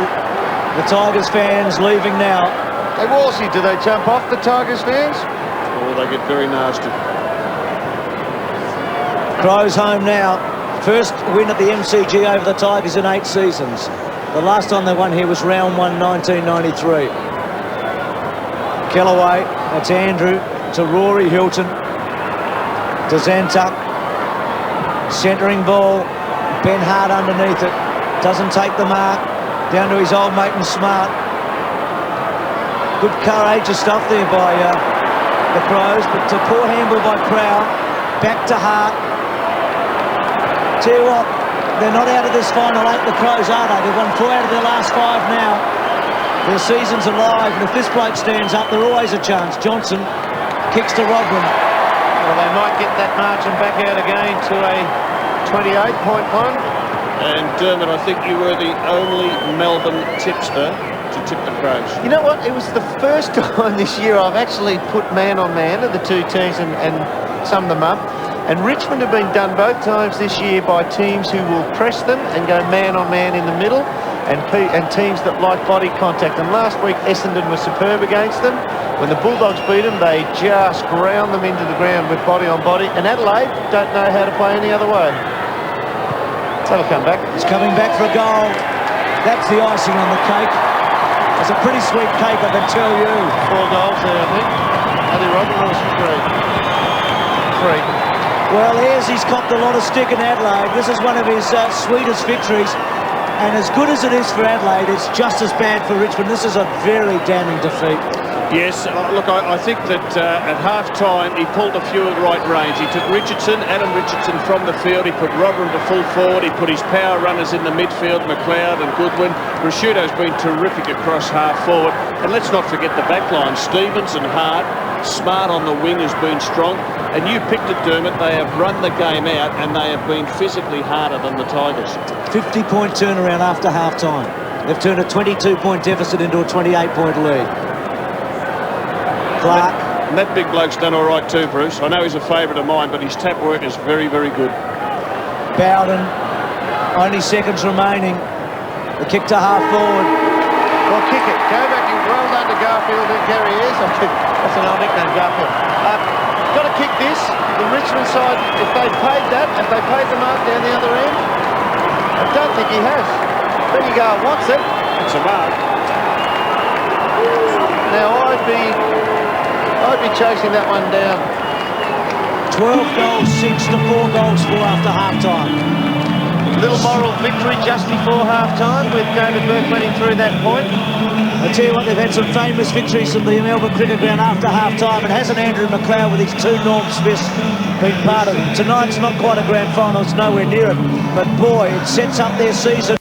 the Tigers fans leaving now. Hey, Walshy, do they jump off the Tigers fans? Oh, they get very nasty. Crows home now. First win at the MCG over the Tigers in 8 seasons. The last time they won here was round 1, 1993. Kellaway, that's Andrew, to Rory Hilton, to Zantuck. Centering ball, Ben Hart underneath it. Doesn't take the mark. Down to his old mate and Smart. Good courageous stuff there by the Crows, but to poor handball by Crow. Back to Hart. Tell you what, they're not out of this final 8, the Crows, are they? They've won 4 out of their last 5 now. Their season's alive, and if this bloke stands up, they're always a chance. Johnson kicks to Rodwin. Well, they might get that margin back out again to a 28.1. And Dermot, I think you were the only Melbourne tipster to tip the Crows. You know what? It was the first time this year I've actually put man-on-man of the two teams and summed them up. And Richmond have been done both times this year by teams who will press them and go man-on-man in the middle, and teams that like body contact. And last week Essendon was superb against them. When the Bulldogs beat them, they just ground them into the ground with body on body. And Adelaide don't know how to play any other way. That'll come back. It's coming back for a goal. That's the icing on the cake. It's a pretty sweet cake, I can tell you. 4 goals there, I think. Addy Robinson, 3. Well, he's copped a lot of stick in Adelaide. This is one of his sweetest victories. And as good as it is for Adelaide, it's just as bad for Richmond. This is a very damning defeat. Yes, look, I think that at half-time he pulled a few at right range. He took Adam Richardson from the field. He put Rotherham to full forward. He put his power runners in the midfield, McLeod and Goodwin. Rashudo's been terrific across half-forward. And let's not forget the back line. Stevens and Hart, Smart on the wing has been strong. And you picked it, Dermot. They have run the game out and they have been physically harder than the Tigers. 50-point turnaround after half-time. They've turned a 22-point deficit into a 28-point lead. Clark. And that big bloke's done all right too, Bruce. I know he's a favourite of mine, but his tap work is very, very good. Bowden, only seconds remaining. The kick to half-forward. Well, kick it. Go back and well done to Garfield and Gary is. That's an old nickname, Garfield. Got to kick this. The Richmond side, if they paid the mark down the other end, I don't think he has. There you go, wants it. It's a mark. Now I'd be chasing that one down. 12 goals, 6 to 4 goals for after half-time. Little moral victory just before half-time with David Burke running through that point. I tell you what, they've had some famous victories at the Melbourne Cricket Ground after half-time, and hasn't Andrew McLeod with his 2 Norm Smiths been part of it? Tonight's not quite a grand final, it's nowhere near it, but boy, it sets up their season.